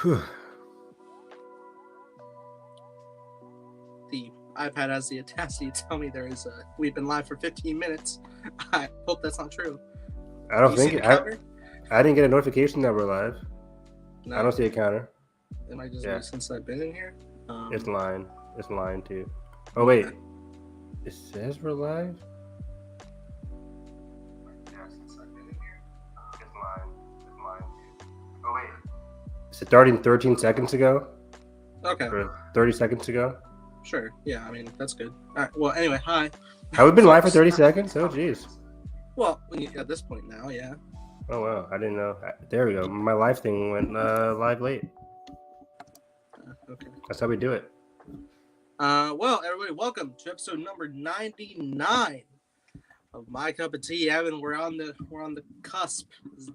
Whew. The iPad has the audacity to tell me we've been live for 15 minutes. I hope that's not true. I Do don't you see think the it, I, counter? I didn't get a notification that we're live. I No. don't see a counter. It might just Yeah, be since I've been in here. it's lying. It's lying too. Oh Yeah. wait, it says we're live. Yeah, since I've been in here, it's lying. It's lying too. Oh wait, is it starting 13 seconds ago Okay. or 30 seconds ago? Sure. Yeah. I mean, that's good. All right. Well, anyway, hi. Have we been live for Folks. 30 seconds? Oh jeez. Well, at this point now, yeah. Oh wow, I didn't know. There we go. My live thing went live late. Okay. That's how we do it. Well, everybody, welcome to episode number 99 of My Cup of Tea. Evan, we're on the cusp.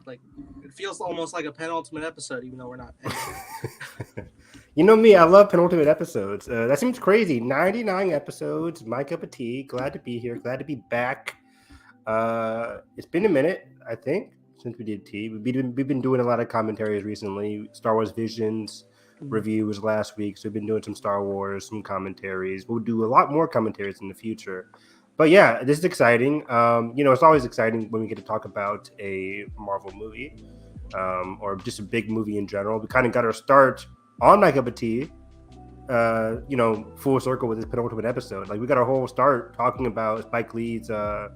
Like, it feels almost like a penultimate episode, even though we're not. You know me, I love penultimate episodes. That seems crazy. 99 episodes, My Cup of Tea. Glad to be here. Glad to be back. It's been a minute, I think, since we did tea. We've been doing a lot of commentaries recently. Star Wars Visions review was last week, so we've been doing some Star Wars, some commentaries. We'll do a lot more commentaries in the future. But yeah, this is exciting. It's always exciting when we get to talk about a Marvel movie, or just a big movie in general. We kind of got our start on My Cup of Tea, full circle with this penultimate episode. Like, we got our whole start talking about Spike Lee's The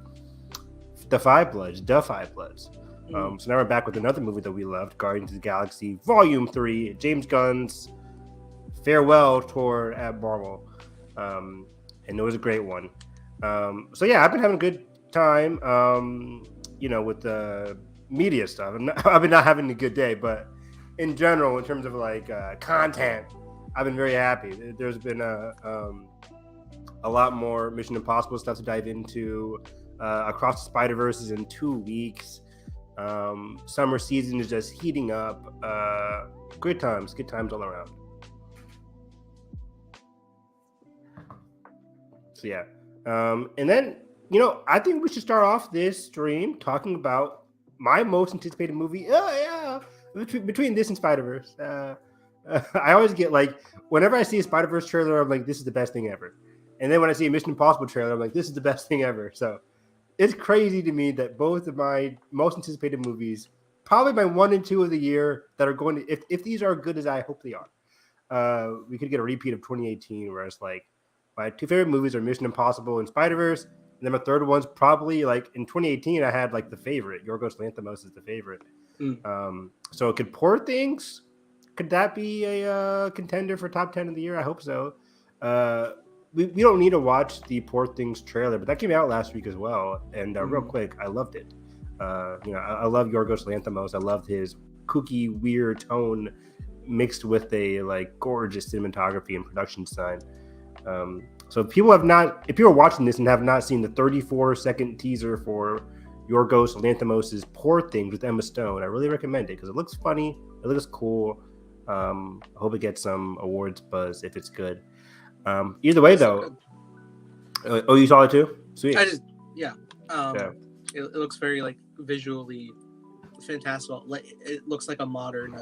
Five Bloods. So now we're back with another movie that we loved, Guardians of the Galaxy Volume 3, James Gunn's farewell tour at Marvel. And it was a great one. So yeah, I've been having a good time, with the media stuff. I've been not having a good day, but in general, in terms of like content, I've been very happy. There's been a lot more Mission Impossible stuff to dive into. Across the Spider-Verse is in 2 weeks. Summer season is just heating up. Good times all around. So yeah, and then I think we should start off this stream talking about my most anticipated movie. Between this and Spider-Verse. I always get like, whenever I see a Spider-Verse trailer, I'm like, this is the best thing ever. And then when I see a Mission Impossible trailer, I'm like, this is the best thing ever. So it's crazy to me that both of my most anticipated movies, probably my 1 and 2 of the year, that are going to, if these are good as I hope they are, we could get a repeat of 2018, where it's like, my 2 favorite movies are Mission Impossible and Spider-Verse, and then my third one's probably, like, in 2018, I had like the favorite. Yorgos Lanthimos is the favorite. So it could Poor Things. Could that be a contender for top 10 of the year? I hope so. We don't need to watch the Poor Things trailer, but that came out last week as well. And real quick, I loved it. I love Yorgos Lanthimos. I loved his kooky, weird tone mixed with a like gorgeous cinematography and production design. So if you're watching this and have not seen the 34-second teaser for Yorgos Lanthimos' Poor Things with Emma Stone, I really recommend it because it looks funny. It looks cool. I hope it gets some awards buzz if it's good. Either way, though. Oh, you saw it too? Sweet. Yeah. It looks very like visually fantastic. It looks like a modern,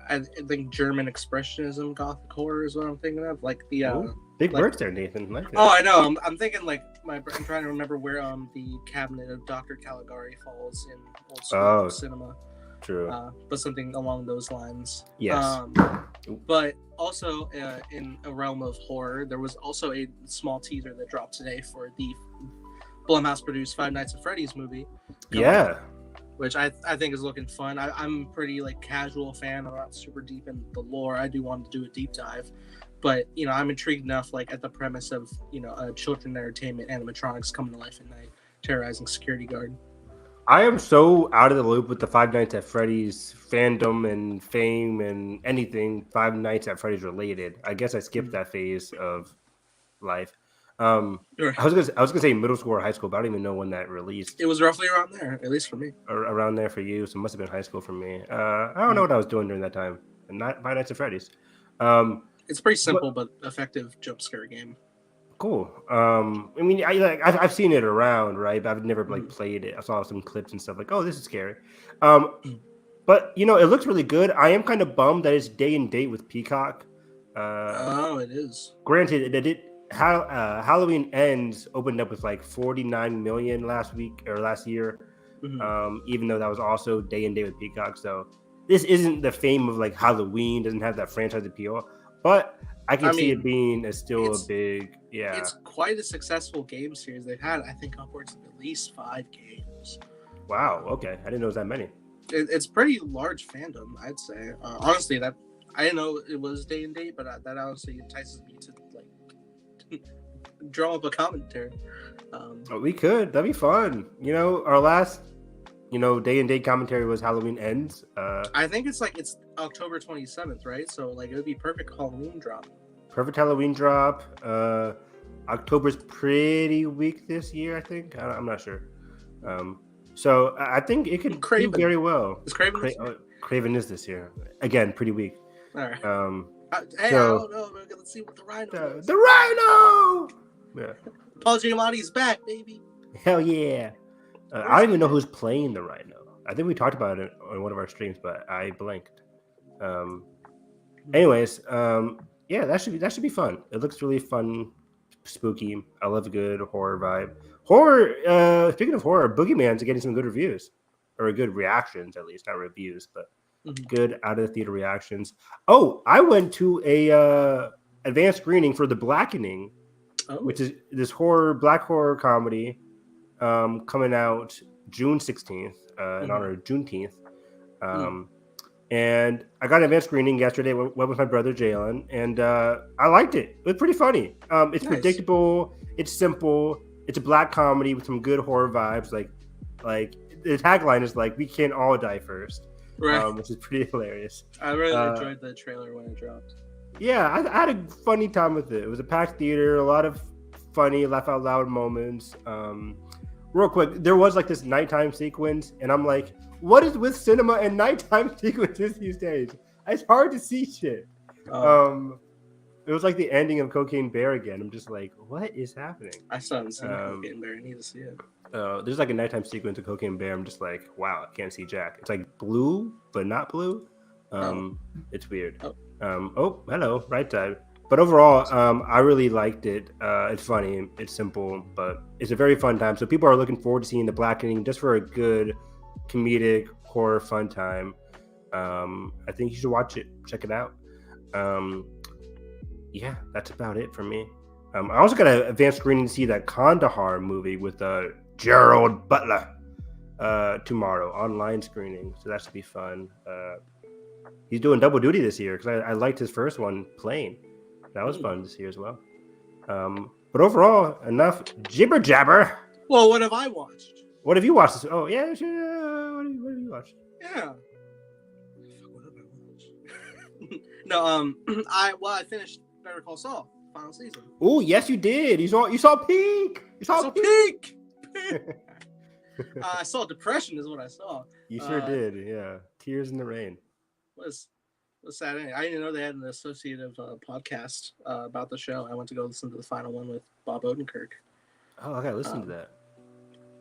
I think German expressionism gothic horror is what I'm thinking of. Like the big words there, Nathan. Like oh, I know. I'm thinking like I'm trying to remember where the cabinet of Dr. Caligari falls in old school cinema. True. But something along those lines. Yes. But also in a realm of horror, there was also a small teaser that dropped today for the Blumhouse produced Five Nights at Freddy's movie. Which I think is looking fun. I'm pretty like casual fan. I'm not super deep in the lore. I do want to do a deep dive, but I'm intrigued enough like at the premise of a children entertainment animatronics coming to life at night, terrorizing security guard. I am so out of the loop with the Five Nights at Freddy's fandom and fame and anything Five Nights at Freddy's related. I guess I skipped that phase of life. Sure. I was gonna say middle school or high school, but I don't even know when that released. It was roughly around there, at least for me. Around there for you, so it must have been high school for me. I don't know what I was doing during that time. And not Five Nights at Freddy's. It's a pretty simple but effective jump scare game. Cool. I mean, I've seen it around, right? But I've never like played it. I saw some clips and stuff like, oh, this is scary. But it looks really good. I am kind of bummed that it's day and date with Peacock. It is. Granted, Halloween Ends opened up with like 49 million last week or last year. Even though that was also day and date with Peacock. So this isn't the fame of like Halloween. Doesn't have that franchise appeal. But I can see it being still a big, yeah. It's quite a successful game series. They've had, I think, upwards of at least 5 games. Wow. Okay, I didn't know it was that many. It's pretty large fandom, I'd say. Honestly, that I didn't know it was day and date, but that honestly entices me to like draw up a commentary. We could. That'd be fun. Our last, day and date commentary was Halloween Ends. I think it's October 27th, right? So like it would be perfect Halloween drop. Perfect Halloween drop. October's pretty weak this year, I think. I'm not sure. So I think it could do very well. Is Craven Craven is this year. Again, pretty weak. All right. I don't know. Let's see what the Rhino does. The Rhino! Yeah. Paul Giamatti's back, baby. Hell yeah. I don't even know who's playing the Rhino. I think we talked about it on one of our streams, but I blanked. Anyways, yeah, that should be fun. It looks really fun, spooky. I love a good horror vibe. Horror. Speaking of horror, Boogeyman's getting some good reviews, or good reactions at least, not reviews, but good out of the theater reactions. Oh, I went to a advanced screening for The Blackening, which is this black horror comedy, coming out June 16th in honor of Juneteenth. And I got an advanced screening yesterday. Went with my brother Jalen, and I liked it. It was pretty funny. It's predictable. It's simple. It's a black comedy with some good horror vibes. Like the tagline is like, "We can't all die first," right? Which is pretty hilarious. I really enjoyed the trailer when it dropped. Yeah, I had a funny time with it. It was a packed theater, a lot of funny, laugh out loud moments. Real quick, there was like this nighttime sequence, and I'm like, what is with cinema and nighttime sequences these days? It's hard to see shit. It was like the ending of Cocaine Bear again. I'm just like, what is happening? I still haven't seen Cocaine Bear. I need to see it. There's like a nighttime sequence of Cocaine Bear. I'm just like, wow, I can't see Jack. It's like blue, but not blue. It's weird. Oh, hello, right side. But overall, I really liked it. It's funny, it's simple, but it's a very fun time. So people are looking forward to seeing The Blackening just for a good comedic horror fun time. I think you should watch it. Check it out. Yeah, that's about it for me. I also got an advanced screening to see that Kandahar movie with Gerald Butler tomorrow, online screening. So that should be fun. He's doing double duty this year because I liked his first one playing. That was fun to see as well. But overall, enough jibber jabber. Well, what have I watched? What have you watched? Oh yeah, sure. What have you watched? Yeah. What have I watched? No, I finished Better Call Saul final season. Oh yes, you did. You saw Peak. You saw Peak. I saw Depression is what I saw. You sure did. Yeah, Tears in the Rain. Was sad. I didn't know they had an associative podcast about the show. I went to go listen to the final one with Bob Odenkirk. Oh, I gotta listen to that.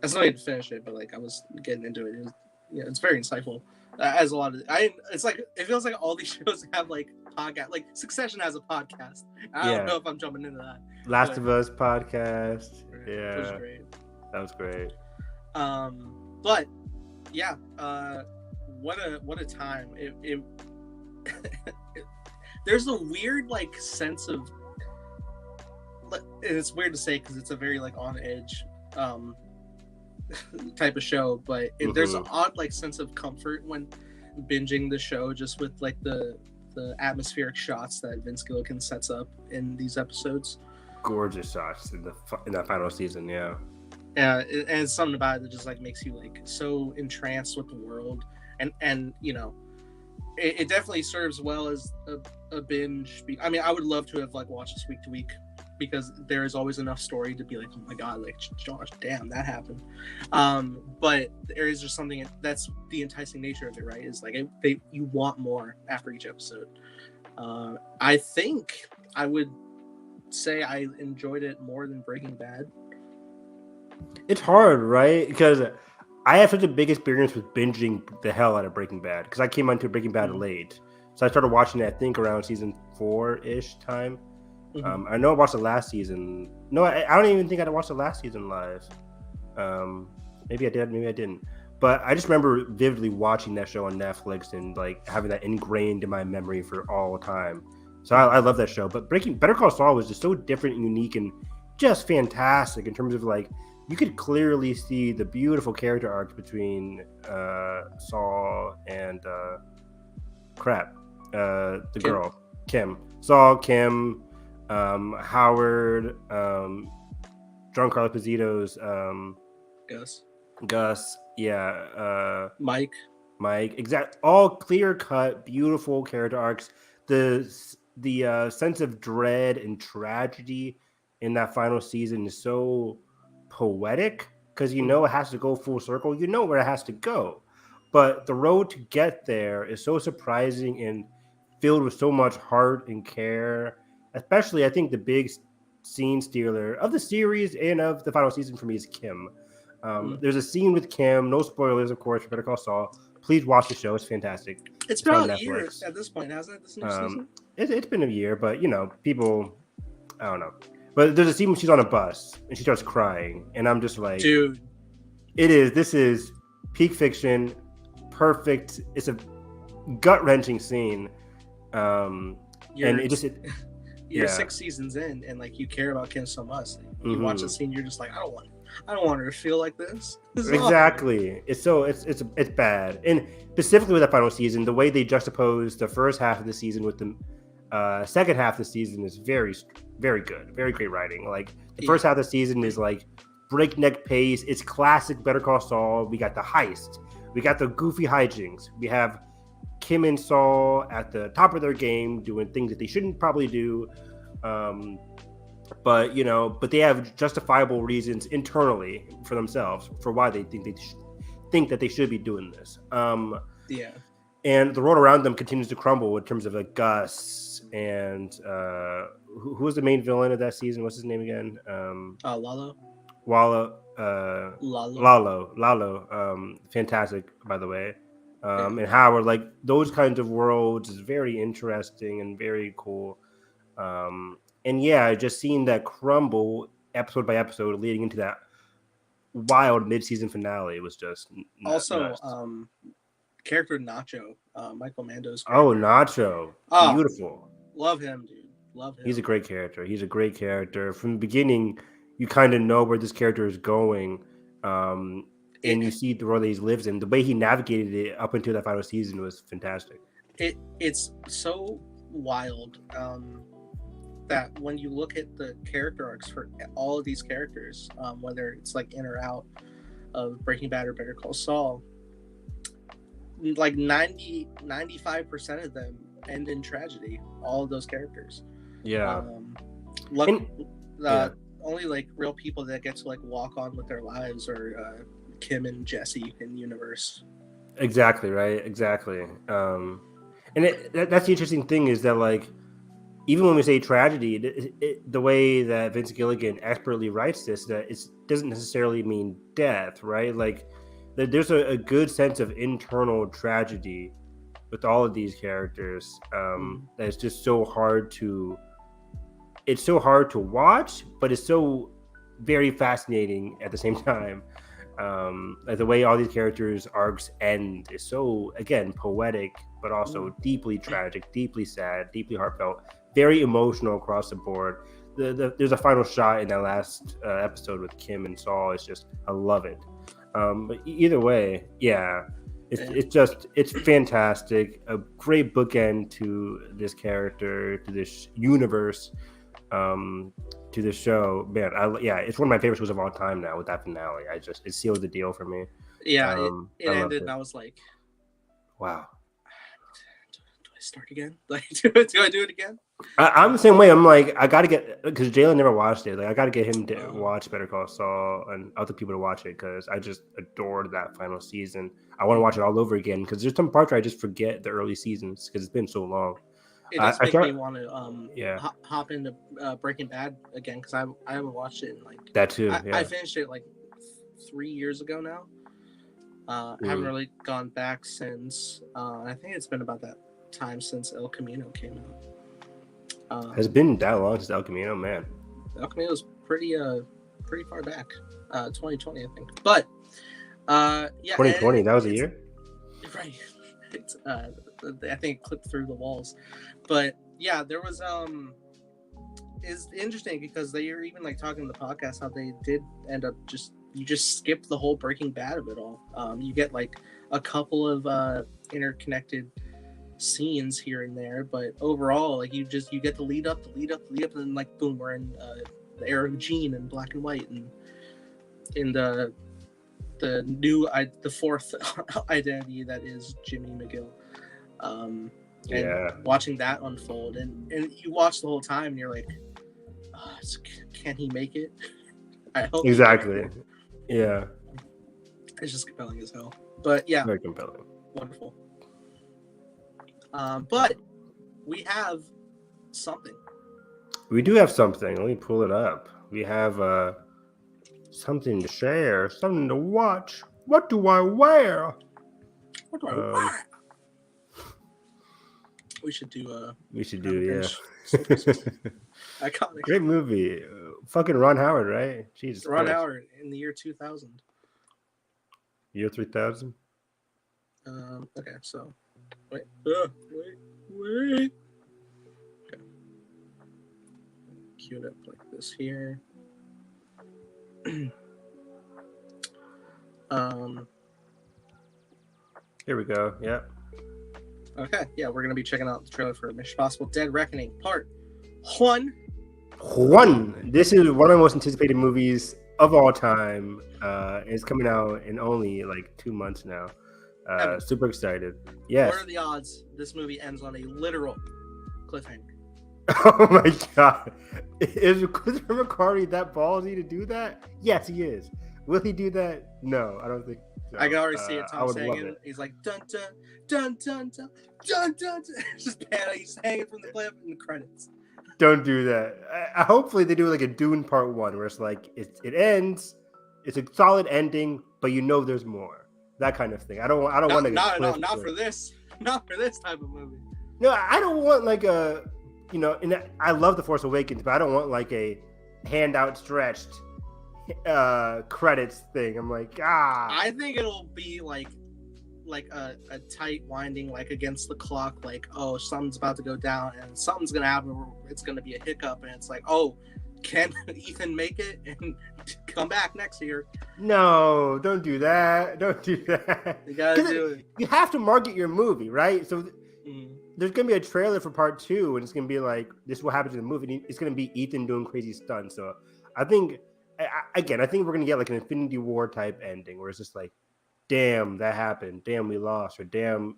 I still need to finish it, but like I was getting into it. It's very insightful. As a lot of it's like it feels like all these shows have like podcast. Like Succession has a podcast. I don't know if I'm jumping into that. Last of Us podcast. Yeah, it was great. That was great. But yeah, what a time. It there's a weird like sense of, and it's weird to say because it's a very like on edge type of show, but there's an odd like sense of comfort when binging the show just with like the atmospheric shots that Vince Gilligan sets up in these episodes. Gorgeous shots in that final season, yeah. And it's something about it that just like makes you like so entranced with the world, and you know, it definitely serves well as a binge. I mean, I would love to have like watched this week to week because there is always enough story to be like, oh my god, like Josh, damn, that happened. But there is just something that's the enticing nature of it, right? Is like you want more after each episode. I think I would say I enjoyed it more than Breaking Bad. It's hard, right? Because I have such a big experience with binging the hell out of Breaking Bad because I came onto Breaking Bad late. So I started watching it, I think, around season 4-ish time. I know I watched the last season. No, I don't even think I watched the last season live. Maybe I did, maybe I didn't. But I just remember vividly watching that show on Netflix and like having that ingrained in my memory for all time. So I love that show. But Better Call Saul was just so different and unique and just fantastic in terms of like you could clearly see the beautiful character arcs between Saul and the Kim. girl Kim. Saul, Kim, Howard, Giancarlo Esposito's Gus, yeah, Mike, all clear cut, beautiful character arcs. The sense of dread and tragedy in that final season is so poetic because you know it has to go full circle. You know where it has to go, but the road to get there is so surprising and filled with so much heart and care. Especially, I think the big scene stealer of the series and of the final season for me is Kim. There's a scene with Kim. No spoilers, of course, for Better Call Saul. Please watch the show; it's fantastic. It's been a year at this point, hasn't it? This new season. It's been a year, but you know, people, I don't know. But there's a scene when she's on a bus and she starts crying, and I'm just like, dude, this is peak fiction, perfect. It's a gut wrenching scene, and it just. You're 6 seasons in, and like you care about Kim so much. Like, you watch the scene, you're just like, I don't want her to feel like this. Exactly. Awful. It's bad, and specifically with that final season, the way they juxtapose the first half of the season with the second half of the season is very, very good, very great writing. Like the first half of the season is like breakneck pace. It's classic Better Call Saul. We got the heist, we got the goofy hijinks, we have Kim and Saul at the top of their game doing things that they shouldn't probably do, but they have justifiable reasons internally for themselves for why they think that they should be doing this. And the world around them continues to crumble in terms of like Gus and who was the main villain of that season? What's his name again? Lalo. Lalo. Fantastic, by the way. And Howard, like those kinds of worlds is very interesting and very cool. And yeah, just seeing that crumble episode by episode leading into that wild mid-season finale was just also character Nacho, Michael Mando's character. Oh, Nacho. Beautiful. Love him, dude. Love him. He's a great character. From the beginning, you kind of know where this character is going. And you see the role that he lives in. The way he navigated it up until that final season was fantastic. It's so wild that when you look at the character arcs for all of these characters, whether it's like in or out of Breaking Bad or Better Call Saul, like 95% of them end in tragedy. All of those characters. Yeah. Only like real people that get to like walk on with their lives are Kim and Jesse in the universe. Exactly, right? Exactly. And that's the interesting thing is that like even when we say tragedy, the way that Vince Gilligan expertly writes this, that it doesn't necessarily mean death, right? Like there's a good sense of internal tragedy with all of these characters. That it's just so hard to watch, but it's so very fascinating at the same time. Like the way all these characters' arcs end is so, again, poetic, but also deeply tragic, deeply sad, deeply heartfelt, very emotional across the board. There's a final shot in that last episode with Kim and Saul. It's just, I love it. But either way, yeah, it's fantastic. A great bookend to this character, to this universe, to the show. Man, it's one of my favorite shows of all time now with that finale. It seals the deal for me. Yeah, it ended and I was like, wow. Do I start again? Like, do I do it again? I'm the same way. I'm like, I gotta get, because Jalen never watched it. Like, I gotta get him to watch Better Call Saul and other people to watch it because I just adored that final season. I want to watch it all over again because there's some parts where I just forget the early seasons because it's been so long. It does make me want to hop into Breaking Bad again because I haven't watched it in like that too. I finished it like 3 years ago now. Haven't really gone back since. I think it's been about that time since El Camino came out. Has it been that long since El Camino, man? El Camino was pretty far back, 2020, I think. But yeah, 2020, that was a year, right? It's, I think it clipped through the walls, but yeah, there was is interesting because they were even like talking in the podcast how they did end up you just skip the whole Breaking Bad of it all. You get like a couple of interconnected scenes here and there, but overall, like you get the lead up, and then like boom, we're in the era of Gene and black and white, and in the fourth identity that is Jimmy McGill. And watching that unfold, and you watch the whole time, and you're like, oh, can he make it? I hope exactly. Yeah, it's just compelling as hell. But yeah, very compelling, wonderful. But we have something. We do have something. Let me pull it up. We have something to share, something to watch. What do I wear? What do I wear? We should do. Yeah. Iconic. Great movie. Fucking Ron Howard, right? Jesus Ron Christ. Howard in the year 2000. Year 3000? Okay, so. Wait. Okay. Cue it up like this here. Here we go. Yep. Okay, yeah, we're gonna be checking out the trailer for Mission Impossible: Dead Reckoning Part 1. This is one of the most anticipated movies of all time. It's coming out in only like 2 months now. Super excited. Yes. What are the odds this movie ends on a literal cliffhanger? Oh my god. Is Christopher McQuarrie that ballsy to do that? Yes, he is. Will he do that? No, I don't think so. I can already see it. Tom saying it. He's like dun dun dun dun dun dun dun. Just he's hanging from the cliff in the credits. Don't do that. Hopefully they do like a Dune Part 1 where it's like it ends. It's a solid ending, but you know there's more. That kind of thing. I don't want to. Not for this. Not for this type of movie. No, I don't want like a, and I love The Force Awakens, but I don't want like a hand outstretched credits thing. I'm like, I think it'll be like a tight winding, like against the clock, like, oh, something's about to go down and something's gonna happen. It's gonna be a hiccup, and it's like, oh, can Ethan make it and come back next year? No, don't do that. Don't do that. You gotta do it. You have to market your movie, right? So there's gonna be a trailer for Part 2, and it's gonna be like, this is what happens in the movie. It's gonna be Ethan doing crazy stunts. So I think we're gonna get like an Infinity War type ending where it's just like, damn, that happened. Damn, we lost. Or damn,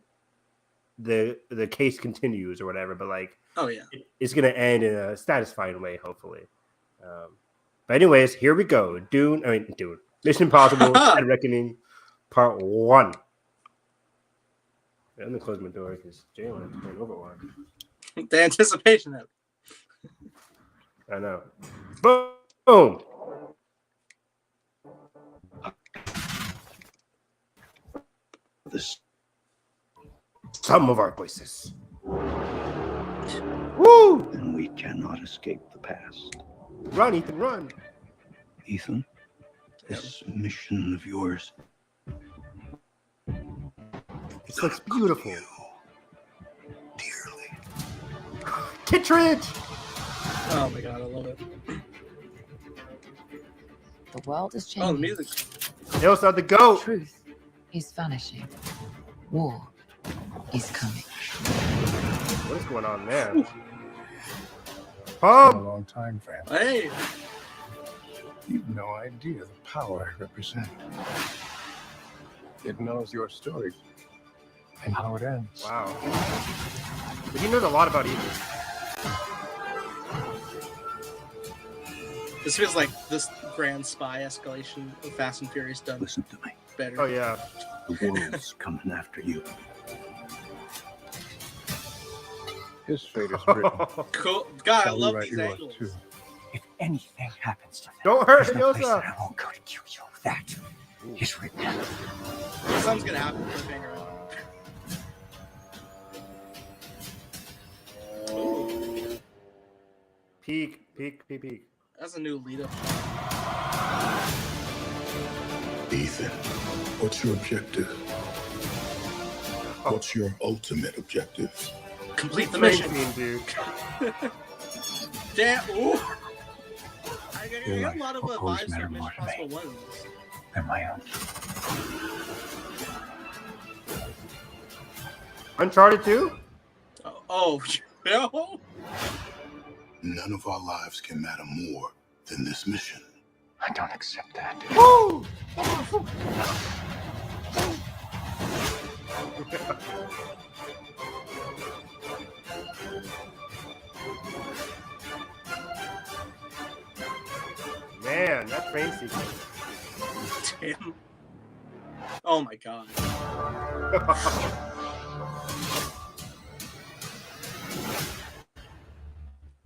the case continues or whatever. But like, oh yeah, it's gonna end in a satisfying way, hopefully. But anyways, here we go. Dune. Mission Impossible: Dead Reckoning, Part 1. I'm gonna close my door because Jalen is playing Overwatch. The anticipation of it. I know. Boom. Some of our voices. Woo! And we cannot escape the past. Run, Ethan, run. Ethan, this mission of yours. It looks beautiful. Dearly. Kittredge! Oh my god, I love it. The world is changing. Oh, the music. They also have the goat. Truth is vanishing. War is coming. What is going on there? Been a long time, fam. Hey, You've no idea the power I represent. It knows your story and how it ends. Wow. But he knows a lot about Ethan. this feels like this grand spy escalation of Fast and Furious done Listen to me. better. Oh yeah. The world's coming after you. His fate is written. Cool. God, I Shall we love write these yours, angles. If anything happens to them, Don't hurt there's no place that Yosa. I won't go to kill you. That He's right there. Something's gonna happen. Cliffhanger. Ooh, Peek. that's a new lead up. Ethan, what's your objective? What's your ultimate objective? Complete the Train mission. scene, dude. Damn. Ooh. I Your get life a lot of will always vibes matter from Mission more to me. Impossible 1. And my own. Uncharted 2? Oh, yo. None of our lives can matter more than this mission. I don't accept that. Woo! Man, that train sequence. Damn. Oh my god.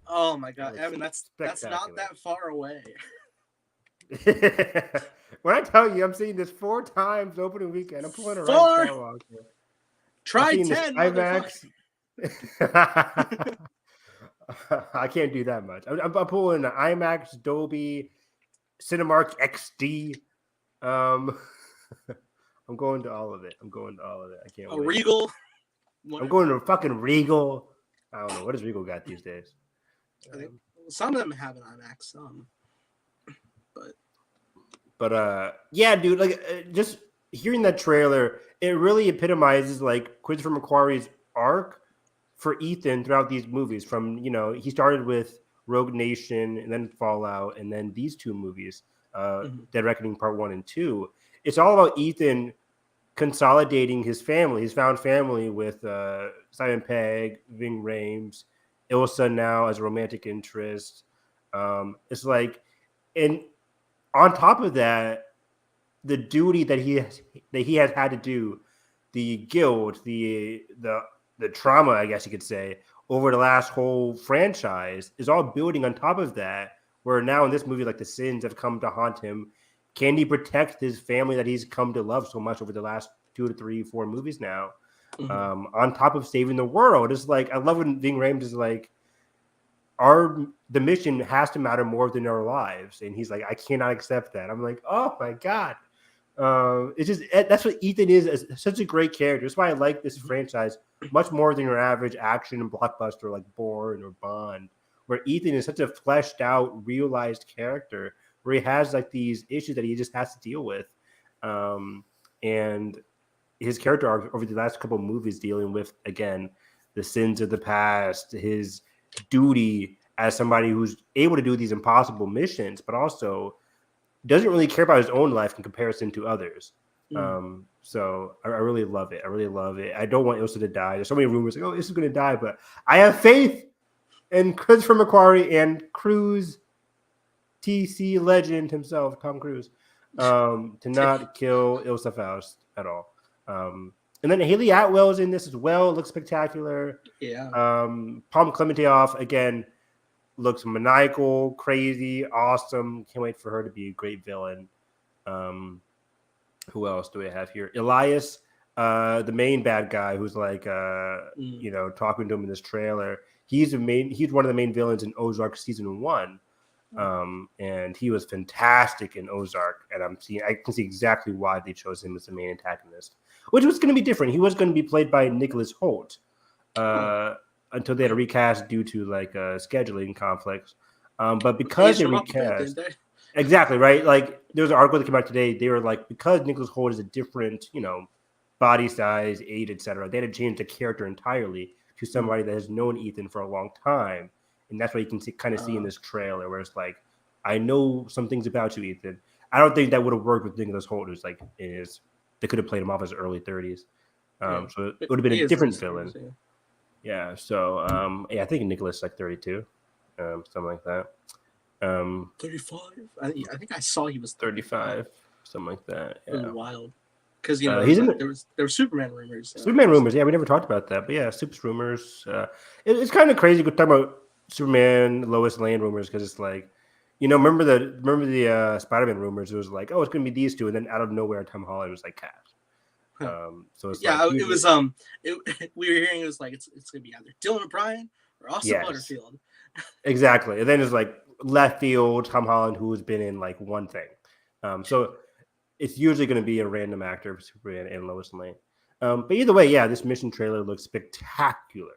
Oh my god, was Evan, that's not spectacular. that far away. When I tell you, I'm seeing this 4 times opening weekend. I'm pulling a 4? Ryan Kellogg here. Try I'm seeing 10, this motherfucker. IMAX. I can't do that much. I'm pulling an IMAX, Dolby, Cinemark XD. I'm going to all of it. I can't A wait. Regal. I'm going to fucking Regal. I don't know. What does Regal got these days? I think some of them have an IMAX, some. But yeah, dude, like just hearing that trailer, it really epitomizes like Christopher McQuarrie's arc for Ethan throughout these movies. From he started with Rogue Nation and then Fallout, and then these 2 movies, Dead Reckoning Part 1 and 2. It's all about Ethan consolidating his family, his found family with Simon Pegg, Ving Rhames, Ilsa now as a romantic interest. It's like, and on top of that, the duty that he has had to do, the guilt, the trauma, I guess you could say, over the last whole franchise is all building on top of that. Where now in this movie, like the sins have come to haunt him. Can he protect his family that he's come to love so much over the last 2 to 3, 4 movies now? On top of saving the world, it's like I love when Ving Rhames is like, the mission has to matter more than our lives, and he's like, I cannot accept that. I'm like, oh my god, it's just that's what Ethan is. Such a great character. That's why I like this franchise much more than your average action and blockbuster like Bourne or Bond, where Ethan is such a fleshed out, realized character where he has like these issues that he just has to deal with, and his character arc over the last couple of movies dealing with again the sins of the past, his duty as somebody who's able to do these impossible missions, but also doesn't really care about his own life in comparison to others. So I really love it. I don't want Ilsa to die. There's so many rumors like, oh, Ilsa's going to die, but I have faith in Christopher McQuarrie and Cruise TC legend himself, Tom Cruise, to not kill Ilsa Faust at all. And then Haley Atwell is in this as well. Looks spectacular. Yeah. Palm Clementieff again looks maniacal, crazy, awesome. Can't wait for her to be a great villain. Who else do we have here? Elias, the main bad guy, who's like talking to him in this trailer. He's one of the main villains in Ozark season 1. And he was fantastic in Ozark, and I can see exactly why they chose him as the main antagonist, which was going to be different. He was going to be played by Nicholas Hoult until they had to recast due to like scheduling conflicts. But because they recast, exactly right. Like there was an article that came out today. They were like, because Nicholas Hoult is a different, body size, age, etc. They had to change the character entirely to somebody that has known Ethan for a long time. And that's what you can kind of see in this trailer, where it's like, I know some things about you, Ethan. I don't think that would have worked with Nicholas Hoult, who's like they could have played him off as early 30s. So it would have been a different villain. Yeah. So I think Nicholas is like 32, something like that. 35. I think I saw he was 35, something like that. Yeah. It was wild. Because there were Superman rumors. Superman rumors. Yeah, we never talked about that, but yeah, Supes rumors. It's kind of crazy to talk about Superman, Lois Lane rumors, because it's like remember the Spider-Man rumors? It was like, oh, it's gonna be these two, and then out of nowhere, Tom Holland was like cast. So it's yeah, like it was we were hearing it was like it's gonna be either Dylan O'Brien or Austin Butterfield. Exactly, and then it's like left field Tom Holland, who has been in like one thing. So it's usually going to be a random actor for Superman and Lois Lane. But either way, yeah, this mission trailer looks spectacular.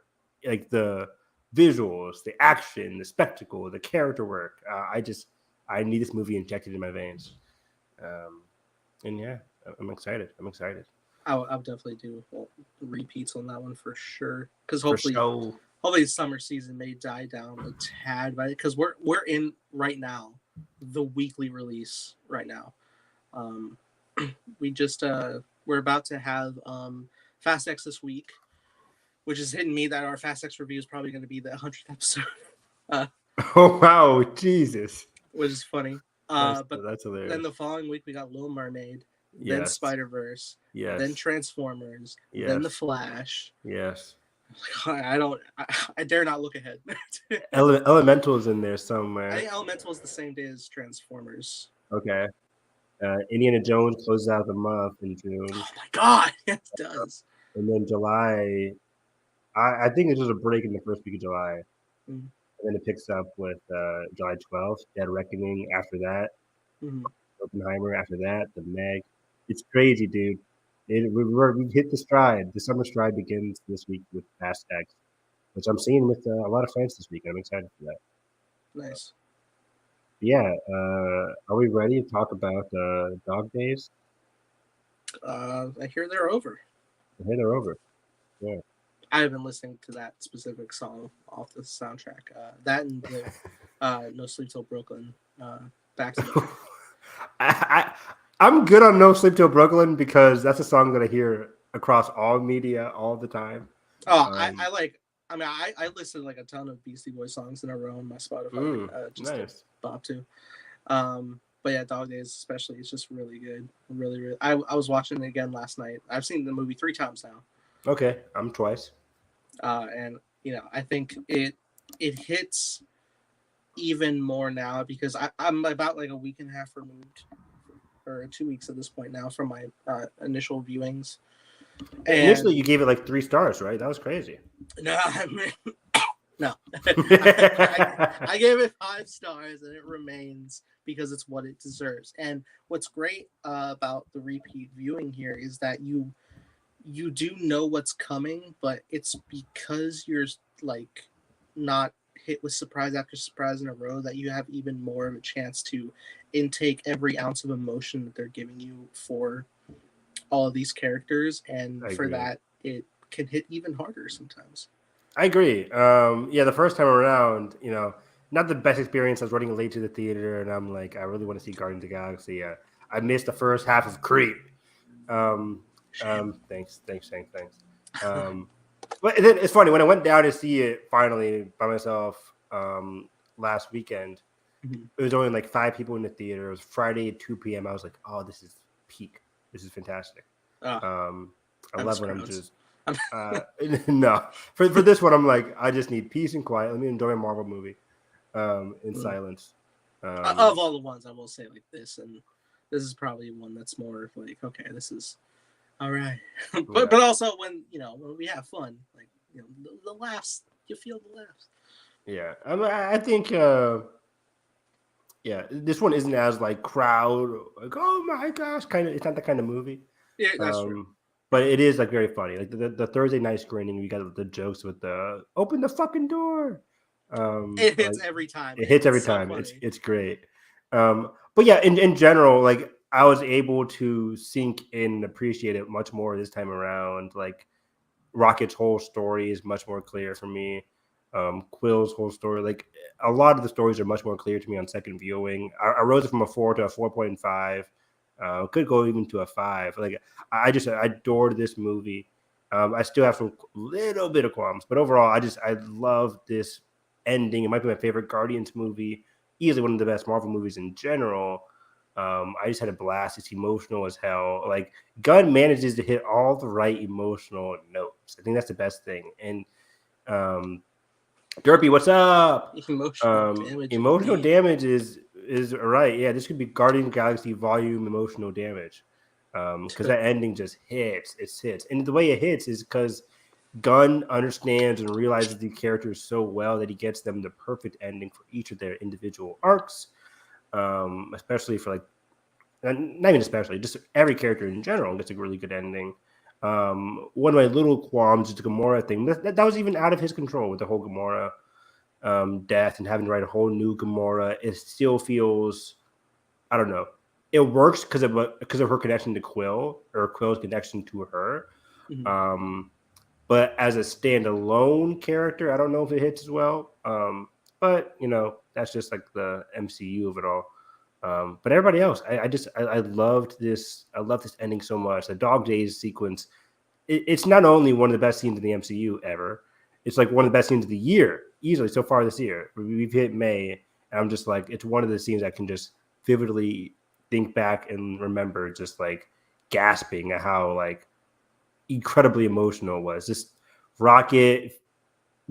Like the visuals, the action, the spectacle, the character work. I need this movie injected in my veins. And yeah, I'm excited. I'll definitely do repeats on that one for sure. Because hopefully the summer season may die down a tad, right? Because we're in right now the weekly release right now. We just we're about to have Fast X this week, which is hitting me that our Fast X review is probably going to be the 100th episode. Oh wow, Jesus! Which is funny. That's hilarious. Then the following week we got Little Mermaid, then Spider-Verse, then Transformers, then The Flash. Yes. I dare not look ahead. Elemental is in there somewhere. I think Elemental is the same day as Transformers. Okay. Indiana Jones closes out the month in June. Oh my god, yes, it does. And then July, I think it's just a break in the first week of July. Mm-hmm. And then it picks up with July 12th, Dead Reckoning after that, Oppenheimer after that, The Meg. It's crazy, dude. We've hit the stride. The summer stride begins this week with Fast X, which I'm seeing with a lot of friends this week. I'm excited for that. Nice. Yeah. Are we ready to talk about Dog Days? I hear they're over. Yeah. I have been listening to that specific song off the soundtrack. That and the No Sleep Till Brooklyn back to back. I'm good on No Sleep Till Brooklyn because that's a song that I hear across all media all the time. Oh, I listen to like a ton of Beastie Boys songs in a row on my Spotify. Just nice. to bop to. But yeah, Dog Days especially, it's just really good. Really, really. I was watching it again last night. I've seen the movie 3 times now. Okay, I'm twice. And I think it hits even more now because I'm about like a week and a half removed, or 2 weeks at this point now from my initial viewings. And initially, you gave it like 3 stars, right? That was crazy. No, no. I gave it 5 stars, and it remains because it's what it deserves. And what's great about the repeat viewing here is that you do know what's coming, but it's because you're like not hit with surprise after surprise in a row that you have even more of a chance to intake every ounce of emotion that they're giving you for all of these characters, and for that it can hit even harder sometimes. I agree. The first time around, not the best experience. I was running late to the theater, and I'm like, I really want to see Guardians of the Galaxy. I missed the first half of Creed. Thanks. But then it's funny when I went down to see it finally by myself last weekend. Mm-hmm. It was only like 5 people in the theater. It was Friday at 2 p.m. I was like, oh, this is peak. This is fantastic. I love when I'm just no. For this one, I'm like, I just need peace and quiet. Let me enjoy a Marvel movie in silence. Of all the ones, I will say like this, and this is probably one that's more like, okay, this is all right. but also when we have fun, like the laughs, you feel the laughs. Yeah, I think this one isn't as like crowd, like oh my gosh, kind of. It's not that kind of movie. Yeah, that's true. But it is like very funny. Like the Thursday night screening, we got the jokes with the open the fucking door. It hits every time. It hits every time. It's great. But yeah, in general, like I was able to sink in and appreciate it much more this time around. Like Rocket's whole story is much more clear for me. Quill's whole story, like a lot of the stories are much more clear to me on second viewing. I rose it from a 4 to a 4.5. Could go even to a 5. Like I adored this movie. I still have some little bit of qualms, but overall, I love this ending. It might be my favorite Guardians movie, easily one of the best Marvel movies in general. I just had a blast. It's emotional as hell. Like Gunn manages to hit all the right emotional notes. I think that's the best thing. And Derpy, what's up? Emotional damage. Emotional damage is is right. Yeah, this could be Guardian of the Galaxy volume emotional damage. Because that ending just hits. It hits. And the way it hits is because Gunn understands and realizes the characters so well that he gets them the perfect ending for each of their individual arcs. Especially for like, not even especially, just every character in general gets a really good ending. One of my little qualms is the Gamora thing. That was even out of his control with the whole Gamora death and having to write a whole new Gamora. It still feels, I don't know. It works because of her connection to Quill, or Quill's connection to her. Mhm. But as a standalone character, I don't know if it hits as well. But that's just like the MCU of it all. But everybody else, I loved this. I love this ending so much. The Dog Days sequence. It's not only one of the best scenes in the MCU ever. It's like one of the best scenes of the year, easily so far this year. We've hit May, and I'm just like, it's one of the scenes I can just vividly think back and remember, just like gasping at how like incredibly emotional it was. Just Rocket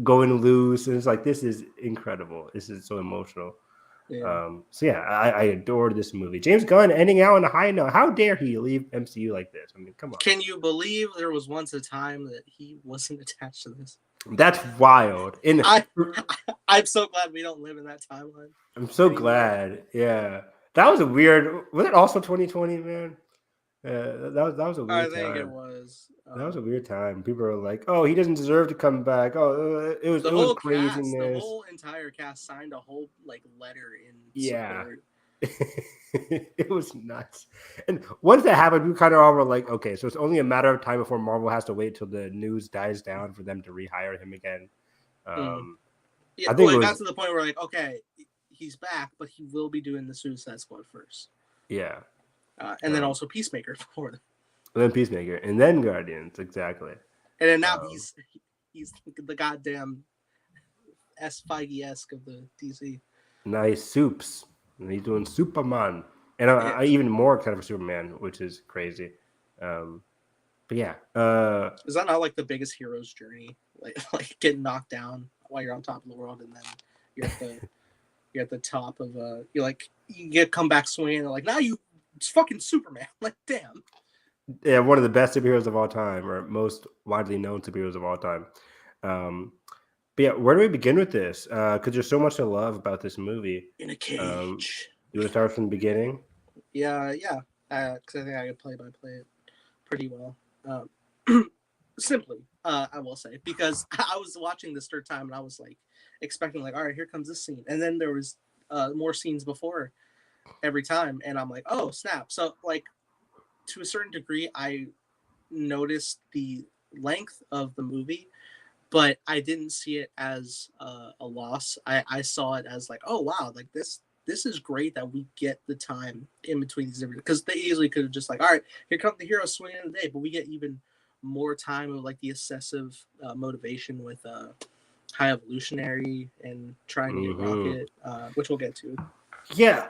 going loose, and it's like, this is incredible. This is so emotional. Yeah. So yeah, I adored this movie. James Gunn ending out on a high note. How dare he leave MCU like this? I mean, come on. Can you believe there was once a time that he wasn't attached to this? That's wild. And I'm so glad we don't live in that timeline. I'm so glad. Yeah, that was a weird. Was it also 2020, man? That was a weird time. I think it was. That was a weird time. People are like, "Oh, he doesn't deserve to come back." Oh, it was craziness. The whole entire cast signed a whole like letter in support. It was nuts. And once that happened, we kind of all were like, "Okay, so it's only a matter of time before Marvel has to wait till the news dies down for them to rehire him again." Yeah, I think it got to the point where like, okay, he's back, but he will be doing the Suicide Squad first. Yeah. And then also Peacemaker before them. And then Peacemaker, and then Guardians, exactly. And then now he's the goddamn Feige-esque of the DC. Nice soups, and he's doing Superman, and I even more kind of a Superman, which is crazy. But yeah, is that not like the biggest hero's journey? Like getting knocked down while you're on top of the world, and then you're at the top of you get come back swinging, and like now it's fucking Superman. Like, damn. Yeah, one of the best superheroes of all time, or most widely known superheroes of all time. But yeah, where do we begin with this? Because there's so much to love about this movie. In a cage. You want to start from the beginning? Yeah. Because I think I could play it pretty well. Simply, I will say, because I was watching this third time and I was like expecting like, all right, here comes this scene, and then there was more scenes before every time, and I'm like, oh snap. So like to a certain degree I noticed the length of the movie, but I didn't see it as a loss. I saw it as like, oh wow, like this is great that we get the time in between these different, because they easily could have just like, all right, here come the hero swinging in the day, but we get even more time of like the excessive motivation with High Evolutionary and trying to get Rocket, which we'll get to. Yeah.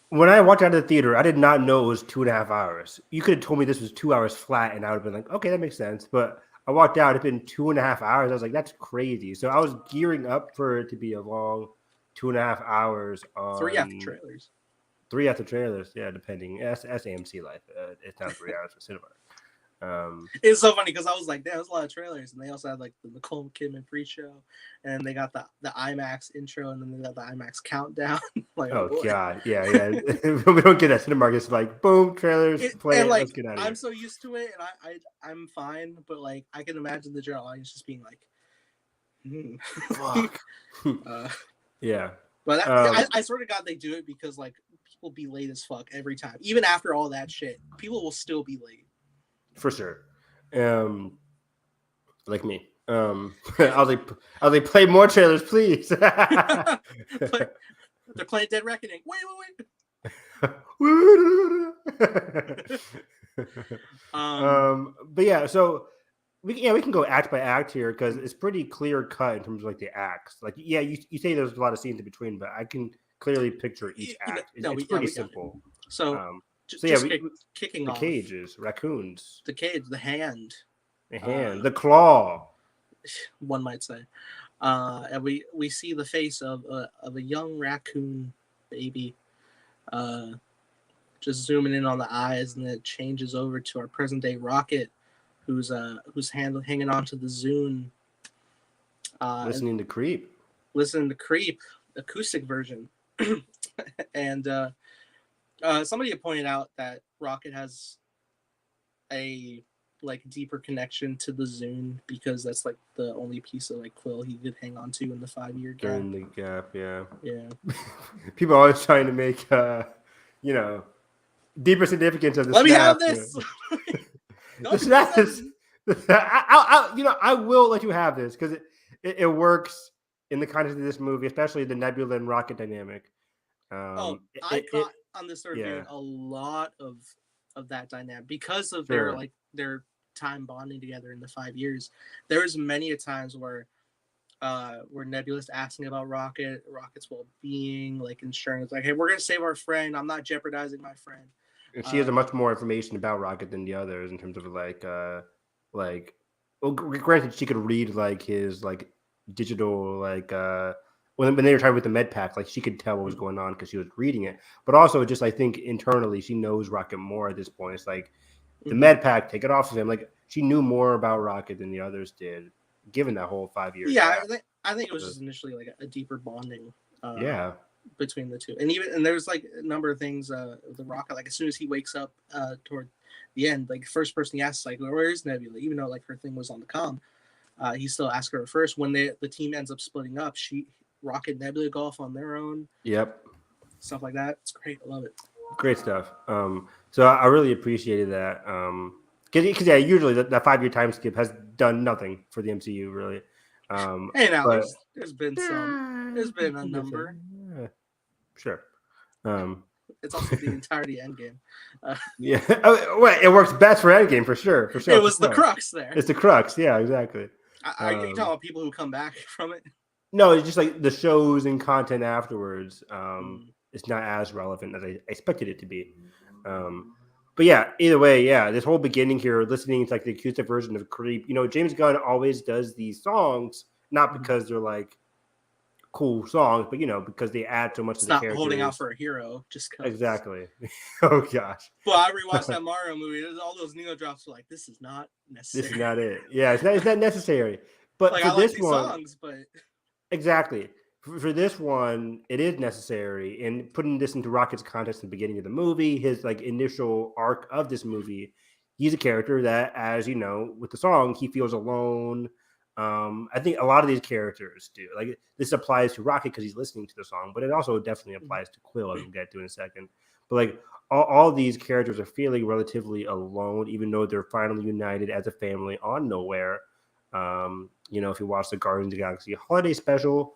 When I walked out of the theater, I did not know it was 2.5 hours. You could have told me this was 2 hours flat, and I would have been like, okay, that makes sense. But I walked out, it'd been 2.5 hours. I was like, that's crazy. So I was gearing up for it to be a long 2.5 hours on 3 after trailers. 3 after trailers, yeah, depending. That's AMC life. It's not 3 hours for cinema. It's so funny because I was like, damn, there's a lot of trailers, and they also had like the Nicole Kidman pre-show, and they got the IMAX intro, and then they got the IMAX countdown. Like, oh boy. God, yeah. We don't get that. Cinemark is like, boom, trailers, play it, like, let's get out of here. I'm so used to it, and I'm fine, but like I can imagine the general audience just being like, fuck. Yeah. But I swear to God they do it because like people be late as fuck every time, even after all that shit. People will still be late. For sure. Like me. I was like, play more trailers, please. They're playing Dead Reckoning. Wait. But yeah, so we can go act by act here because it's pretty clear cut in terms of like the acts. Like, yeah, you say there's a lot of scenes in between, but I can clearly picture each act. It's pretty simple. So. Kicking the off. Cages, raccoons. The cage, the hand. The claw. One might say. And we see the face of a young raccoon baby. Just zooming in on the eyes, and then it changes over to our present day Rocket, who's hanging on to the Zune. Listening to Creep. Listening to Creep, acoustic version. And somebody had pointed out that Rocket has a like deeper connection to the Zune because that's like the only piece of like Quill he could hang on to in the 5-year gap. During the gap, yeah. Yeah. People are always trying to make deeper significance of the Let snap. me have this. The snap is, I will let you have this because it works in the context of this movie, especially the Nebula and Rocket dynamic. I caught on this third viewing a lot of that dynamic because of their time bonding together in the 5 years. There's many a times where Nebula's asking about Rocket's well-being, like ensuring it's like, hey, we're gonna save our friend. I'm not jeopardizing my friend. And she has much more information about Rocket than the others in terms of granted, she could read like his like digital when they were trying with the med pack, like she could tell what was going on because she was reading it. But also, just I think internally, she knows Rocket more at this point. It's like the med pack, take it off of him. Like she knew more about Rocket than the others did, given that whole 5 years. Yeah, I think it was just initially like a deeper bonding. Between the two, and there's like a number of things. The Rocket, like as soon as he wakes up toward the end, like first person he asks, like, where is Nebula? Even though like her thing was on the comm, he still asks her first. When the team ends up splitting up, Rocket and Nebula go off on their own. Yep. Stuff like that. It's great. I love it. Great stuff. So I really appreciated that. Because usually that 5-year time skip has done nothing for the MCU, really. Hey, now there's been a number. Sure. It's also the entirety Endgame. It works best for Endgame for sure. It was the crux there. It's the crux. Yeah, exactly. Are you talking about people who come back from it? No, it's just like the shows and content afterwards. It's not as relevant as I expected it to be. But yeah, either way, this whole beginning here, listening to like the acoustic version of Creep. James Gunn always does these songs not because they're like cool songs, but because they add so much to the characters. It's not holding out for a hero, just cause. Exactly. Oh gosh. Well, I rewatched that Mario movie. All those Neo drops were like, this is not necessary. This is not it. Yeah, it's not necessary. But like, for I this like these one, songs, but exactly. For this one, it is necessary. And putting this into Rocket's context in the beginning of the movie, his like initial arc of this movie, he's a character that, as you know, with the song, he feels alone. I think a lot of these characters do. Like this applies to Rocket because he's listening to the song, but it also definitely applies to Quill, as we'll get to in a second. But like all these characters are feeling relatively alone, even though they're finally united as a family on Nowhere. If you watch the Guardians of the Galaxy Holiday Special,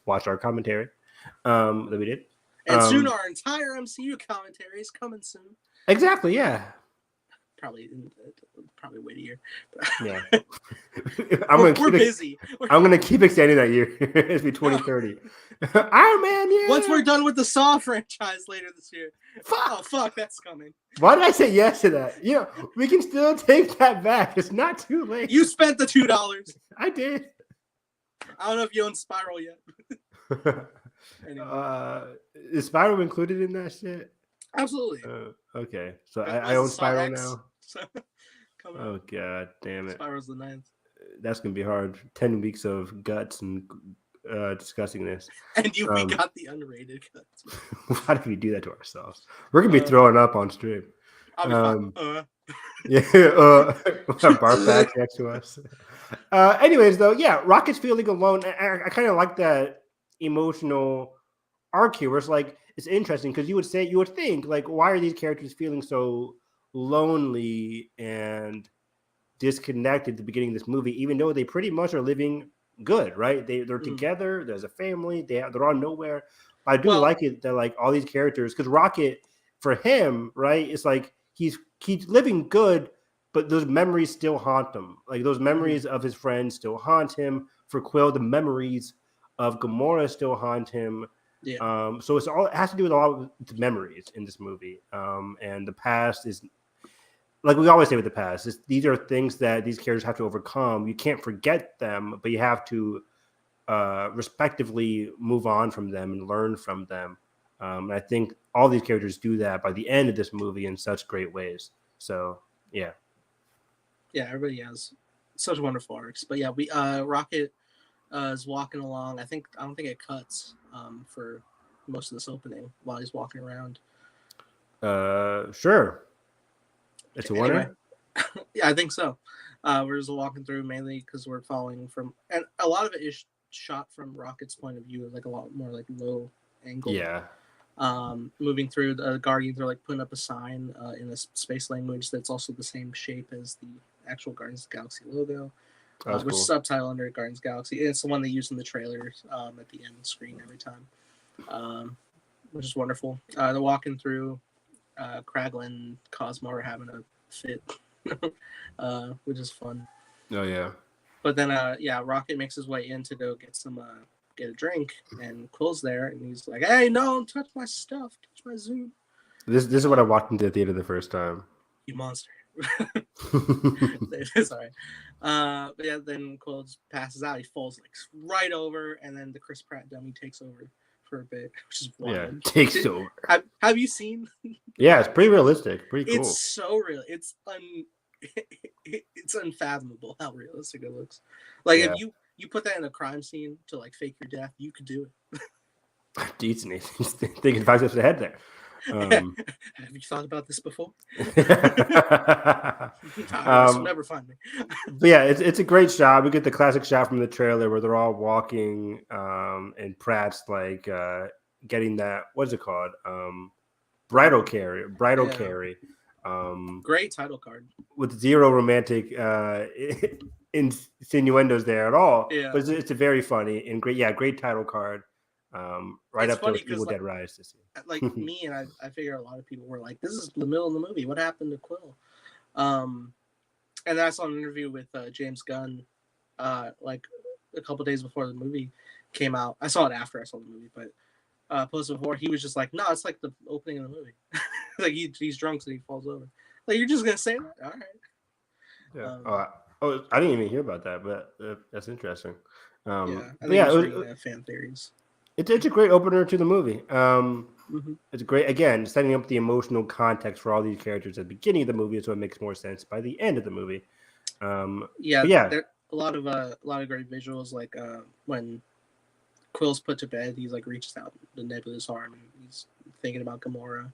watch our commentary that we did. And soon our entire MCU commentary is coming soon. Exactly, yeah. Probably wait a year. Yeah. We're busy. I'm going to keep extending that year. It's be 2030. Iron Man, yeah. Once we're done with the Saw franchise later this year. Fuck, that's coming. Why did I say yes to that? We can still take that back. It's not too late. You spent the $2. I did. I don't know if you own Spiral yet. Anyway. Is Spiral included in that shit? Absolutely. Okay. So I own Spiral now. Oh, God damn it. Spiral's the 9th. That's going to be hard. 10 weeks of guts and discussing this. And we got the underrated cuts. Why did we do that to ourselves? We're going to be throwing up on stream. I'll be fine. Bar back next to us. Anyways, though, Rocket's feeling alone. I kind of like that emotional arc here, where it's like it's interesting because you would think like, why are these characters feeling so lonely and disconnected at the beginning of this movie, even though they pretty much are living good, right? They're together. There's a family. They're on Nowhere. But I do like it that like all these characters, because Rocket, for him, right, it's like he's living good, but those memories still haunt him. Like those memories of his friends still haunt him. For Quill, the memories of Gamora still haunt him. Yeah. So it has to do with a lot of the memories in this movie. And the past is, like we always say with the past, these are things that these characters have to overcome. You can't forget them, but you have to respectively move on from them and learn from them. I think all these characters do that by the end of this movie in such great ways. So yeah, everybody has such wonderful arcs. But yeah, we Rocket is walking along. I don't think it cuts for most of this opening while he's walking around. Sure. It's a Anyway, winner. yeah, I think so. We're just walking through mainly because we're following from, and a lot of it is shot from Rocket's point of view, like a lot more like low angle. Yeah. Moving through, the Guardians are like putting up a sign in a space language that's also the same shape as the actual Guardians of the Galaxy logo, which cool. is subtitle under Guardians of the Galaxy. And it's the one they use in the trailers at the end screen every time, which is wonderful. They're walking through. Kraglin and Cosmo are having a fit, which is fun. Oh yeah. But then, Rocket makes his way in to go get a drink, and Quill's there, and he's like, "Hey, no, don't touch my stuff, touch my Zoom." This is what I watched in the theater the first time. You monster. Sorry. But yeah, then Quill just passes out. He falls like right over, and then the Chris Pratt dummy takes over for a bit, which is wild. Yeah, takes over. Have you seen? Yeah, it's pretty realistic. Pretty cool. It's so real. It's unfathomable how realistic it looks. Like if you put that in a crime scene to like fake your death, you could do it. Decent. He's thinking 5 steps ahead there. Have you thought about this before? Never find me. But yeah, it's a great shot. We get the classic shot from the trailer where they're all walking, and Pratt's like getting that, what's it called? Bridal carry. Great title card with zero romantic insinuendos there at all. Yeah. But it's a very funny and great title card. Right it's up to Evil like, Dead Rise this year. Like me, and I figure a lot of people were like, "This is the middle of the movie. What happened to Quill?" And then I saw an interview with James Gunn, like a couple days before the movie came out. I saw it after I saw the movie, but posted before, he was just like, "No, it's like the opening of the movie." Like he's drunk, so he falls over. Like, you're just gonna say that? All right. Yeah. I didn't even hear about that, but that's interesting. I think it was fan theories. It's a great opener to the movie. It's great, again, setting up the emotional context for all these characters at the beginning of the movie, so it makes more sense by the end of the movie. There a lot of great visuals, like when Quill's put to bed, he's like reaches out the Nebula's arm and he's thinking about Gamora.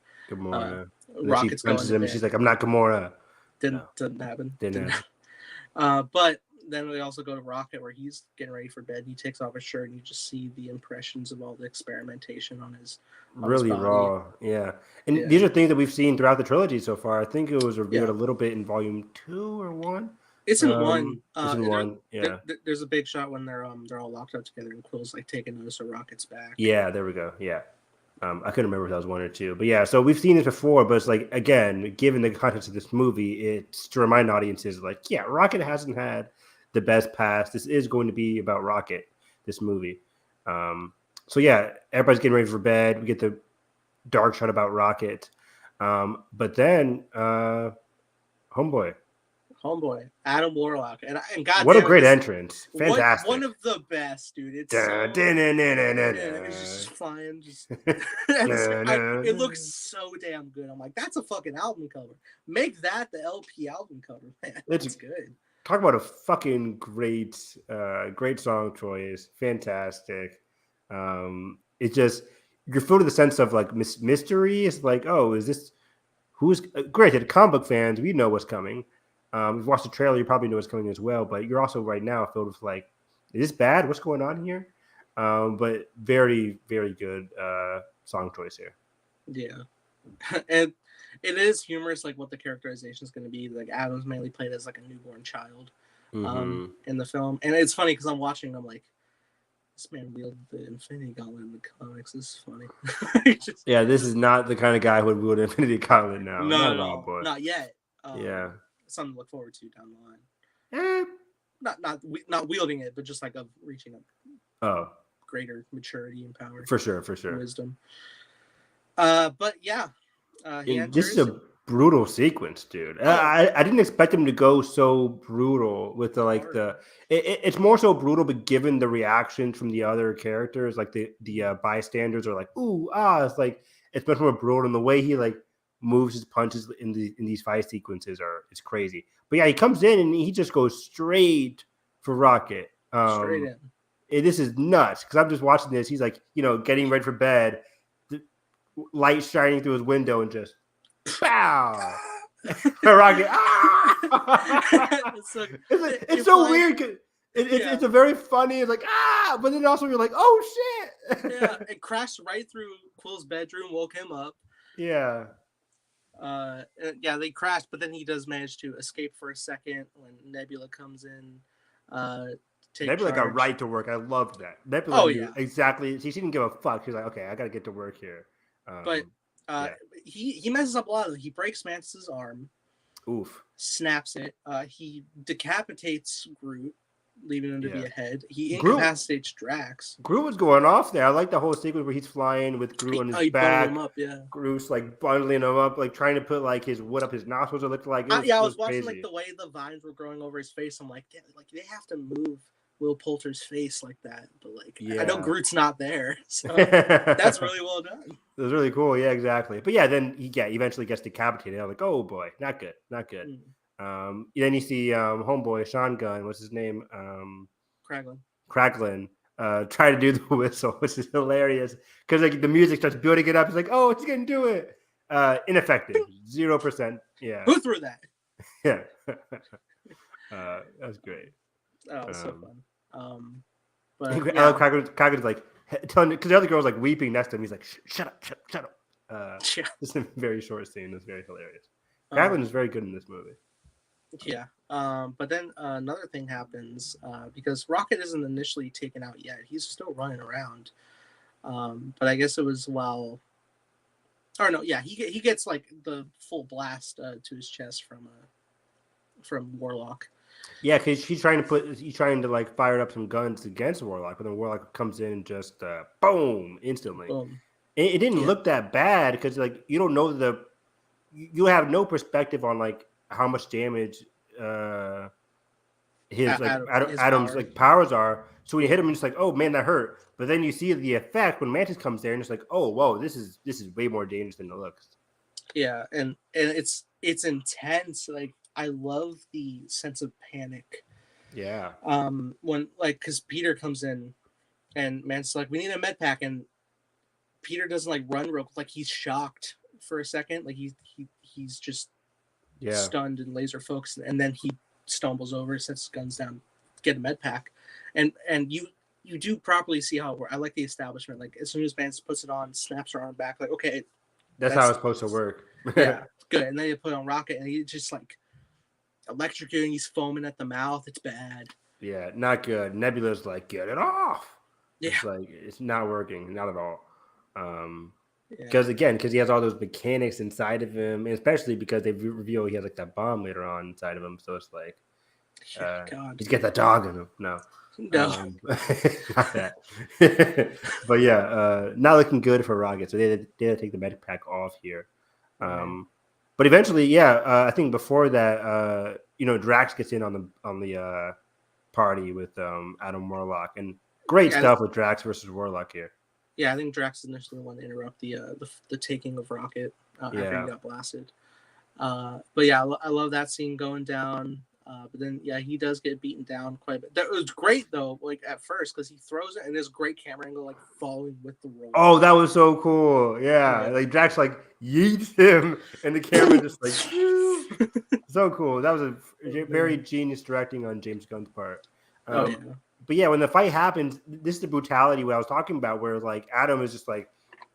Rocket's going to bed. She's like, "I'm not Gamora." Didn't happen. Didn't happen. But then we also go to Rocket, where he's getting ready for bed. He takes off his shirt, and you just see the impressions of all the experimentation on his really raw. Yeah, and these are things that we've seen throughout the trilogy so far. I think it was revealed a little bit in Volume 2 or 1. It's in 1. It's in 1. Yeah. There's a big shot when they're all locked up together, and Quill's like taking notice of Rocket's back. Yeah, there we go. Yeah. I couldn't remember if that was 1 or 2, but yeah. So we've seen this before, but it's like, again, given the context of this movie, it's to remind audiences, like, yeah, Rocket hasn't had the best past. This is going to be about Rocket, this movie. So yeah, everybody's getting ready for bed. We get the dark shot about Rocket, but then Homeboy, Adam Warlock, and God, what a great entrance! Fantastic, one of the best, dude. It's just flying, it looks so damn good. I'm like, that's a fucking album cover. Make that the LP album cover, man. That's good. Talk about a fucking great song choice. Fantastic. It's just, you're filled with the sense of like mystery. It's like, oh, is this who's granted? Comic book fans, we know what's coming. If you watched the trailer, you probably know what's coming as well. But you're also right now filled with like, is this bad? What's going on here? But very, very good song choice here. Yeah, and it is humorous, like what the characterization is going to be. Like Adam's mainly played as like a newborn child in the film, and it's funny because I'm watching and I'm like, this man wielded the Infinity Gauntlet in the comics. This is funny. This is not the kind of guy who would wield Infinity Gauntlet now. No, not yet. Something to look forward to down the line. Not wielding it, but just like of reaching a greater maturity and power. For sure. Wisdom. But yeah. This is a brutal sequence, dude. I didn't expect him to go so brutal with it's more so brutal, but given the reactions from the other characters, like the bystanders are like, ooh, it's like it's much more brutal, and the way he like moves his punches in these fight sequences it's crazy. But yeah, he comes in and he just goes straight for Rocket. Straight in. This is nuts because I'm just watching this. He's like, getting ready for bed, the light shining through his window, and just pow. Rocket. It's so weird. It's a very funny. It's like but then also you're like, oh shit. Yeah, it crashed right through Quill's bedroom, woke him up. Yeah. Yeah, they crashed, but then he does manage to escape for a second when Nebula comes in. Nebula got right to work. I loved that. Nebula exactly. She didn't give a fuck. She's like, okay, I got to get to work here. But he messes up a lot. He breaks Mantis's arm. Oof. Snaps it. He decapitates Groot, leaving him to be ahead. He incapacitates Drax. Groot was going off there. I like the whole sequence where he's flying with Groot on his back. Him up, yeah. Groot's like bundling him up, like trying to put like his wood up his nostrils. It looked like. I was watching like the way the vines were growing over his face. I'm like, damn, like they have to move Will Poulter's face like that, but like I know Groot's not there, so that's really well done. It was really cool, yeah, exactly. But yeah, then he eventually gets decapitated. I'm like, oh boy, not good. Then you see homeboy Sean Gunn, what's his name? Kraglin. Try to do the whistle, which is hilarious because like the music starts building it up. It's like, oh, it's gonna do it. Ineffective, 0%. Yeah. Who threw that? Yeah. That was great. Oh, it's so fun. But I love Kraglин's like telling because the other girl's like weeping next to him. He's like, shut up. It's a very short scene. It's very hilarious. Kraglin is very good in this movie. Yeah. But then another thing happens because Rocket isn't initially taken out yet. He's still running around. But I guess it was he gets like the full blast to his chest from Warlock. Yeah, because he's trying to like fire up some guns against Warlock, but then Warlock comes in and just boom, instantly. Boom. It didn't look that bad because like you don't know you have no perspective on like how much damage Adam's like powers are. So when you hit him, it's like, oh man, that hurt. But then you see the effect when Mantis comes there, and it's like, oh whoa, this is way more dangerous than it looks. Yeah, and it's intense. Like I love the sense of panic. Yeah. When like because Peter comes in, and Mantis like, we need a med pack, and Peter doesn't like run real like he's shocked for a second, like he's just stunned and laser focused, and then he stumbles over, sets his guns down, get a med pack, and you do properly see how it works. I like the establishment. Like as soon as Mantis puts it on, snaps her arm back, like okay, that's how it's supposed to work. Yeah, good. And then you put on Rocket, and he just like electrocuting. He's foaming at the mouth. It's bad. Yeah, not good. Nebula's like, get it off. Yeah, it's like it's not working, not at all. Because he has all those mechanics inside of him, and especially because they reveal he has like that bomb later on inside of him. So it's like, he's got that dog in him. No, not that. But yeah, not looking good for Rocket. So they had to take the medic pack off here. But eventually, I think before that, Drax gets in on the party with Adam Warlock, and great stuff with Drax versus Warlock here. Yeah, I think Drax is initially the one to interrupt the taking of Rocket after he got blasted. But yeah, I love that scene going down. But then he does get beaten down quite a bit. That was great though, like at first because he throws it and there's great camera angle like falling with the roll. Oh, that was so cool. Yeah. Like Drax like yeets him and the camera just like so cool. That was a very genius directing on James Gunn's part. But yeah, when the fight happens, this is the brutality what I was talking about, where like Adam is just like,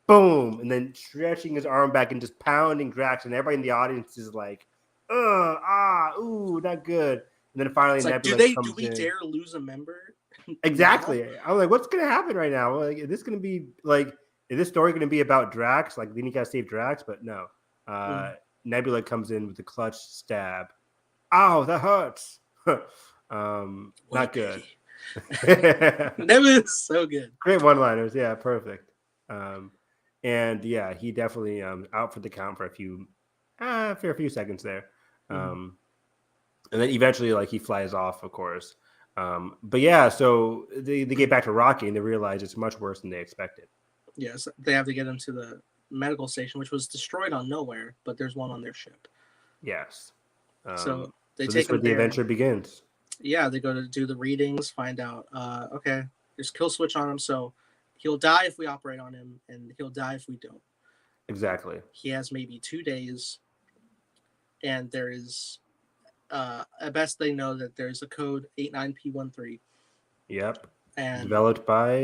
boom, and then stretching his arm back and just pounding Drax, and everybody in the audience is like, ooh, not good. And then finally, like, do we dare lose a member? Exactly. I'm like, what's gonna happen right now? Like, is this story gonna be about Drax? Like, then you gotta save Drax, but no. Nebula comes in with the clutch stab. Ow, that hurts. Not good. Nebula is so good. Great one-liners, yeah, perfect. And yeah, he definitely out for the count for a few for a few seconds there. Mhm. And then eventually, like, he flies off, of course. But yeah, so they get back to Rocky and they realize it's much worse than they expected. Yes, they have to get him to the medical station, which was destroyed on Nowhere, but there's one on their ship. Yes. So they So this take is where him the there. adventure begins. Yeah, they go to do the readings, find out, okay, there's kill switch on him, so he'll die if we operate on him, and he'll die if we don't. Exactly. He has maybe 2 days, and there is, at best they know that there's a code 89P13. Yep. And Developed by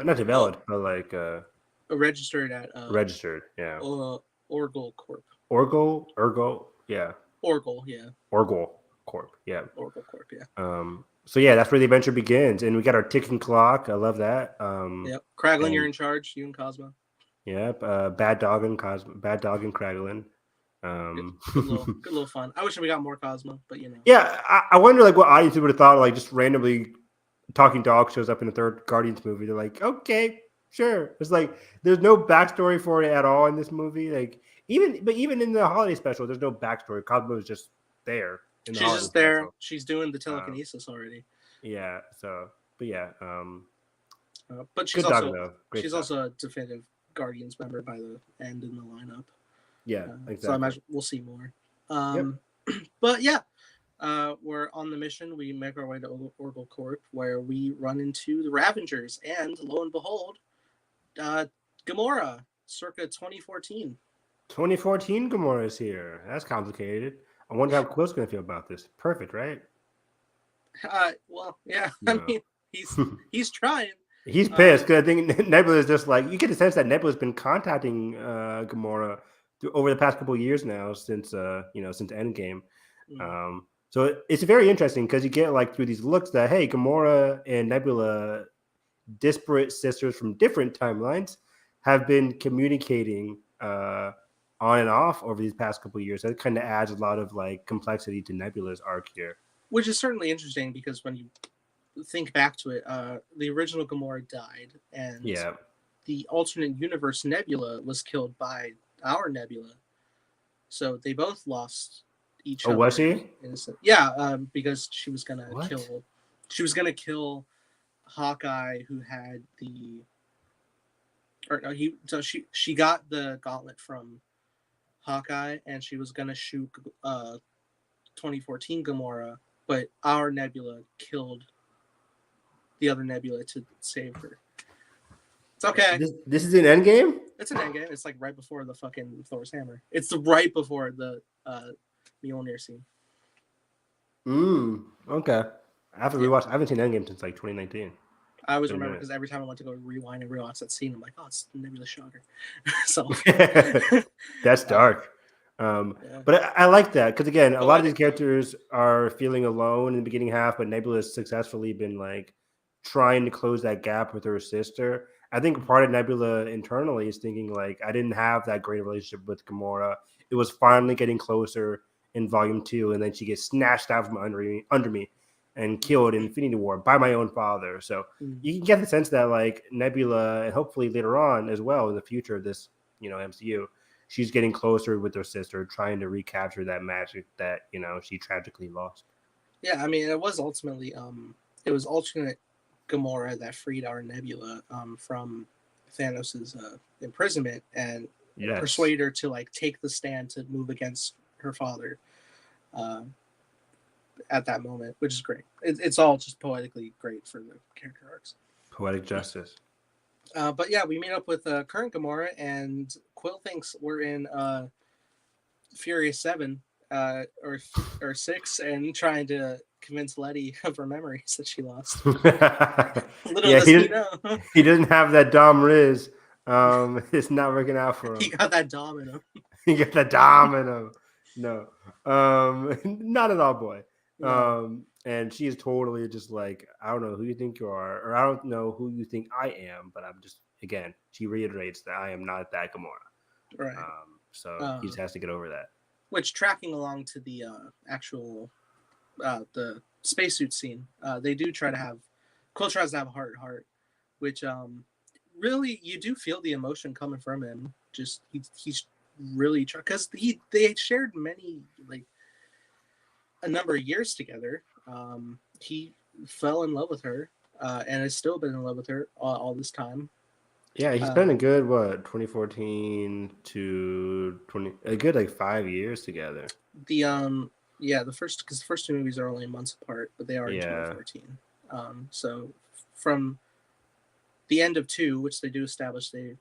not developed, but like registered at registered. Yeah. Orgel Corp. Ergo. Yeah. Orgel, yeah. Orgel Corp. Yeah. Orgel Corp, yeah. So yeah, that's where the adventure begins, and we got our ticking clock. I love that. Yep. Kraglin, and- you're in charge. You and Cosmo. Yep. Bad Dog and Kraglin. Good little fun. I wish we got more Cosmo, but you know. Yeah, I wonder like what audience would have thought like just randomly talking dog shows up in a third Guardians movie. They're like, okay, sure. It's like there's no backstory for it at all in this movie. Like even in the holiday special, there's no backstory. Cosmo is just there. In the She's holiday just there. special. She's doing the telekinesis already. Yeah. So, but yeah. But she's good also dog, though. Great she's stuff. also a definitive Guardians member by the end in the lineup. Yeah, exactly. So I imagine we'll see more. But yeah, we're on the mission. We make our way to Orgel Corp, where we run into the Ravengers, and lo and behold, Gamora, circa 2014. 2014 Gamora is here. That's complicated. I wonder how Quill's going to feel about this. Perfect, right? Well, yeah. No. I mean, he's trying. He's pissed because I think Nebula is just like, you get the sense that Nebula's been contacting Gamora over the past couple of years now since since Endgame. So it's very interesting because you get like through these looks that hey, Gamora and Nebula, disparate sisters from different timelines, have been communicating on and off over these past couple of years. That kind of adds a lot of like complexity to Nebula's arc here, which is certainly interesting because when you think back to it, the original Gamora died, and the alternate universe Nebula was killed by our Nebula. So they both lost each other. Oh, was she? Yeah, because she was gonna kill Hawkeye, who had she got the gauntlet from Hawkeye, and she was gonna shoot 2014 Gamora, but our Nebula killed the other Nebula to save her. It's okay. This is an Endgame? It's an Endgame. It's like right before the fucking Thor's hammer. It's right before the Mjolnir scene. Okay. I have to rewatch. I haven't seen Endgame since like 2019. I always remember because every time I went to go rewind and rewatch that scene, I'm like, oh, it's Nebula Shocker. So that's dark. But I like that because again, a lot of these characters are feeling alone in the beginning half, but Nebula has successfully been like trying to close that gap with her sister. I think part of Nebula internally is thinking like, I didn't have that great relationship with Gamora. It was finally getting closer in Volume 2, and then she gets snatched out from under me and killed in Infinity War by my own father. So you can get the sense that like Nebula, and hopefully later on as well in the future of this, MCU, she's getting closer with her sister, trying to recapture that magic that, she tragically lost. Yeah, I mean, it was ultimately it was alternate Gamora that freed our Nebula from Thanos's imprisonment and persuaded her to like take the stand to move against her father at that moment, which is great. It's all just poetically great for the character arcs. Poetic justice. But yeah, we meet up with current Gamora, and Quill thinks we're in Furious 7 or 6, and trying to convince Letty of her memories that she lost. He doesn't have that Dom Riz. It's not working out for him. He got that Dom in him. He got that Dom in him. No, not at all, boy. No. And she is totally just like, I don't know who you think you are, or I don't know who you think I am, but I'm just, again, she reiterates that I am not that Gamora. Right. So he just has to get over that. Which, tracking along to the actual the spacesuit scene, they do try to have Quill tries to have a heart, which really you do feel the emotion coming from him. Just he's really try, because they shared a number of years together. He fell in love with her, and has still been in love with her all this time. Yeah, he's been a good 2014 to 20, a good like 5 years together. The first, because the first two movies are only months apart, but they are in 2014. So from the end of 2, which they do establish they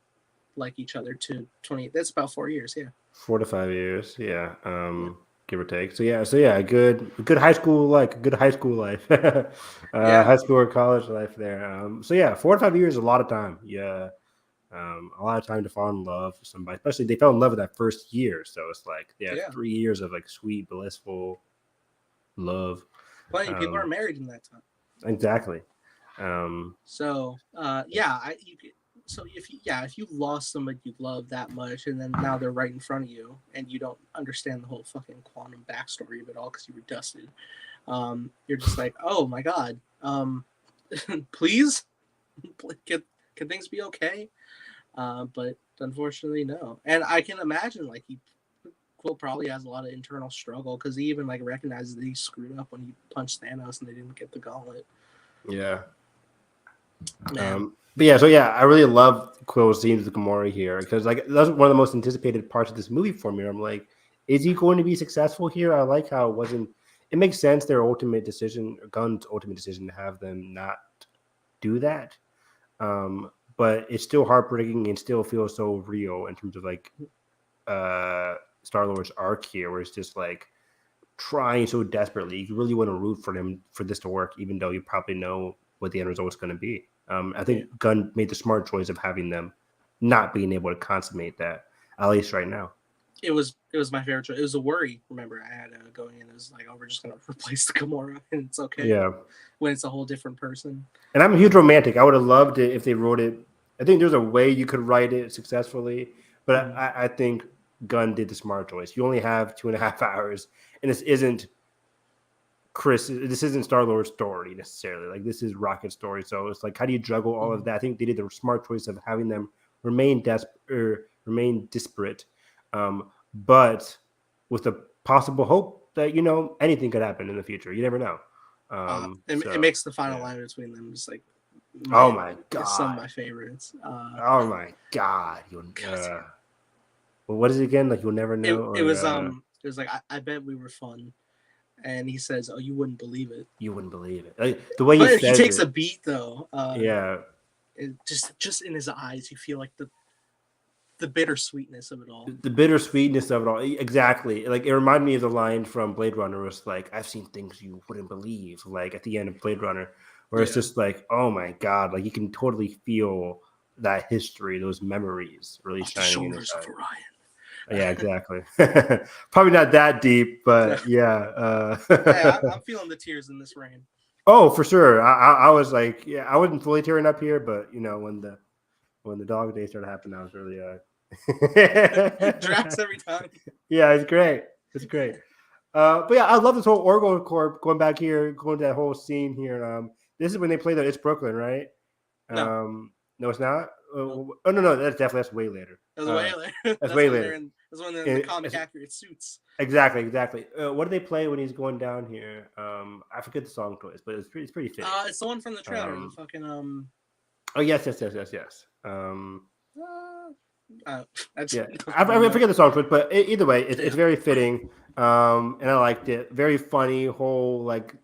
like each other, to 20, that's about 4 years. Yeah, 4 to 5 years. Yeah. Give or take. So yeah, a good high school, like a good high school life, high school or college life there. So yeah, 4 to 5 years is a lot of time. Yeah, a lot of time to fall in love with somebody. Especially they fell in love with that first year, so it's like 3 years of like sweet, blissful love. Plenty of people are married in that time. Exactly. So if you lost somebody you love that much, and then now they're right in front of you, and you don't understand the whole fucking quantum backstory of it all because you were dusted, you're just like, oh my god, please, can things be okay? But unfortunately, no. And I can imagine like Quill probably has a lot of internal struggle, because he even like recognizes that he screwed up when he punched Thanos and they didn't get the gauntlet. Yeah. But I really love Quill's scenes with Gamora here, because like that's one of the most anticipated parts of this movie for me. I'm like, is he going to be successful here? I like how it wasn't. It makes sense, their ultimate decision, Gunn's ultimate decision, to have them not do that. But it's still heartbreaking and still feels so real in terms of like Star-Lord's arc here, where it's just like trying so desperately. You really want to root for him for this to work, even though you probably know what the end result is going to be. I think Gunn made the smart choice of having them not being able to consummate that, at least right now. It was my favorite choice. It was a worry, remember, I had going in. It was like, oh, we're just going to replace the Gamora, and it's okay. Yeah. When it's a whole different person. And I'm a huge romantic. I would have loved it if they wrote it. I think there's a way you could write it successfully, but I think Gunn did the smart choice. You only have 2.5 hours, and this isn't Star-Lord's story necessarily. Like, this is Rocket's story. So it's like, how do you juggle all of that? I think they did the smart choice of having them remain disparate, but with the possible hope that, anything could happen in the future. You never know. It makes the final line between them just like, oh my god, some of my favorites. Oh my god, well, what is it again? Like, you'll never know. It was like, I bet we were fun, and he says, "Oh, you wouldn't believe it." You wouldn't believe it. Like, the way he takes a beat though. It just in his eyes, you feel like the bittersweetness of it all. The bittersweetness of it all. Exactly. Like, it reminded me of the line from Blade Runner. It's like, I've seen things you wouldn't believe. Like, at the end of Blade Runner, where it's just like, oh my god, like you can totally feel that history, those memories really shining in his eyes. Of Orion. Yeah, exactly. Probably not that deep, but yeah. I'm feeling the tears in this rain. Oh, for sure. I was like, I wasn't fully tearing up here, but when the dog days started happening, I was really Drax every time. Yeah, it's great. But yeah, I love this whole Orgo Corp going back here, going to that whole scene here. This is when they play the It's Brooklyn, right? No, it's not. Oh no, that's way later. That's way later. That's way later. That's when they're in the comic accurate suits. Exactly. What do they play when he's going down here? I forget the song choice, but it's pretty fitting. It's the one from the trailer. The fucking Oh yes. I forget the song choice, but either way, it's very fitting. And I liked it. Very funny whole like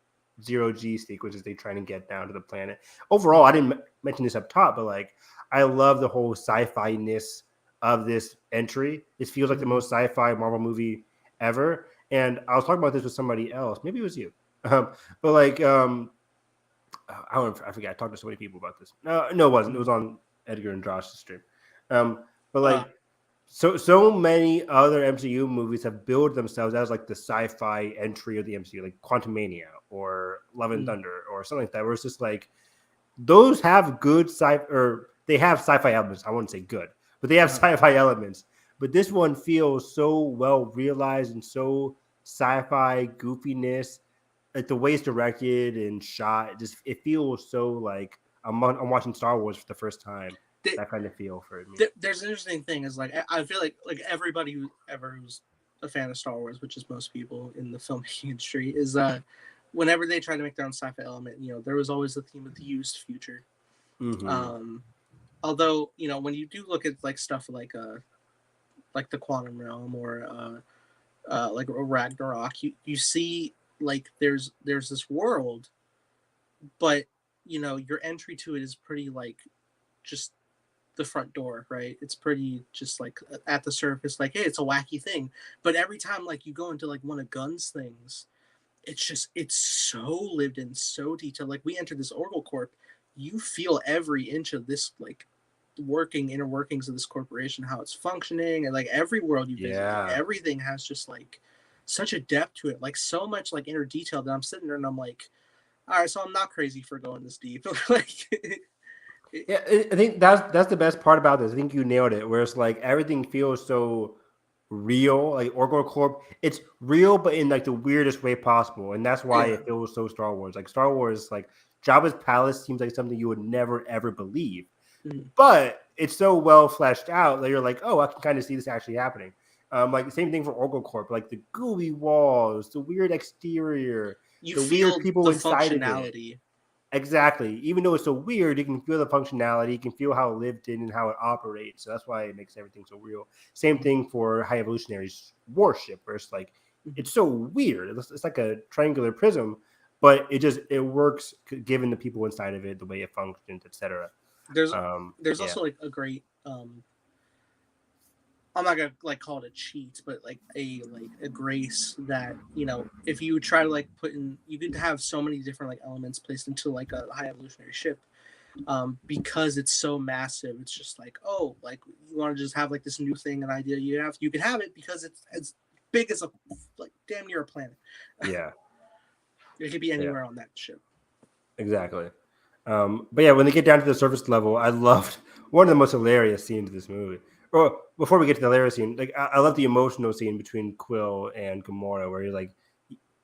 0G sequences they trying to get down to the planet. Overall, I didn't mention this up top, but like, I love the whole sci-fi-ness of this entry. This feels like the most sci-fi Marvel movie ever. And I was talking about this with somebody else. Maybe it was you. But like, I forget. I talked to so many people about this. No, it wasn't. It was on Edgar and Josh's stream. But like, so many other MCU movies have billed themselves as like the sci-fi entry of the MCU, like Quantumania or Love and Thunder or something like that, where it's just like, those have good they have sci-fi elements. I wouldn't say good, but they have sci-fi elements. But this one feels so well realized and so sci-fi goofiness. Like, the way it's directed and shot, it feels so like I'm watching Star Wars for the first time. that kind of feel for me. There's an interesting thing is like I feel like everybody who's a fan of Star Wars, which is most people in the filmmaking industry, is whenever they try to make their own sci-fi element, there was always the theme of the used future. Mm-hmm. Although when you do look at like stuff like the Quantum Realm or like Ragnarok, you see like there's this world, but your entry to it is pretty like just the front door, right? It's pretty just like at the surface, like, hey, it's a wacky thing. But every time like you go into like one of Gunn's things, it's so lived in, so detailed. Like we enter this Orgel Corp, you feel every inch of this like inner workings of this corporation, how it's functioning, and like every world you visit, everything has just like such a depth to it, like so much like inner detail that I'm sitting there and I'm like, all right, so I'm not crazy for going this deep. Like yeah, I think that's the best part about this. I think you nailed it. Where it's like everything feels so real. Like Orgel Corp, it's real, but in like the weirdest way possible, and that's why it feels so Star Wars. Like Star Wars, like Jabba's palace seems like something you would never ever believe, but it's so well fleshed out that you're like, oh, I can kind of see this actually happening. Like the same thing for Orgel Corp, like the gooey walls, the weird exterior, you the feel weird people the inside functionality. of it. Exactly. Even though it's so weird, you can feel the functionality, you can feel how it lived in and how it operates. So that's why it makes everything so real. Same thing for High Evolutionary's warship, where it's like it's so weird. It's like a triangular prism, but it works given the people inside of it, the way it functions, etc. There's also like a great I'm not gonna like call it a cheat, but like a grace that if you try to like put in, you could have so many different like elements placed into like a High Evolutionary ship, because it's so massive. It's just like, oh, like you want to just have like this new thing, an idea you can have it because it's as big as a like damn near a planet. Yeah, it could be anywhere on that ship. Exactly. But yeah, when they get down to the surface level, I loved one of the most hilarious scenes of this movie. Well, before we get to the hilarious scene, like I love the emotional scene between Quill and Gamora, where he like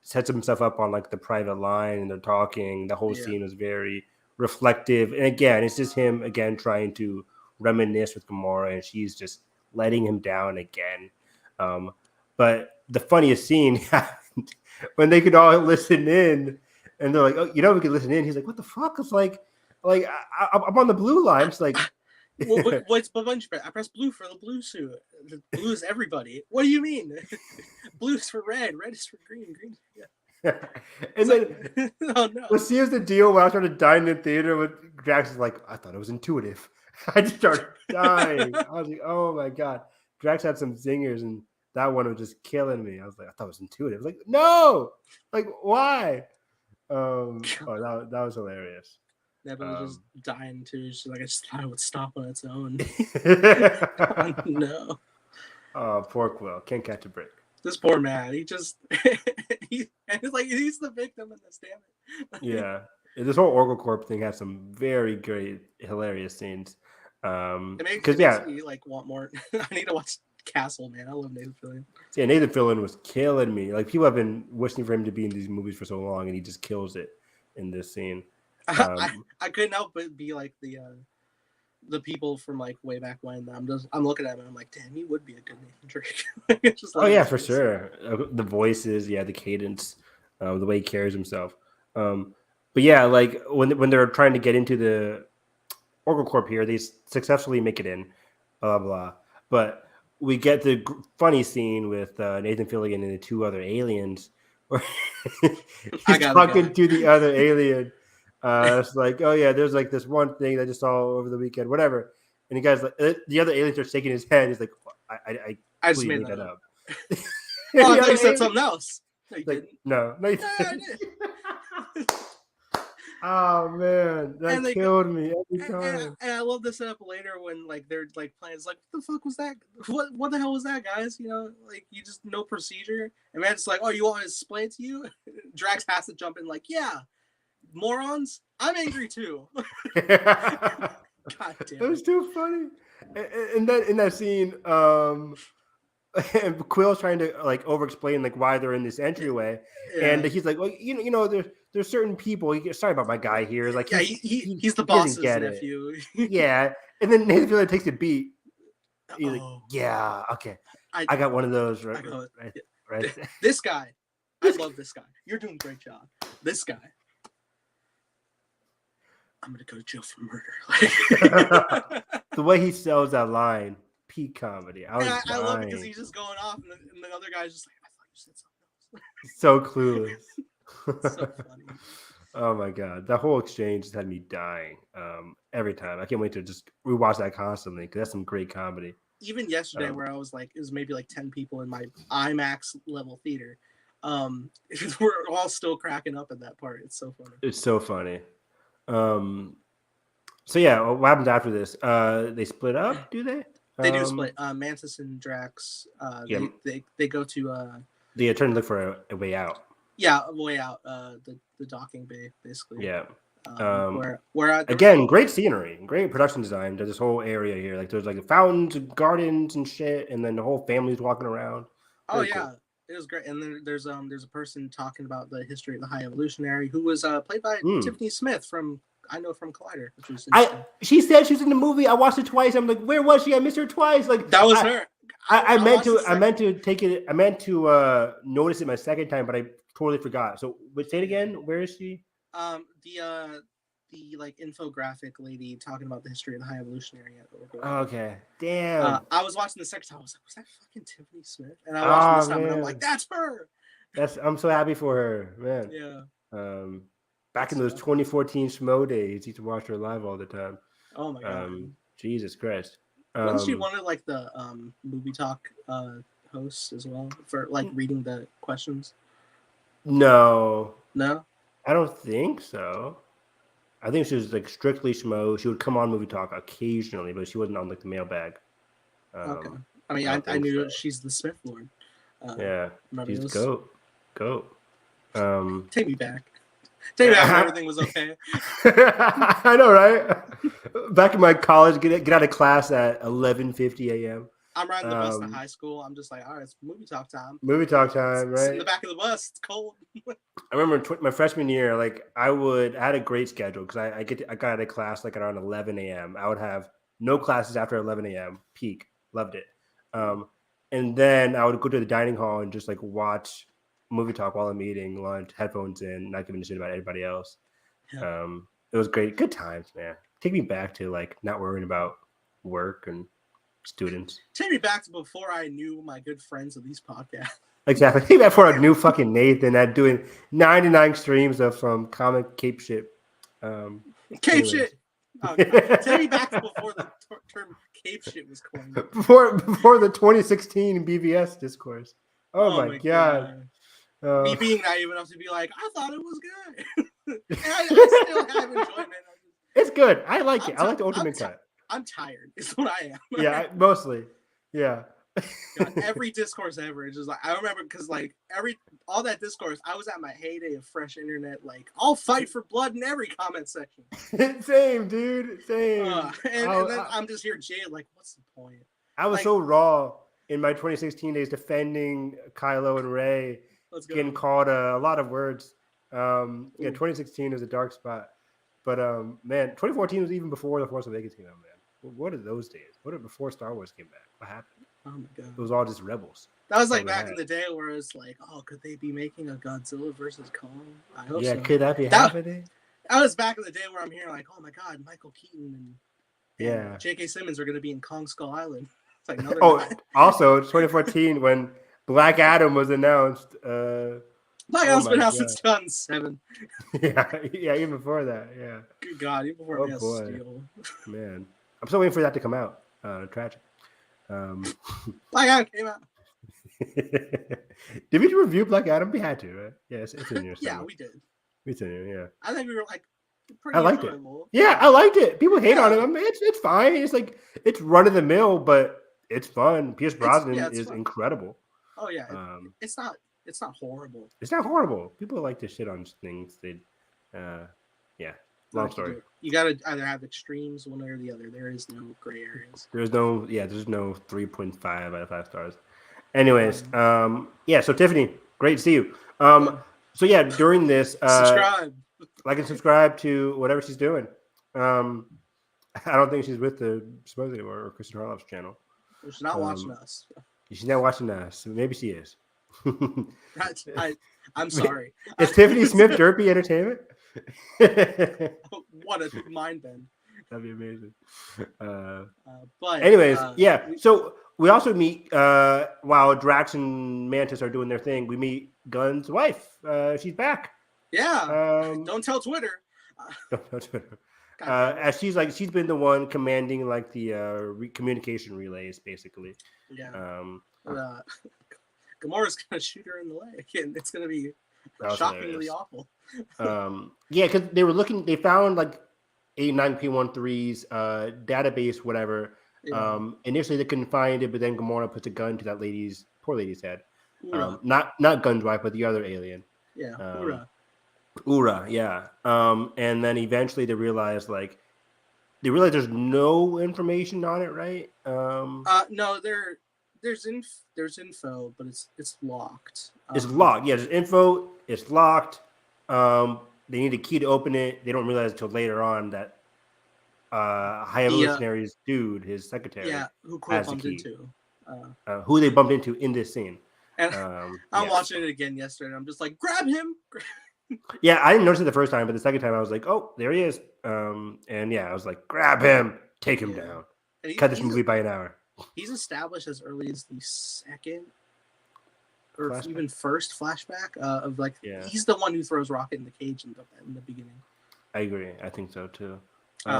sets himself up on like the private line and they're talking. The whole scene was very reflective, and again, it's just him again trying to reminisce with Gamora, and she's just letting him down again. But the funniest scene happened when they could all listen in. And they're like, oh, we can listen in. He's like, what the fuck? It's like I'm on the blue line. It's like, what's I press blue for the blue suit. The blue is everybody. What do you mean? Blue is for red. Red is for green. Green. Yeah. And then, oh no. Well, see, here's the deal. When I started dying in the theater with Drax, is like, I thought it was intuitive. I just started dying. I was like, oh my god. Drax had some zingers, and that one was just killing me. I was like, I thought it was intuitive. I was like, no, like why? That was hilarious. Nebula just dying too. She's like, I just thought it would stop on its own. Oh, no. Oh, poor Quill. Can't catch a break. This poor man. He just he's the victim in this, damn it. Yeah. This whole Orgel Corp thing has some very great, hilarious scenes. It makes me like want more. I need to watch Castle, man. I love Nathan Fillion. Yeah, Nathan Fillion was killing me. Like people have been wishing for him to be in these movies for so long, and he just kills it in this scene. I couldn't help but be like the people from like way back when. I'm looking at him and I'm like, damn, he would be a good Nathan Drake. Just oh yeah, for sure. The voices, the cadence, the way he carries himself. But yeah, like when they're trying to get into the Orgel Corp here, they successfully make it in. Blah blah. But we get the funny scene with Nathan Fillion and the two other aliens where he's talking to the other alien. It's like, oh yeah, there's like this one thing that I just saw over the weekend, whatever. And the guy's like, the other aliens are shaking his head. He's like, I just made that up. Oh, I thought you said something else. No, you didn't. No, you didn't. Oh man, that killed me every time. And I love the setup later when like they're like playing. It's like, what the fuck was that? What the hell was that, guys? Like you just know procedure. And man, it's like, oh, you want me to explain it to you? Drax has to jump in, like, yeah, morons. I'm angry too. God damn it. That was too funny. And then in that scene, and Quill's trying to like over-explain like why they're in this entryway, and he's like, well, there's certain people. Sorry about my guy here. Like, he's the boss's nephew. Yeah, And then Nathan Fillion takes a beat. He's like, Oh, yeah, okay. I I got one of those I go, right. this guy. I love this guy. You're doing a great job. This guy. I'm gonna go to jail for murder. The way he sells that line, peak comedy. I love it because he's just going off, and the other guy's just like, I thought you said something else. So clueless. So funny. Oh my god, that whole exchange just had me dying every time. I can't wait to just rewatch that constantly because that's some great comedy. Even yesterday, where I was like, it was maybe like 10 people in my IMAX level theater. We're all still cracking up at that part. It's so funny. It's so funny. So yeah, what happens after this? They split up, do they? They do split. Mantis and Drax. They go to they turn to look for a way out. Yeah, a way out. The docking bay, basically. Yeah. Where again, great scenery, great production design. There's this whole area here, like there's like fountains and gardens and shit, and then the whole family's walking around. Very cool. It was great. And then there's a person talking about the history of the High Evolutionary who was played by Tiffany Smith from Collider, which was interesting. She said she was in the movie. I watched it twice. I'm like, where was she? I missed her twice. Like that was her. I meant to take it. I meant to notice it my second time, but I totally forgot. So, say it again. Where is she? The like infographic lady talking about the history of the High Evolutionary. Okay, damn. I was watching the second time. I was like, was that fucking Tiffany Smith? And I watched this time, and I'm like, that's her. I'm so happy for her, man. Yeah. Back in those 2014 Schmo days, used to watch her live all the time. Oh my god. Jesus Christ. Wasn't she one of like the movie talk hosts as well for like reading the questions? No, I don't think so. I think she was like strictly Schmo. She would come on Movie Talk occasionally, but she wasn't on like the mailbag. Okay. I mean, I knew she's the Smith Lord. Yeah, she's goat. Take me back. Take me back when everything was okay. I know, right? Back in my college, get out of class at 11:50 a.m. I'm riding the bus to high school. I'm just like, all right, it's movie talk time. Movie talk time, right? In the back of the bus, it's cold. I remember my freshman year, like I had a great schedule because I got out of class like around 11 a.m. I would have no classes after 11 a.m. Peak, loved it. And then I would go to the dining hall and just like watch movie talk while I'm eating lunch, headphones in, not giving a shit about anybody else. Yeah. It was great, good times, man. Take me back to like not worrying about work and students. Take me back to before I knew my good friends of these podcasts. Exactly. Take me back for a new fucking Nathan that doing 99 streams of from comic cape shit. Cape shit. Oh, take me back to before the term cape shit was coined. Before the 2016 BVS discourse. Oh my god. Me being naive enough to be like, I thought it was good. And I still have enjoyment. It's good. I like it. I like the ultimate cut. I'm tired. Is what I am. Yeah, mostly. Yeah. God, every discourse ever. It's just like I remember because like all that discourse, I was at my heyday of fresh internet. Like I'll fight for blood in every comment section. Same, dude. Same. And then I'm just here, Jay. Like, what's the point? I was so raw in my 2016 days defending Kylo and Rey. Getting called a lot of words. 2016 is a dark spot. But man, 2014 was even before The Force Awakens came out, man. What are those days? What are before Star Wars came back? What happened? Oh my god. It was all just rebels. That was like back in the day where it's like, oh, could they be making a Godzilla versus Kong? I hope so. Could that be happening? That was back in the day where I'm hearing like, oh my god, Michael Keaton and J.K. Simmons are going to be in Kong Skull Island. It's like, no, also 2014 when Black Adam was announced. Black Adam's been out since 2007. yeah, even before that. Yeah. Good God, even before Man of Steel. Man, I'm still waiting for that to come out. Tragic. Black Adam came out. Did we review Black Adam? We had to, right? Yeah, it's in here. Yeah, we did. It's in here. Yeah. I think we were like. I liked it. Yeah, I liked it. People hate on it. I mean, it's fine. It's like it's run of the mill, but it's fun. Pierce Brosnan is fun. Incredible. Oh yeah, it's not horrible. It's not horrible. People like to shit on things. Long story. You gotta either have extremes, one or the other. There is no gray areas. There's no 3.5 out of 5 stars. Anyways, so Tiffany, great to see you. So yeah, during this, subscribe. Like and subscribe to whatever she's doing. I don't think she's with the supposedly or Kristen Harloff's channel. She's not watching us. She's not watching us. Maybe she is. I'm sorry. Is Tiffany Smith Derpy Entertainment? What a mind bend. That'd be amazing. But anyways, yeah. So we also meet while Drax and Mantis are doing their thing. We meet Gunn's wife. She's back. Yeah. Don't tell Twitter. Don't tell Twitter. As she's been the one commanding like the communication relays, basically. Yeah. Gamora's gonna shoot her in the leg, and it's gonna be shockingly awful. Yeah, because they found like 89P13's database, whatever. Yeah. Initially they couldn't find it, but then Gamora puts a gun to that poor lady's head. Not Gunn's wife, but the other alien. Yeah, Ura, yeah. And then eventually they realize there's no information on it, right? No, there's info, but it's locked. It's locked. Yeah, there's info. It's locked. They need a key to open it. They don't realize until later on that High Evolutionary's dude, his secretary, who Quill bumped into, who they bumped into in this scene. And I'm watching it again yesterday, and I'm just like, grab him. Yeah, I didn't notice it the first time, but the second time I was like, oh, there he is. And yeah, I was like, grab him, take him down, cut this movie by an hour. He's established as early as the second or even first flashback of he's the one who throws Rocket in the cage in the beginning. I agree. I think so too.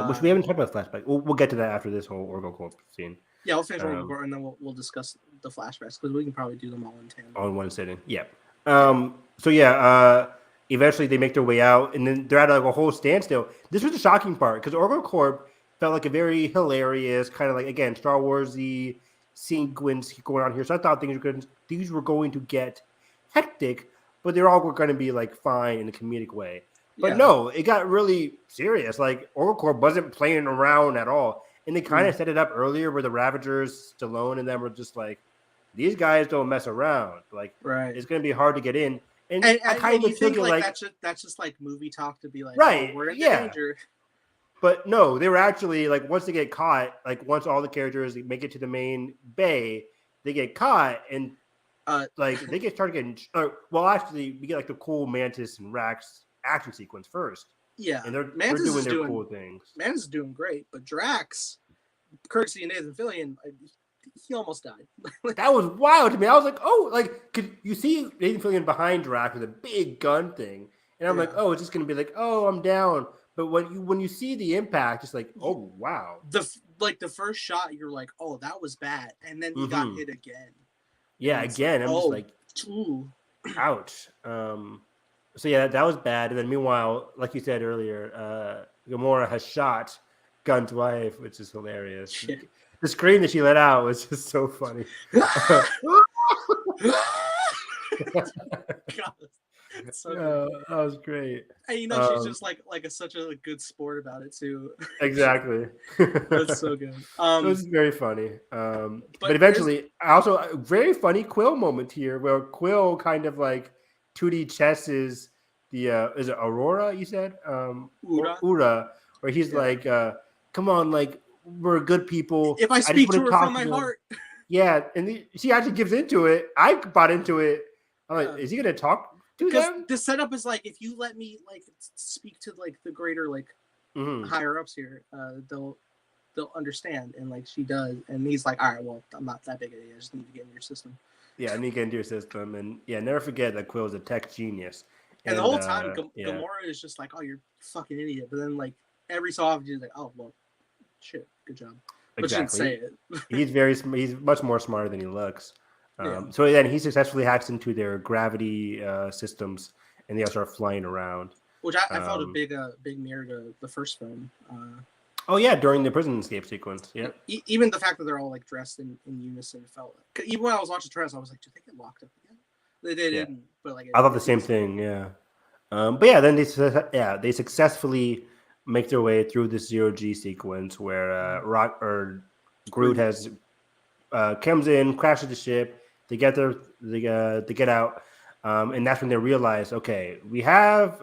Which we haven't talked about flashback. We'll get to that after this whole Orgo Corp scene. Yeah, we'll finish Orgo Corp and then we'll discuss the flashbacks because we can probably do them all in tandem. All in one sitting. Yeah. So yeah. Eventually they make their way out, and then they're at like a whole standstill. This was the shocking part because Orgo Corp felt like a very hilarious kind of like again Star Warsy sequence going on here. So I thought these were going to get hectic, but they're all going to be like fine in a comedic way. But no, it got really serious. Like Orgo Corp wasn't playing around at all, and they kind of set it up earlier where the Ravagers, Stallone, and them were just like, these guys don't mess around. Like, it's going to be hard to get in. And I kind of think like that's just like movie talk to be like, right? Oh, we're in danger. But no, they were actually like once they get caught, like once all the characters make it to the main bay, they get caught and like they start getting. Well, actually, we get like the cool Mantis and Rax action sequence first. Yeah, and they're doing their cool things. Mantis is doing great, but Drax, courtesy of Nathan Fillion, he almost died. That was wild to me. I was like, oh, like, could you see Nathan Fillion behind Drax with a big gun thing? And I'm like, oh, it's just gonna be like, oh, I'm down. But when you see the impact, it's like, oh wow. The first shot, you're like, oh, that was bad, and then he got hit again. Yeah, again. I'm just like, ooh. Ouch. So yeah, that was bad. And then meanwhile, like you said earlier, Gamora has shot Gunn's wife, which is hilarious. Shit. The scream that she let out was just so funny. God, so that was great. And she's just like such a good sport about it too. Exactly. That's so good. It was very funny. But eventually, also a very funny Quill moment here, where Quill kind of like 2D chesses the is it Aurora? You said Ura, where he's like, "Come on, like." We're good people. If I speak to her from my heart. Yeah, and she actually gives into it. I bought into it. I'm like, is he gonna talk to them? The setup is like, if you let me like speak to like the greater like higher ups here, they'll understand. And like she does, and he's like, all right, well, I'm not that big of an idiot. I just need to get in your system. Yeah, I need to get into your system, and yeah, never forget that Quill's a tech genius. And the whole time, Gamora is just like, oh, you're a fucking idiot. But then like every so often, she's like, oh, well. Shit, good job. But exactly. She didn't say it. He's much more smarter than he looks. So then he successfully hacks into their gravity systems, and they all start flying around. Which I felt a big mirror to the first film. Oh yeah, during the prison escape sequence. Yeah. Even the fact that they're all like dressed in unison felt. Even when I was watching trailers, I was like, "Do they get locked up again?" They didn't, but like I thought the same thing. Yeah. But yeah, then they successfully make their way through this 0G sequence where Groot has comes in, crashes the ship. They get there, they get out, and that's when they realize, okay, we have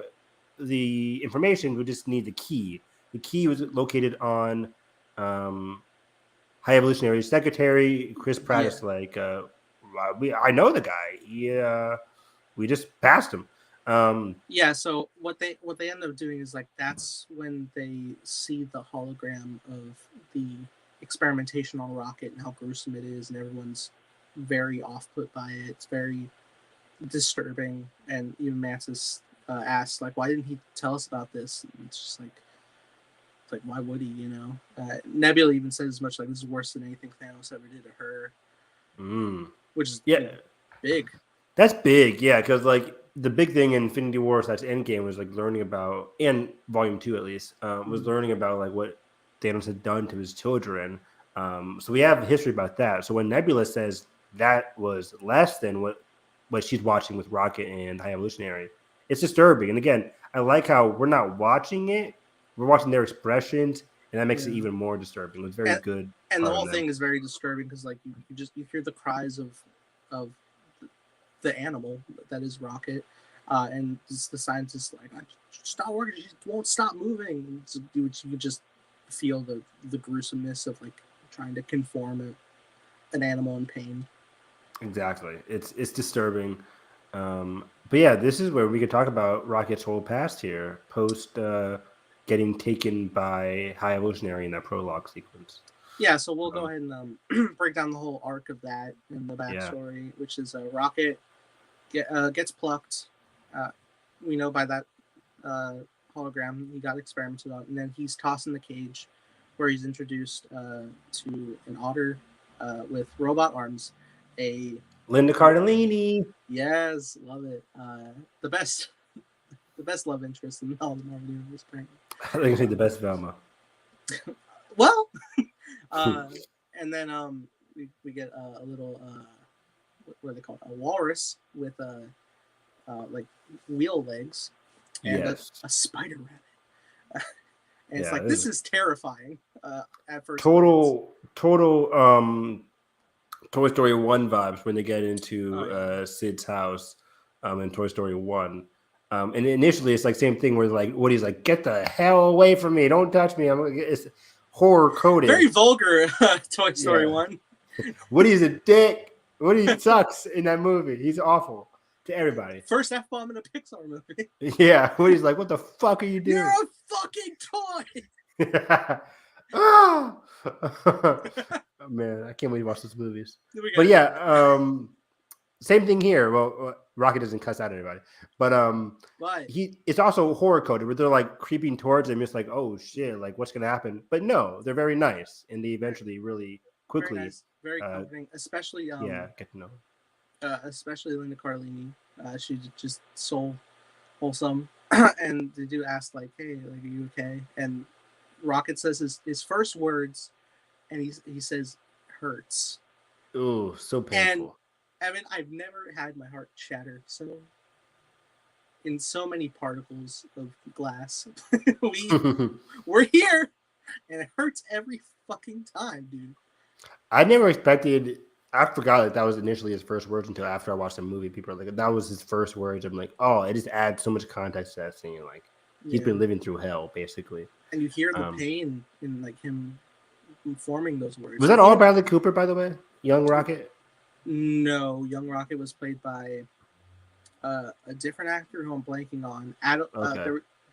the information. We just need the key. The key was located on High Evolutionary Secretary Chris Pratt is like, I know the guy. We just passed him. So what they end up doing is like that's when they see the hologram of the experimentation on Rocket and how gruesome it is, and everyone's very off put by it. It's very disturbing, and even Mantis asks like, why didn't he tell us about this? And it's just like, why would he? You know, Nebula even says as much, like, this is worse than anything Thanos ever did to her, which is big. That's big, yeah, because like the big thing in Infinity War / Endgame was like learning about, in Volume 2 at least, was learning about like what Thanos had done to his children. So we have history about that. So when Nebula says that was less than what she's watching with Rocket and High Evolutionary, it's disturbing. And again, I like how we're not watching it; we're watching their expressions, and that makes it even more disturbing. It's very good. And the whole thing is very disturbing because like you hear the cries of the animal that is Rocket, and the scientist like, stop working, she won't stop moving. You just feel the gruesomeness of like trying to conform an animal in pain. Exactly, it's disturbing. But yeah, this is where we could talk about Rocket's whole past here, post getting taken by High Evolutionary in that prologue sequence. Yeah, so we'll go ahead and break down the whole arc of that in the backstory, which is Rocket gets plucked. We know by that hologram he got experimented on, and then he's tossed in the cage, where he's introduced to an otter with robot arms. Linda Cardellini. Yes, love it. The best love interest in all the Marvel universe. I think it's the best Velma. Well, and then we get a little what are they called? A walrus with like wheel legs and a spider rabbit. And it's like, this is terrifying at first. Total Toy Story 1 vibes when they get into Sid's house in Toy Story 1. And initially it's like same thing where like Woody's like, get the hell away from me, don't touch me. It's horror coded. Very vulgar Toy Story 1. Woody's a dick. Woody sucks in that movie. He's awful to everybody. First F-bomb in a Pixar movie. Yeah, Woody's like, what the fuck are you doing? You're a fucking toy. Oh, man, I can't wait to watch those movies. But yeah, same thing here. Well, Rocket doesn't cuss out anybody, but it's also horror coded where they're like creeping towards him. It's like, oh shit, like what's gonna happen? But no, they're very nice, and they eventually really quickly, very nice, very comforting, especially get to know, especially Linda Cardellini. She's just so wholesome, and they do ask like, hey, like, are you okay? And Rocket says his first words, and he says, hurts. Oh, so painful. And Evan, I've never had my heart shattered in so many particles of glass. We're here, and it hurts every fucking time, dude. I never expected. I forgot that was initially his first words until after I watched the movie. People are like, that was his first words. I'm like, oh, it just adds so much context to that scene. Like, he's been living through hell, basically. And you hear the pain in like him forming those words. Was that all Bradley Cooper, by the way? Young Rocket? No, Young Rocket was played by a different actor who I'm blanking on.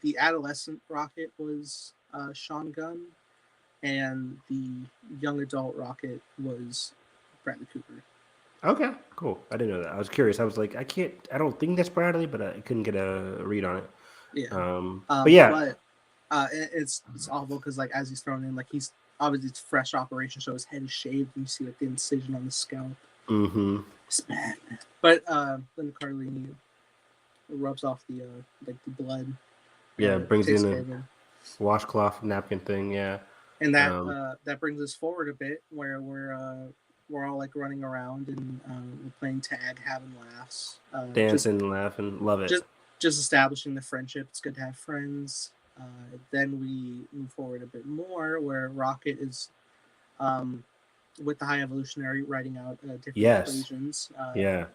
The adolescent Rocket was Sean Gunn, and the young adult Rocket was Bradley Cooper. Okay, cool. I didn't know that. I was curious. I was like, I don't think that's Bradley, but I couldn't get a read on it. Yeah. But yeah. It's awful because like as he's thrown in, like he's obviously it's fresh operation, so his head is shaved, and you see like the incision on the scalp. Mm-hmm. It's bad, man. But Linda Cardellini rubs off the like the blood. Yeah, brings in a washcloth napkin thing. Yeah, and that brings us forward a bit where we're all like running around and we're playing tag, having laughs, dancing, laughing, love it. Just establishing the friendship. It's good to have friends. Then we move forward a bit more where Rocket is with the High Evolutionary writing out different equations. And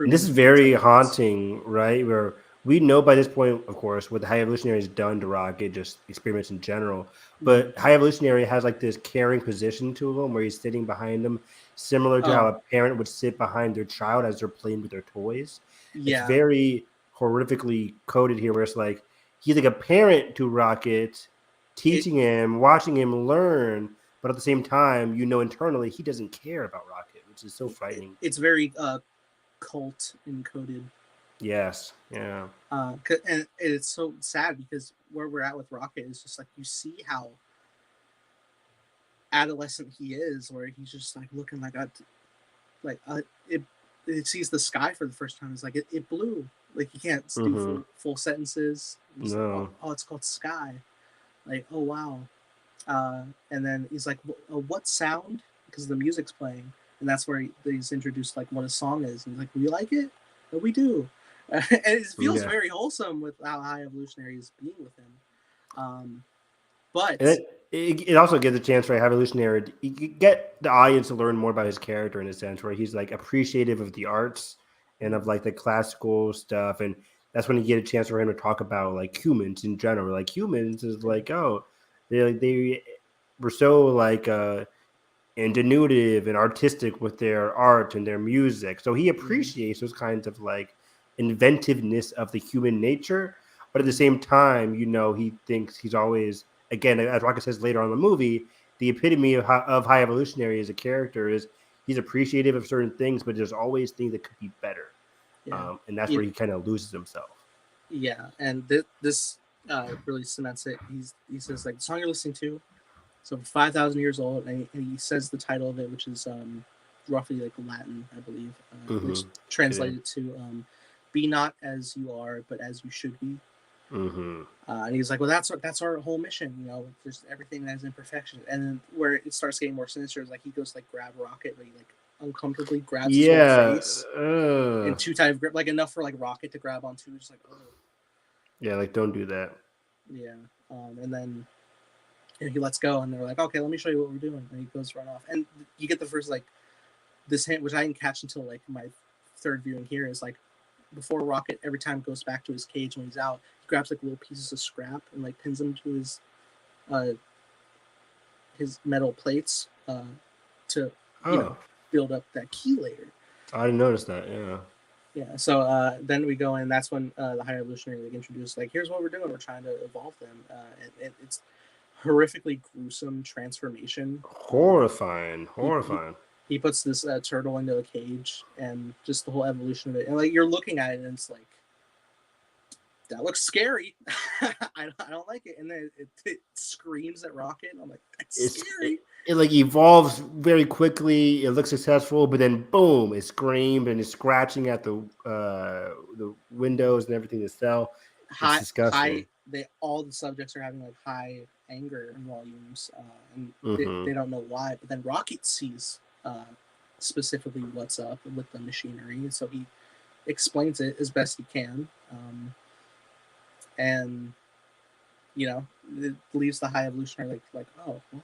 this is very haunting, right? Where we know by this point, of course, what the High Evolutionary has done to Rocket, just experiments in general. But High Evolutionary has like this caring position to him where he's sitting behind him, similar to how a parent would sit behind their child as they're playing with their toys. It's very horrifically coded here, where it's like he's like a parent to Rocket, teaching him, watching him learn, but at the same time, internally he doesn't care about Rocket, which is so frightening. It's very cult encoded. Yes, yeah. And it's so sad because where we're at with Rocket is just like you see how adolescent he is, where he's just like looking it sees the sky for the first time. It's like it blew. Like he can't do full sentences. He's like, oh, it's called sky. Like, oh wow. And then he's like, what sound? Because the music's playing, and that's where he's introduced like what a song is. And he's like, we like it. No, we do. And it feels very wholesome with how High Evolutionary is being with him. But it also gives a chance for High Evolutionary to get the audience to learn more about his character, in a sense where he's like appreciative of the arts and of like the classical stuff, and that's when you get a chance for him to talk about like humans in general. Like humans is like, oh, they were so like ingenuitive and artistic with their art and their music, so he appreciates those kinds of like inventiveness of the human nature. But at the same time, he thinks he's always, again, as Rocket says later on in the movie, the epitome of High Evolutionary as a character is he's appreciative of certain things, but there's always things that could be better. And that's where he kind of loses himself. Yeah, and this really cements it. He says like the song you're listening to, so 5,000 years old, and he says the title of it, which is roughly like Latin, I believe, which translated to "Be not as you are, but as you should be." And he's like, well, that's our whole mission, there's everything that has imperfection. And then where it starts getting more sinister is like he goes to like grab Rocket, but he like uncomfortably grabs his whole face in too tight of grip, like enough for like Rocket to grab onto. Just like, yeah, like don't do that. Yeah. And then he lets go, and they're like, okay, let me show you what we're doing. And he goes run off, and you get the first like this hint, which I didn't catch until like my third viewing here, is like before Rocket every time goes back to his cage when he's out, he grabs like little pieces of scrap and like pins them to his metal plates to build up that key later. I didn't notice that. Yeah. So then we go in. That's when the High Evolutionary like introduced like, here's what we're doing. We're trying to evolve them. It's horrifically gruesome transformation. Horrifying. He puts this turtle into a cage, and just the whole evolution of it. And like you're looking at it, and it's like, that looks scary. I don't like it. And then it screams at Rocket. And I'm like, that's scary. It like evolves very quickly. It looks successful, but then boom, it screamed and it's scratching at the windows and everything to sell. It's disgusting. All the subjects are having like high anger volumes, and they don't know why. But then Rocket sees specifically what's up with the machinery, so he explains it as best he can, and it leaves the High Evolutionary like oh, huh?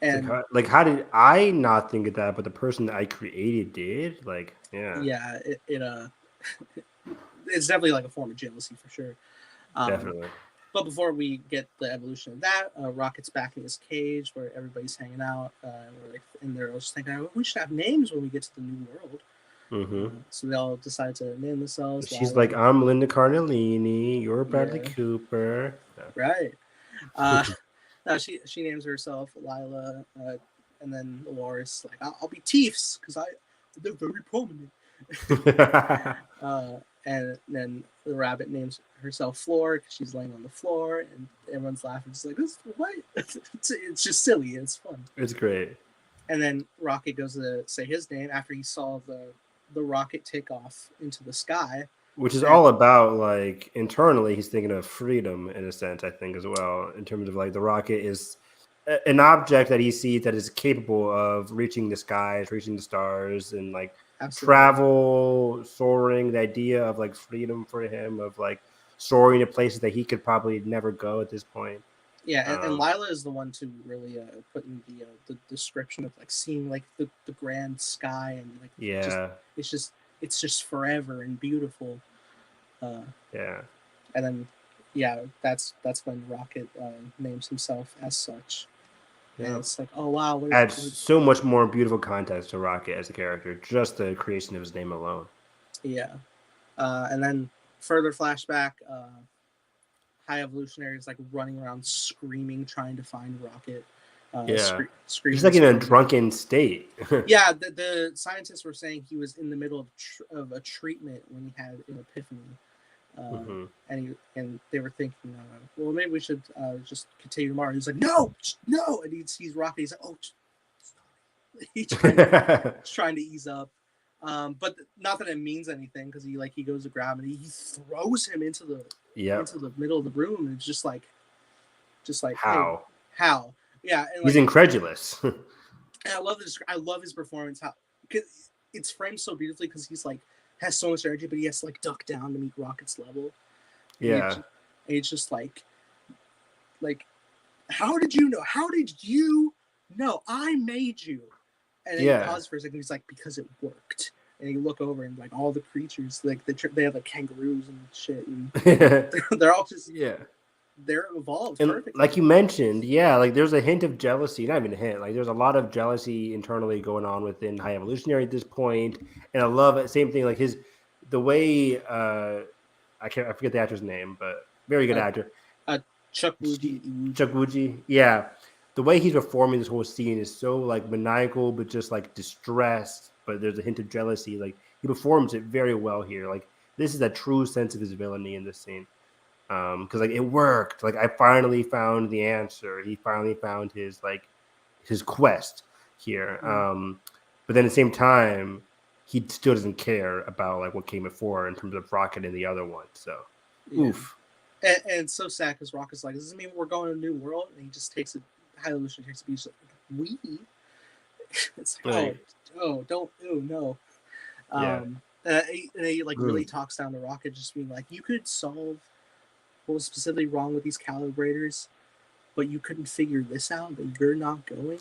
And like how did I not think of that, but the person that I created did? Like, yeah, it's definitely like a form of jealousy for sure. Definitely. But before we get the evolution of that, Rocket's back in his cage where everybody's hanging out. And they're all just thinking, oh, we should have names when we get to the new world. So they all decide to name themselves. She's like, I'm Linda Cardellini. You're Bradley Cooper. Right. No, she names herself Lila. And then Loris like, I'll be Teefs because they're very prominent. And then the rabbit names herself Floor because she's laying on the floor, and everyone's laughing. It's like, this what? It's just silly. It's fun. It's great. And then Rocket goes to say his name after he saw the rocket take off into the sky, which is all about like internally he's thinking of freedom in a sense, I think, as well, in terms of like the rocket is an object that he sees that is capable of reaching the skies, reaching the stars, and like travel, soaring, the idea of like freedom for him, of like soaring to places that he could probably never go at this point. Yeah, and Lila is the one to really put in the description of like seeing like the grand sky and like it's just forever and beautiful. Yeah. And then, that's when Rocket names himself as such. And it's like, oh wow, Adds so much more beautiful context to Rocket as a character, just the creation of his name alone. Yeah. And then further flashback, High Evolutionary is like running around screaming, trying to find Rocket. Screaming. He's like in a drunken state. Yeah, the scientists were saying he was in the middle of a treatment when he had an epiphany. And they were thinking, well, maybe we should just continue tomorrow. He's like, no, and he sees Rocket. He's like, oh, sorry. He's trying to ease up. But not that it means anything, because he goes to grab him and he throws him into the middle of the room, and it's just like how? Hey, how? Yeah, and he's incredulous. And I love this. I love his performance. Because it's framed so beautifully, because he's like has so much energy, but he has to like duck down to meet Rocket's level. Yeah, and it's just like, how did you know? How did you know? I made you. And then he paused for a second. He's like, because it worked. And you look over and like all the creatures, like they have like kangaroos and shit, and they're all just they're evolved and perfectly. Like you mentioned, like there's a hint of jealousy, not even a hint, like there's a lot of jealousy internally going on within High Evolutionary at this point. And I love it, same thing, like the way I forget the actor's name, but very good actor, Chuck Wooji. Yeah, the way he's performing this whole scene is so like maniacal, but just like distressed, but there's a hint of jealousy. Like he performs it very well here. Like this is a true sense of his villainy in this scene. Because like it worked. Like I finally found the answer. He finally found his quest here. But then at the same time, he still doesn't care about like what came before in terms of Rocket and the other one. So, oof. And it's so sad because Rocket's like, does this mean we're going to a new world? And he just takes High Evolution takes a piece like, we? It's like, no. And he like really talks down to Rocket, just being like, you could solve what was specifically wrong with these calibrators, but you couldn't figure this out, that you're not going.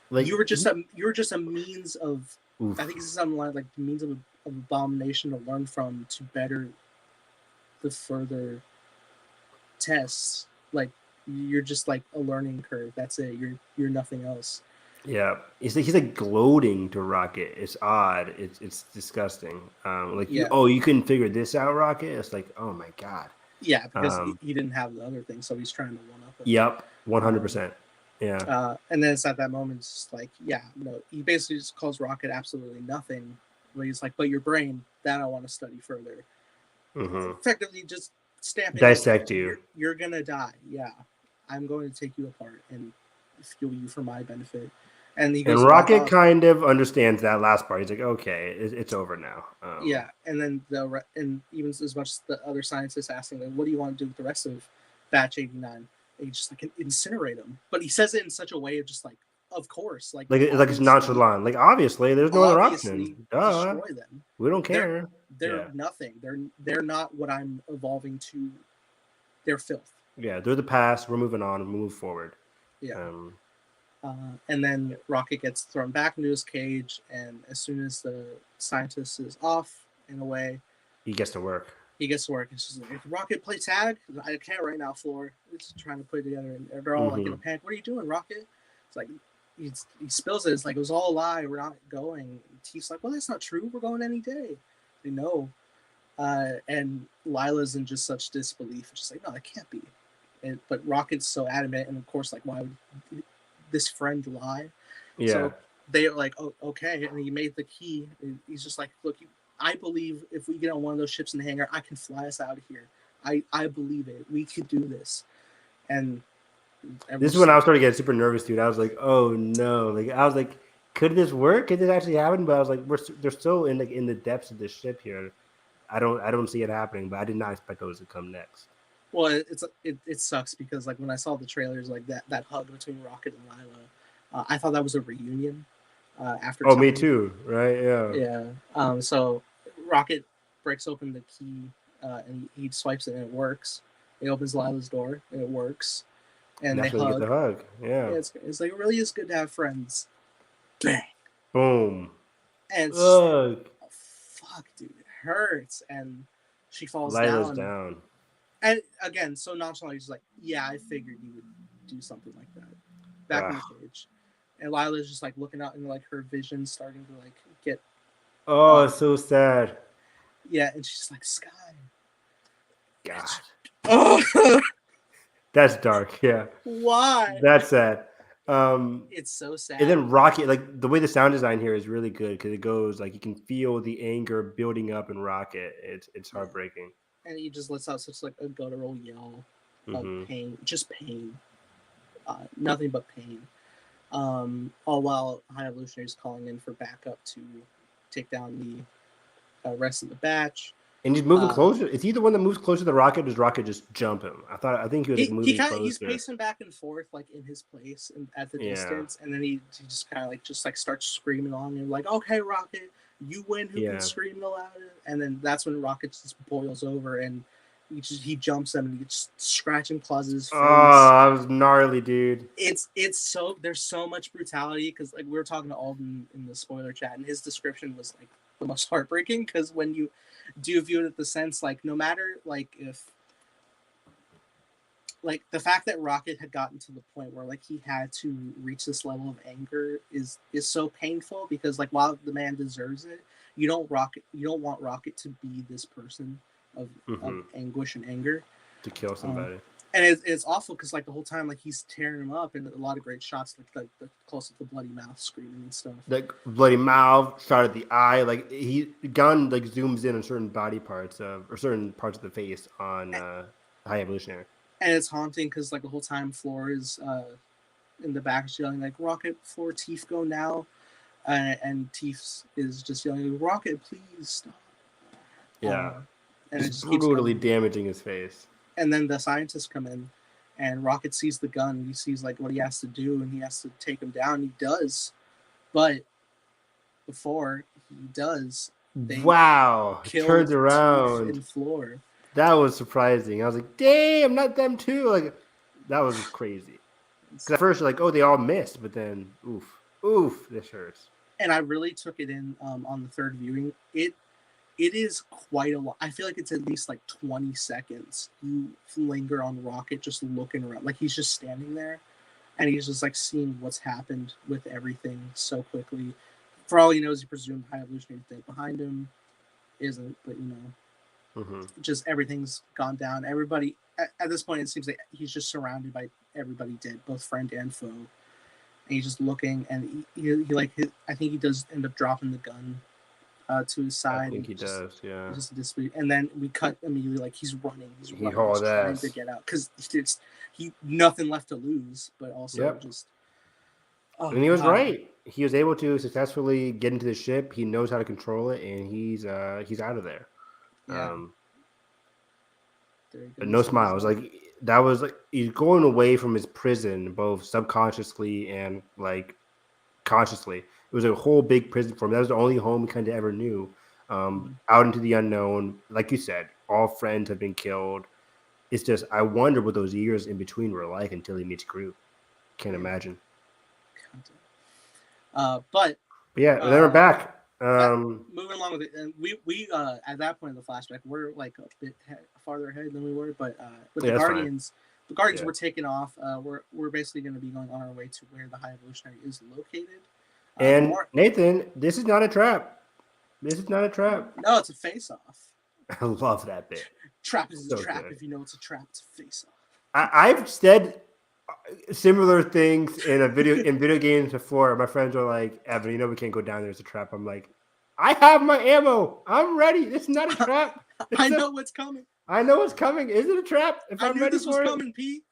Like you were just a means of I think this is something like the means of abomination to learn from to better the further tests. Like you're just like a learning curve. That's it. You're nothing else. Yeah, he's like gloating to Rocket. It's odd. It's disgusting. You couldn't figure this out, Rocket. It's like, oh my god. Yeah, because he didn't have the other thing, so he's trying to one up him. Yep, 100%. Yeah. And then it's at that moment, it's just like, he basically just calls Rocket absolutely nothing. But he's like, but your brain, that I want to study further. Effectively, just dissect you. You're gonna die. Yeah, I'm going to take you apart and fuel you for my benefit. And he goes, and Rocket kind of understands that last part. He's like, okay, it's over now. And then and even as much as the other scientists asking, like, what do you want to do with the rest of Batch 89? And he just like incinerate them. But he says it in such a way of just like, of course, like it's nonchalant. Like obviously, there's no other option. Duh. Destroy them. We don't care. They're nothing. They're not what I'm evolving to. They're filth. Yeah, they're the past. We're moving on. We move forward. Yeah. And then Rocket gets thrown back into his cage, and as soon as the scientist is off and away, he gets to work. It's just like, Rocket, play tag? I can't right now, Floor. It's trying to put it together, and they're all like in a panic. What are you doing, Rocket? It's like he spills it. It's like, it was all a lie. We're not going. And Tief's like, well, that's not true. We're going any day. They know. And Lila's in just such disbelief. It's just like, no, that can't be. But Rocket's so adamant, and of course, like, why would this friend lie? So they're like, oh, okay. And he made the key. He's just like, look, I believe if we get on one of those ships in the hangar, I can fly us out of here. I believe it. We could do this. And this is when I was starting to get super nervous, dude. I was like, oh no. Like I was like, could this work? Could this actually happen? But I was like, they're still in the depths of this ship here. I don't see it happening, but I did not expect those to come next. Well, it sucks because like when I saw the trailers, like that hug between Rocket and Lila, I thought that was a reunion. After me too, right? Yeah. So Rocket breaks open the key and he swipes it and it works. He opens Lila's door and it works. And they hug. Get the hug. Yeah. It's like, it really is good to have friends. Bang. Boom. And fuck, dude, it hurts. And she falls Lila's down. down. And again, so nonchalantly, she's like, "Yeah, I figured you would do something like that." Back in the cage, and Lila's just like looking out, and like her vision starting to like get. Oh, it's so sad. Yeah, and she's like, "Sky." God, Oh, that's dark. Yeah, why? that's sad. It's so sad. And then Rocket, like the way the sound design here is really good because it goes like you can feel the anger building up in Rocket. It's heartbreaking. And he just lets out such like a guttural yell of pain, just pain, nothing but pain. All while High Evolutionary is calling in for backup to take down the rest of the batch. And he's moving closer. Is he the one that moves closer to the Rocket? Or does Rocket just jump him? I think he was like, moving closer. He's pacing back and forth like in his place and at the distance, and then he just kind of like starts screaming along and like, "Okay, Rocket, you win. Who can scream the loudest?" And then that's when Rocket just boils over and he jumps him and he just scratching claws his face. Oh, that was gnarly, dude. It's so there's so much brutality because like we were talking to Alden in the spoiler chat and his description was like the most heartbreaking because when you do view it at the sense like no matter like if like the fact that Rocket had gotten to the point where like he had to reach this level of anger is so painful because like while the man deserves it, you don't want Rocket to be this person of anguish and anger to kill somebody. And it's awful because like the whole time like he's tearing him up and a lot of great shots like the close up the bloody mouth screaming and stuff. Like bloody mouth, shot at the eye, like the gun like zooms in on certain body parts or certain parts of the face on High Evolutionary. And it's haunting because like the whole time Floor is in the back yelling like Rocket, Floor, Teeth go now, and Teeth is just yelling Rocket, please stop. Yeah, and it's brutally damaging his face. And then the scientists come in, and Rocket sees the gun. And he sees like what he has to do, and he has to take him down. He does, but before he does, turns around and Floor. That was surprising. I was like, "Damn, not them too!" Like that was crazy. Because at first you're like, "Oh, they all missed," but then, oof, this hurts. And I really took it in on the third viewing. It is quite a lot. I feel like it's at least like 20 seconds. You linger on Rocket just looking around. Like he's just standing there and he's just like seeing what's happened with everything so quickly. For all he knows, he presumed High Evolutionary dead behind him. Isn't, but you know, just everything's gone down. Everybody, at this point, it seems like he's just surrounded by everybody dead, both friend and foe. And he's just looking and he like, I think he does end up dropping the gun to his side. I think he does, yeah. Just and then we cut immediately, like he's running. He's trying to get out because it's nothing left to lose, but also just. Oh, and he was right. He was able to successfully get into the ship. He knows how to control it, and he's out of there. Yeah. But no smiles. Like that was like he's going away from his prison, both subconsciously and like consciously. It was a whole big prison for him. That was the only home he kind of ever knew. Out into the unknown. Like you said, all friends have been killed. It's just, I wonder what those years in between were like until he meets Groot. Can't imagine. But yeah, then we're back. Moving along with it, and we at that point in the flashback, we're like a bit farther ahead than we were. But with the Guardians, were taking off. We're basically going to be going on our way to where the High Evolutionary is located. And Nathan, this is not a trap. This is not a trap. No, it's a face-off. I love that bit. Trap is a trap. Good. If you know it's a trap, it's a face-off. I've said similar things in video games before. My friends are like, "Evan, you know we can't go down there. It's a trap." I'm like, "I have my ammo. I'm ready. This is not a trap. I know what's coming. I know what's coming. Is it a trap? If I'm ready this was coming, Pete."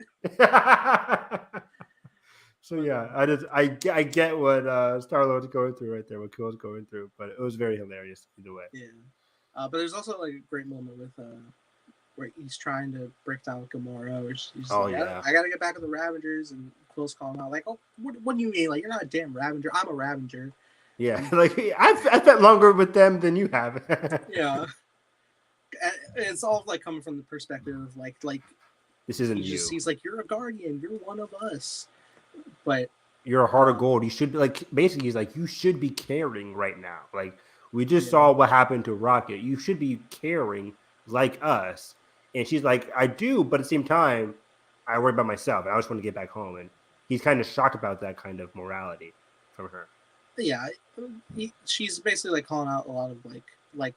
So yeah, I get what Star-Lord's going through right there, what Quill's going through, but it was very hilarious either way. Yeah, but there's also like a great moment with where he's trying to break down Gamora, where she's like, I gotta get back to the Ravengers, and Quill's calling out like, "Oh, what do you mean? Like you're not a damn Ravenger. I'm a Ravenger." Yeah, like I've spent longer with them than you have. Yeah, it's all like coming from the perspective of like this isn't you. He's like, "You're a Guardian. You're one of us." But you're a heart of gold. You should like basically he's like you should be caring right now. Like we just saw what happened to Rocket. You should be caring like us. And she's like, I do, but at the same time, I worry about myself. I just want to get back home. And he's kind of shocked about that kind of morality from her. Yeah, she's basically like calling out a lot of like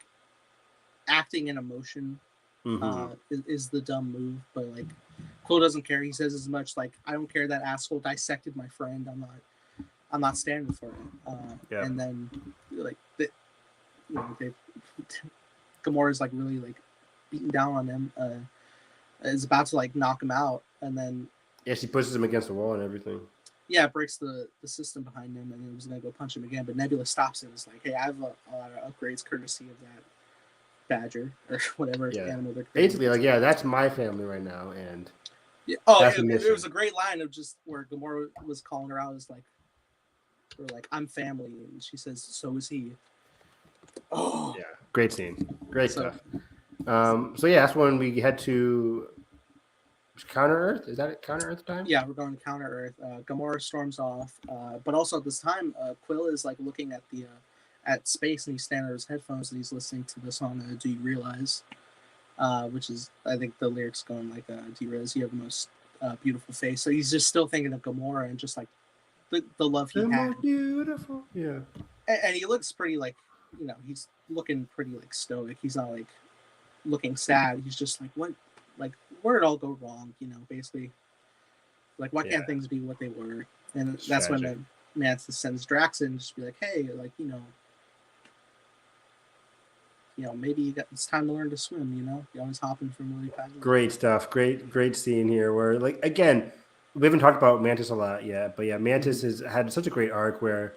acting and emotion is the dumb move, but like Quill doesn't care. He says as much like, I don't care that asshole dissected my friend. I'm not standing for it. And then like Gamora's like really like beating down on him. Is about to like knock him out, and then she pushes him against the wall and everything. Yeah, it breaks the system behind him, and it was gonna go punch him again. But Nebula stops him. It's like, hey, I have a lot of upgrades courtesy of that badger or whatever animal they're basically like, that's my family right now, and it was a great line of just where Gamora was calling her out as like, or like, I'm family, and she says, so is he. Oh yeah, great scene, great stuff. So that's when we head to Counter Earth. Is that it? Counter Earth time? Yeah, we're going to Counter Earth. Gamora storms off, but also at this time, Quill is like looking at the at space, and he's standing on his headphones and he's listening to the song "Do You Realize," which is, I think the lyrics going like, "Do you realize you have the most beautiful face?" So he's just still thinking of Gamora and just like the love he had. Beautiful, yeah. And he looks pretty like, he's looking pretty like stoic. He's not like looking sad. He's just like, what, like, where did it all go wrong? Basically, like, why can't things be what they were? And it's that's tragic. When Mantis sends Drax in, just be like, hey, like, maybe it's time to learn to swim. You're always hopping from lily pad. Great stuff. Great scene here. Where, like, again, we haven't talked about Mantis a lot yet, but Mantis has had such a great arc where,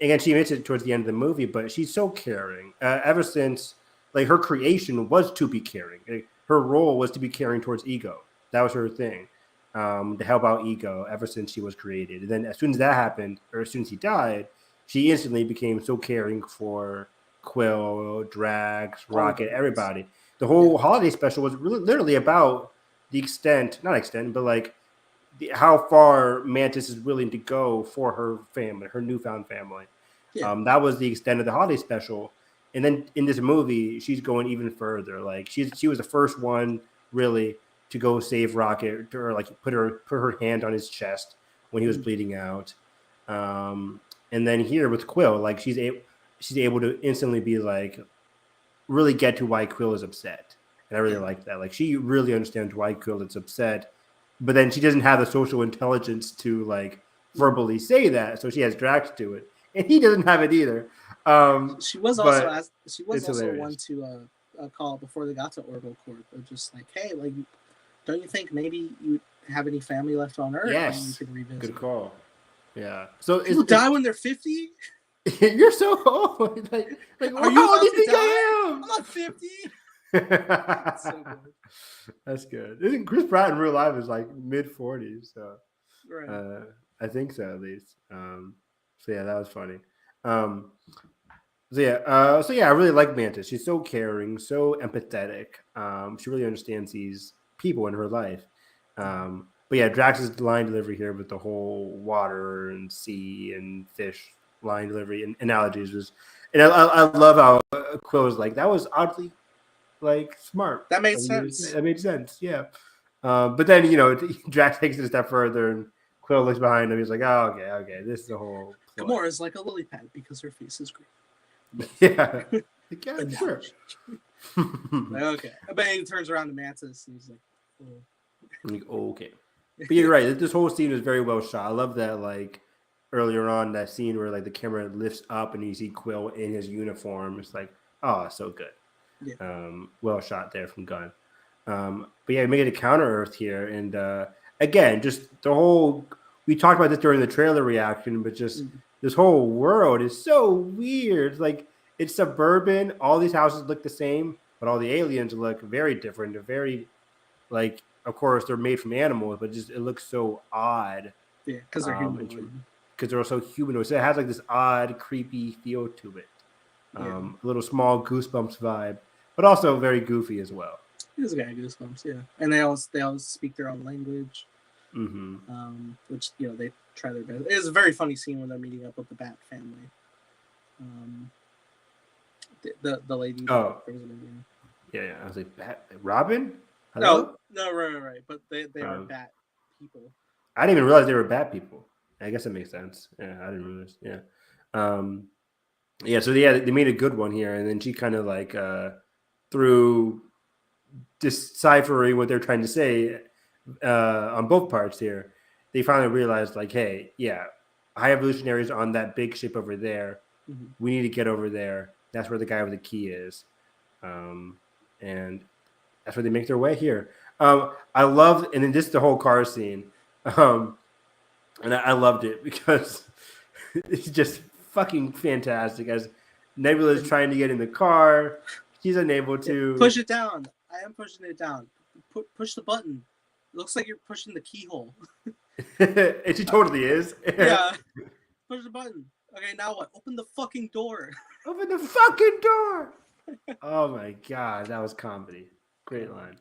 again, she admits it towards the end of the movie, but she's so caring. Ever since, like, her creation was to be caring. Her role was to be caring towards Ego. That was her thing, to help out Ego ever since she was created. And then as soon as that happened, or as soon as he died, she instantly became so caring for Quill, Drax, Rocket, everybody. The whole holiday special was really literally about but like how far Mantis is willing to go for her family, her newfound family. Yeah. That was the extent of the holiday special. And then in this movie, she's going even further. Like she was the first one really to go save Rocket, or like put her hand on his chest when he was bleeding out. And then here with Quill, like she's able to instantly be like, really get to why Quill is upset. And I really like that. Like she really understands why Quill is upset, but then she doesn't have the social intelligence to like verbally say that. So she has Drax do it, and he doesn't have it either. She was also one to call before they got to Orville Corp. Of just like, hey, like, don't you think maybe you have any family left on Earth? Yes, you could revisit? Good call. Yeah. So people die when they're 50. You're so old. Like are you old? Do you think I am? I'm not 50. That's so good. That's good. Isn't Chris Pratt in real life is like mid-40s? So right. I think so at least. So that was funny. I really like Mantis. She's so caring, so empathetic. She really understands these people in her life. Drax's line delivery here with the whole water and sea and fish line delivery and analogies was, and I love how Quill was like, that was oddly like smart. That made sense. That made sense. Yeah. But then Drax takes it a step further, and Quill looks behind him. He's like, oh, okay, this is the whole. Gamora is like a lily pad because her face is green. Yeah. Sure. Okay. But he turns around to Mantis and he's like, okay. But you're right. This whole scene is very well shot. I love that, like, earlier on, that scene where, like, the camera lifts up and you see Quill in his uniform. It's like, oh, so good. Yeah. Well shot there from Gunn. We make it a Counter Earth here. And, again, just the whole... We talked about this during the trailer reaction, but just this whole world is so weird. Like, it's suburban. All these houses look the same, but all the aliens look very different. They're very, like, of course, they're made from animals, but just it looks so odd. Yeah, because they're humanoid. Because they're also humanoid. So it has, like, this odd, creepy feel to it. A little small Goosebumps vibe, but also very goofy as well. It is a guy Goosebumps, yeah. And they always speak their own language. Mm-hmm. Which they try their best. It is a very funny scene when they're meeting up with the Bat family. The lady. Yeah. I was like, Bat Robin? Hello? No, right. But they are bat people. I didn't even realize they were bat people. I guess that makes sense. Yeah, I didn't realize. Yeah. So they made a good one here, and then she kind of like through deciphering what they're trying to say on both parts here, they finally realized like, hey, yeah, high evolutionaries on that big ship over there. Mm-hmm. We need to get over there. That's where the guy with the key is, and that's where they make their way here. I love, and then just the whole car scene, and I loved it because it's just fucking fantastic. As Nebula is trying to get in the car, she's unable to push it down. I am pushing it down. Push the button. It looks like you're pushing the keyhole. And she totally is. Yeah. Push the button. Okay, now what? Open the fucking door. Open the fucking door. Oh my god, that was comedy. Great line.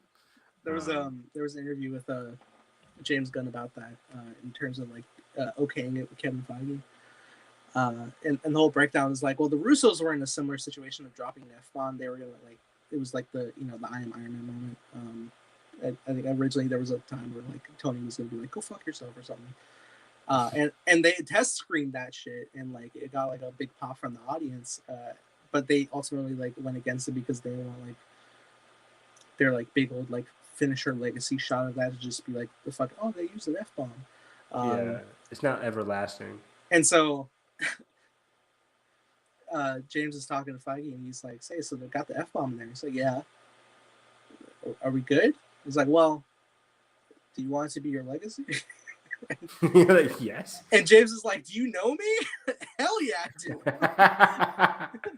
There was an interview with James Gunn about that in terms of like okaying it with Kevin Feige. And the whole breakdown is like, well, the Russos were in a similar situation of dropping an F-bomb. They were gonna like, it was like the I am Iron Man moment. I think originally there was a time where like Tony was gonna be like, go fuck yourself or something. And they test screened that shit and like it got like a big pop from the audience. But they ultimately like went against it because they want like their like big old like finisher legacy shot of that to just be like the fuck, oh, they used an F-bomb. Yeah, it's not everlasting. And so James is talking to Feige and he's like, say, so they got the F-bomb in there. He's like, yeah. Are we good? He's like, well, do you want it to be your legacy? You're like, yes. And James is like, do you know me? Hell yeah, I do.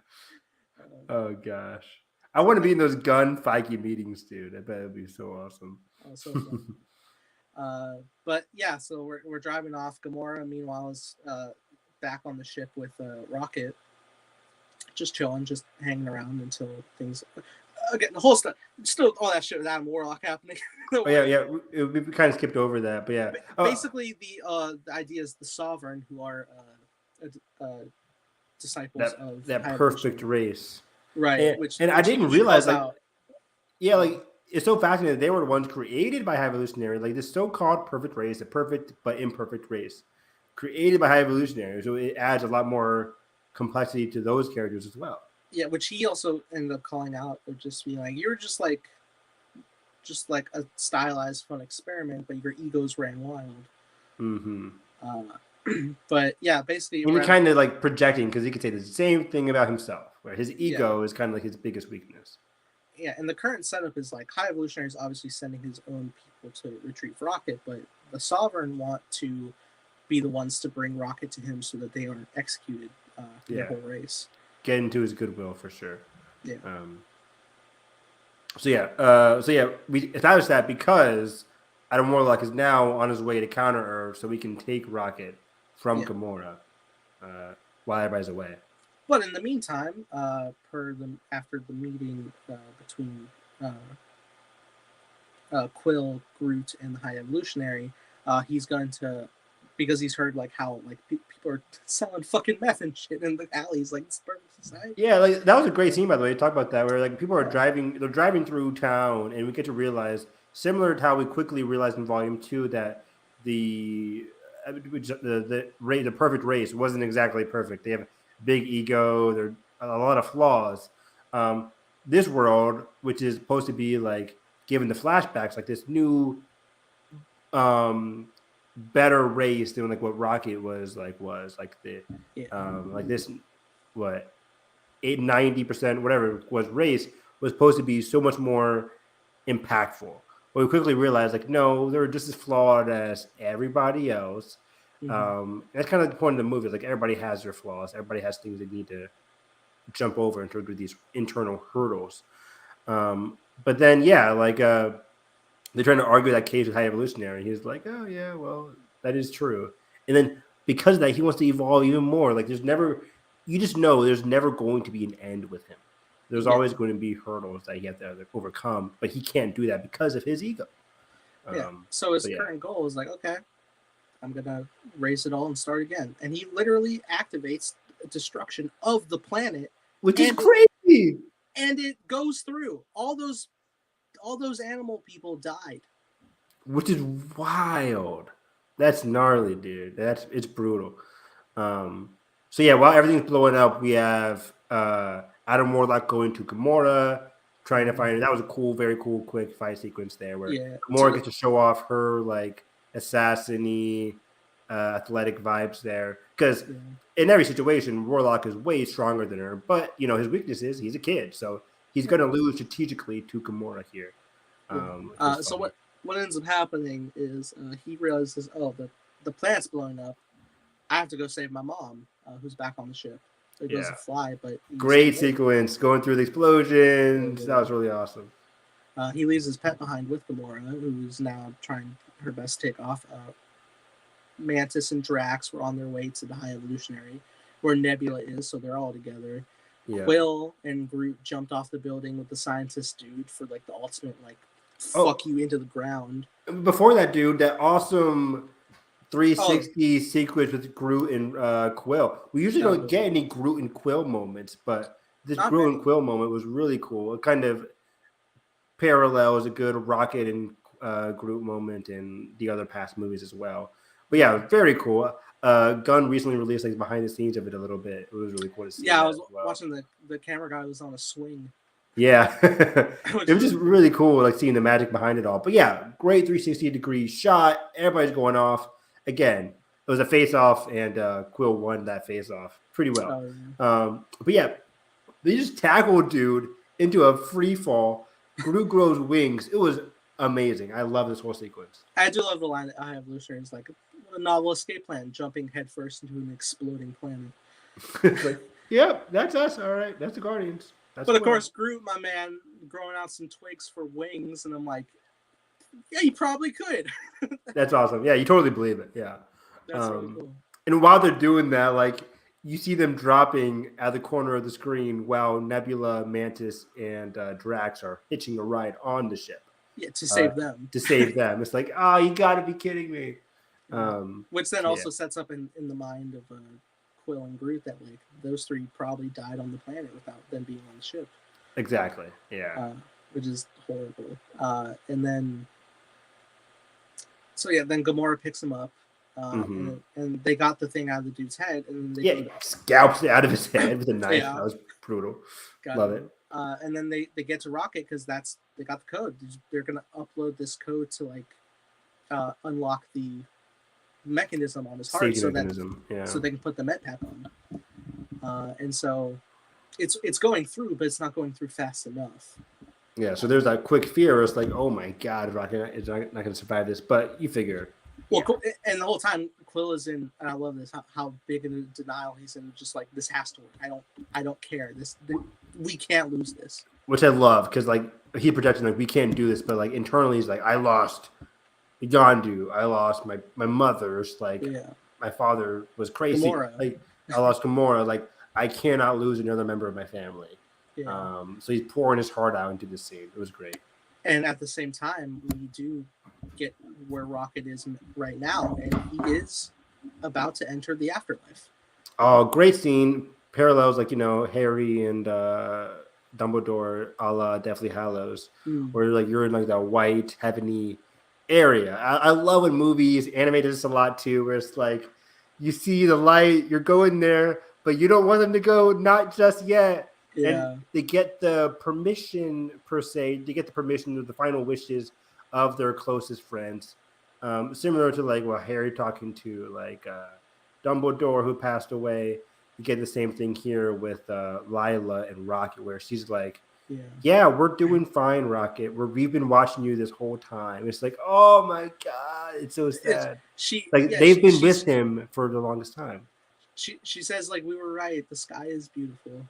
Oh gosh. I want to be in those Gunn Feige meetings, dude. I bet it'd be so awesome. Oh, so fun. But yeah, so we're driving off. Gamora, meanwhile, is back on the ship with Rocket, just chilling, just hanging around until things. Again, the whole stuff, still all that shit with Adam Warlock happening. We kind of skipped over that, but yeah. Basically, the idea is the Sovereign, who are disciples of that perfect race, right? And I didn't realize, like, like it's so fascinating that they were the ones created by High Evolutionary, like this so-called perfect race, a perfect but imperfect race, created by High Evolutionary. So it adds a lot more complexity to those characters as well. Yeah, which he also ended up calling out of just being like, you're just like a stylized fun experiment, but your egos ran wild. Mm-hmm. But yeah, basically, and he kind of like projecting because he could say the same thing about himself, where his ego is kind of like his biggest weakness. Yeah, and the current setup is like High Evolutionary is obviously sending his own people to retrieve Rocket, but the Sovereign want to be the ones to bring Rocket to him so that they aren't executed the whole race. Get into his goodwill for sure. Yeah. So we established that because Adam Warlock is now on his way to Counter Earth, so we can take Rocket from Gamora while everybody's away. But in the meantime, after the meeting between Quill, Groot, and the High Evolutionary, he's going to, because he's heard like how like people are selling fucking meth and shit in the alleys, like it's perfect society. Yeah, like that was a great scene, by the way. Talk about that, where like people are they're driving through town, and we get to realize, similar to how we quickly realized in Volume 2 that the perfect race wasn't exactly perfect. They have big ego. There are a lot of flaws. This world, which is supposed to be like given the flashbacks, like this new, better race than like what Rocket was like this, what 90% whatever was race was supposed to be so much more impactful. But we quickly realized like no, they're just as flawed as everybody else. That's kind of the point of the movie. Like everybody has their flaws. Everybody has things they need to jump over in terms of these internal hurdles. But then they're trying to argue that case with High Evolutionary. He's like, oh yeah, well that is true. And then because of that, he wants to evolve even more. Like you just know there's never going to be an end with him. There's always going to be hurdles that he has to overcome, but he can't do that because of his ego. So his current goal is like, okay, I'm going to raise it all and start again. And he literally activates destruction of the planet. Which is crazy. and it goes through. All those animal people died. Which is wild. That's gnarly, dude. It's brutal. So yeah, while everything's blowing up, we have Adam Warlock going to Gamora, trying to find her. That was a cool, very cool, quick fight sequence there where Gamora gets to show off her like assassin-y, athletic vibes there. Because in every situation, Warlock is way stronger than her, but you know his weakness is he's a kid, so he's going to lose strategically to Gamora here. So what ends up happening is he realizes, oh, the planet's blowing up. I have to go save my mom, who's back on the ship. So he doesn't fly, but great sequence going through the explosions. That was really awesome. He leaves his pet behind with Gamora, who's now trying her best to take off. Mantis and Drax were on their way to the High Evolutionary, where Nebula is, so they're all together. Yeah. Quill and Groot jumped off the building with the scientist dude for like the ultimate like fuck you into the ground. Before that, dude, that awesome 360 sequence with Groot and Quill. We usually don't get any Groot and Quill moments, but this Groot and Quill moment was really cool. It kind of parallels a good Rocket and Groot moment in the other past movies as well. But yeah, very cool. Gunn recently released like behind the scenes of it a little bit. It was really cool to see. Yeah, I was watching the camera guy was on a swing. Yeah, it was just really cool, like seeing the magic behind it all. But yeah, great 360-degree shot. Everybody's going off. Again, it was a face-off, and Quill won that face-off pretty well. But yeah, they just tackled dude into a free fall. Groot grows wings. It was amazing. I love this whole sequence. I do love the line that I have Evolutionary is like a novel escape plan, jumping headfirst into an exploding planet. Like, yep, that's us. All right, that's the Guardians. That's but of course, Groot, my man, growing out some twigs for wings, and I'm like, yeah, you probably could. That's awesome. Yeah, you totally believe it. Yeah. That's really cool. And while they're doing that, like you see them dropping at the corner of the screen while Nebula, Mantis, and Drax are hitching a ride on the ship. Yeah, to save them. To save them. It's like, oh, you got to be kidding me. Which then also sets up in the mind of Quill and Groot that like those three probably died on the planet without them being on the ship. Exactly. Yeah. Which is horrible. And then, then Gamora picks him up, and they got the thing out of the dude's head, and then he scalps it out of his head with a knife. That was brutal. Love it. And then they get to Rocket because they got the code. They're gonna upload this code to like unlock the mechanism on his heart, so they can put the med pack on. And so it's going through, but it's not going through fast enough. Yeah, so there's that quick fear. It's like, oh my god, Rocket is not going to survive this. But you figure. Well, and the whole time Quill is in, and I love this how big in denial he's in. Just like, this has to work. I don't care. We can't lose this. Which I love because like he projected like we can't do this, but like internally he's like, I lost Yondu. I lost my mother's. Like my father was crazy. Gamora. Like I lost Gamora. Like I cannot lose another member of my family. Yeah. So he's pouring his heart out into this scene. It was great. And at the same time, we do get where Rocket is right now, and he is about to enter the afterlife. Oh, great scene. Parallels like, Harry and Dumbledore a la Deathly Hallows, where like you're in like that white, heavenly area. I love when movies, anime does this a lot too, where it's like you see the light, you're going there, but you don't want them to go, not just yet. Yeah. And they get the permission, per se, they get the permission of the final wishes of their closest friends. Similar to like Harry talking to like Dumbledore, who passed away. You get the same thing here with Lila and Rocket, where she's like, yeah, we're doing fine, Rocket. We've been watching you this whole time. It's like, oh my God, it's so sad. They've been with him for the longest time. She says, like, we were right. The sky is beautiful.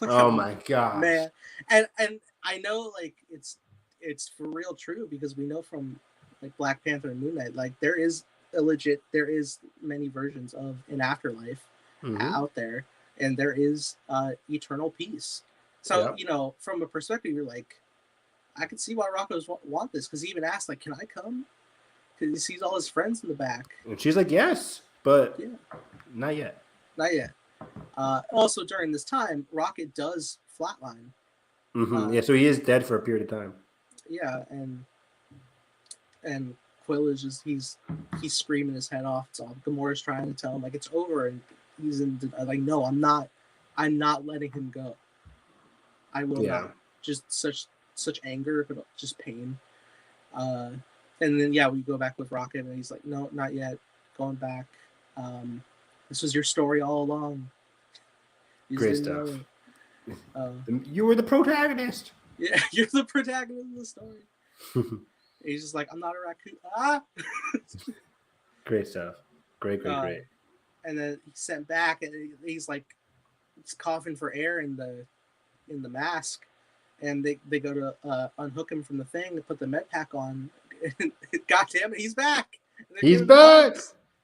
Oh my God, man. And I know like it's for real true, because we know from like Black Panther and Moon Knight, like there is many versions of an afterlife out there, and there is eternal peace. So from a perspective, you're like, I could see why Rocco's want this, because he even asked like, can I come? Because he sees all his friends in the back, and she's like, yes, but not yet. Also during this time, Rocket does flatline. Yeah, so he is dead for a period of time. Yeah, and Quill is just he's screaming his head off. It's all Gamora's trying to tell him like it's over, and he's like, no, I'm not letting him go. I will not. Just such anger, but just pain. And then we go back with Rocket, and he's like, no, not yet. Going back. This was your story all along. Great stuff. You were the protagonist. Yeah, you're the protagonist of the story. He's just like, I'm not a raccoon. Ah. Great stuff. Great. And then he's sent back, and he's like, he's coughing for air in the mask, and they go to unhook him from the thing and put the med pack on. God damn it, he's back. He's back.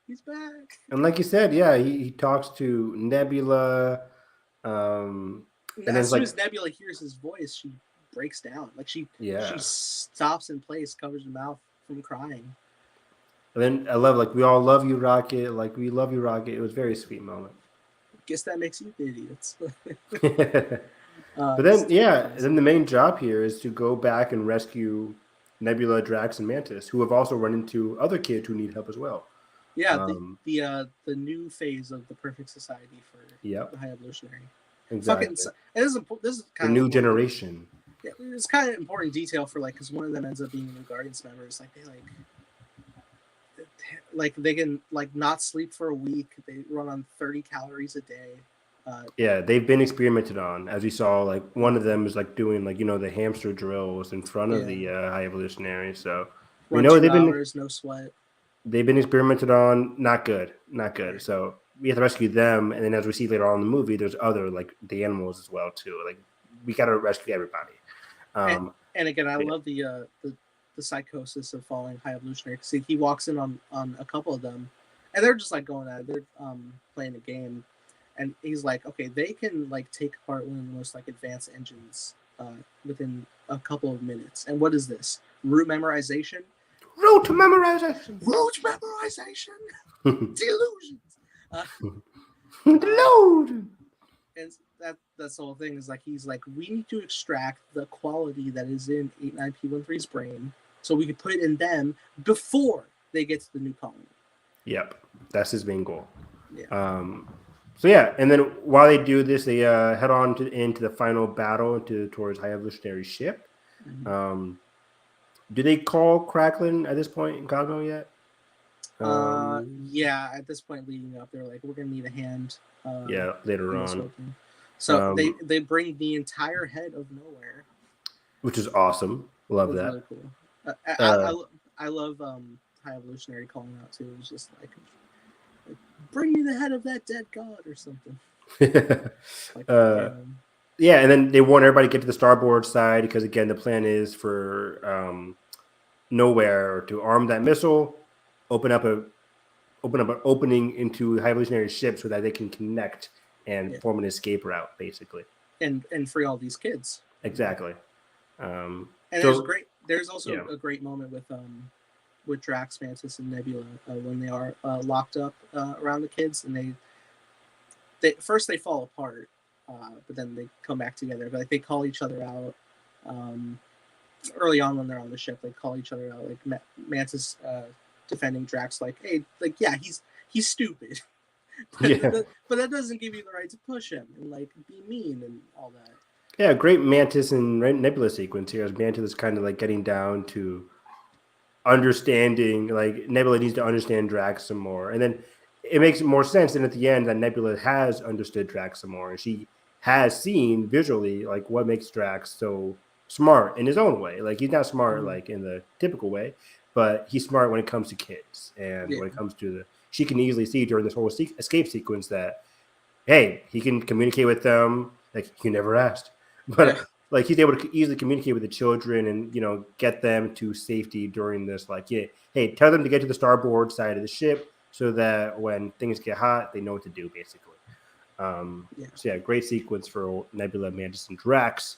He's back. And like you said, yeah, he talks to Nebula. And as soon as Nebula hears his voice, she breaks down. Like she stops in place, covers her mouth from crying. And then I love, like, we all love you, Rocket. Like, we love you, Rocket. It was a very sweet moment. Guess that makes you idiots. But then, then the main job here is to go back and rescue Nebula, Drax, and Mantis, who have also run into other kids who need help as well. Yeah, the new phase of the Perfect Society for the High Evolutionary. Exactly. This is kind of new generation. Yeah, it's kind of important detail for because one of them ends up being a Guardians member. It's they can not sleep for a week. They run on 30 calories a day. They've been experimented on, as we saw. Like one of them is doing the hamster drills in front of the High Evolutionary. So we know they've been no sweat. They've been experimented on. Not good. So we have to rescue them, and then as we see later on in the movie, there's other the animals as well too. Like we got to rescue everybody. And again, I love the psychosis of following High Evolutionary. See, he walks in on a couple of them, and they're just going at it. They're playing a game, and he's like, okay, they can take apart one of the most advanced engines within a couple of minutes. And what is this? Root memorization. Delusions. Delusion. And that's the whole thing is he's we need to extract the quality that is in 89P13's brain so we can put it in them before they get to the new colony. Yep, that's his main goal. Yeah. And then while they do this, they head on into the final battle towards High Evolutionary ship. Mm-hmm. Do they call Cracklin at this point in Cosmo yet? At this point leading up, they're we're gonna need a hand. Later on. So they bring the entire head of Nowhere, which is awesome. Love that. Really cool. I love High Evolutionary calling out too. It was just bring me the head of that dead god or something. And then they want everybody to get to the starboard side because again the plan is for Nowhere to arm that missile, open up an opening into High Evolutionary ship so that they can connect and form an escape route, basically, and free all these kids. Exactly. And there's also a great moment with Drax, Mantis, and Nebula when they are locked up around the kids, and they first they fall apart, but then they come back together. But they call each other out. Early on when they're on the ship, they call each other out. Mantis defending Drax, hey, he's stupid, but that doesn't give you the right to push him and be mean and all that. Yeah, great Mantis and Nebula sequence here. As Mantis is kind of getting down to understanding, Nebula needs to understand Drax some more, and then it makes more sense. And at the end, that Nebula has understood Drax some more, and she has seen visually what makes Drax so smart in his own way. He's not smart in the typical way, but he's smart when it comes to kids, and when it comes to she can easily see during this whole escape sequence that hey, he can communicate with them you never asked, but he's able to easily communicate with the children and get them to safety during this hey, tell them to get to the starboard side of the ship so that when things get hot they know what to do, basically. Great sequence for Nebula, Mantis, and Drax.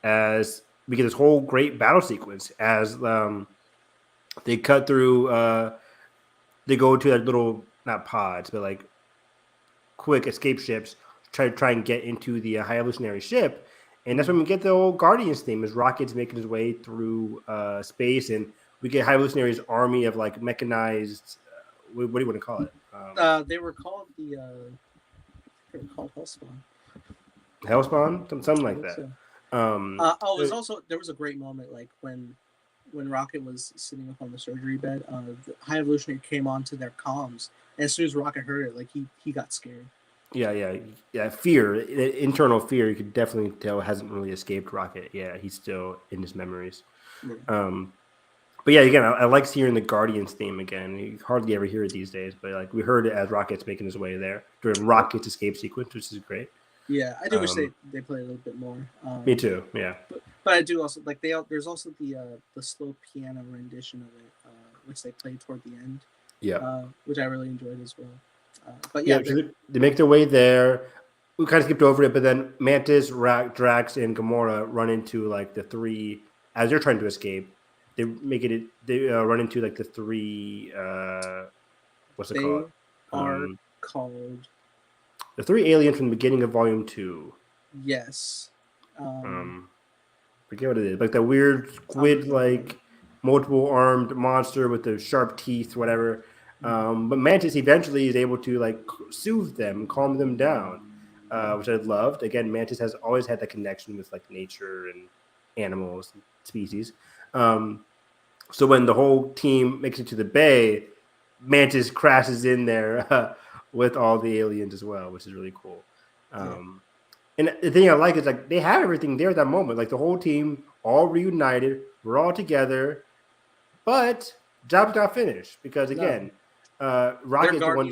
As we get this whole great battle sequence as they cut through, they go to that little, not pods, but quick escape ships, try and get into the High Evolutionary ship. And that's when we get the old Guardians theme, as Rocket's making his way through space, and we get High Evolutionary's army of like mechanized. What do you want to call it? They were called they were called Hellspawn. Hellspawn, something like that. So. There was a great moment like when Rocket was sitting up on the surgery bed. The High Evolutionary came onto their comms, and as soon as Rocket heard it, like he got scared. Yeah. Fear, internal fear, you could definitely tell hasn't really escaped Rocket. Yeah, he's still in his memories. Yeah. But yeah, again, I like hearing the Guardians theme again. You hardly ever hear it these days, but like we heard it as Rocket's making his way there during Rocket's escape sequence, which is great. Yeah, I do wish they play a little bit more. Me too. Yeah. But I do also like there's also the slow piano rendition of it, which they played toward the end. Yeah. Which I really enjoyed as well. But yeah, so they make their way there. We kind of skipped over it, but then Mantis, Drax, and Gamora run into like the three as they're trying to escape. They run into like the three. What's it called? Are called the three aliens from the beginning of Volume 2. Yes. Forget what it is. Like that weird squid, like multiple armed monster with the sharp teeth, whatever. But Mantis eventually is able to like soothe them, calm them down, which I loved. Again, Mantis has always had that connection with like nature and animals and species. So when the whole team makes it to the bay, Mantis crashes in there with all the aliens as well, which is really cool. And the thing I like is like they have everything there at that moment. Like the whole team all reunited, we're all together, but job's not finished because again. Rocket's the one.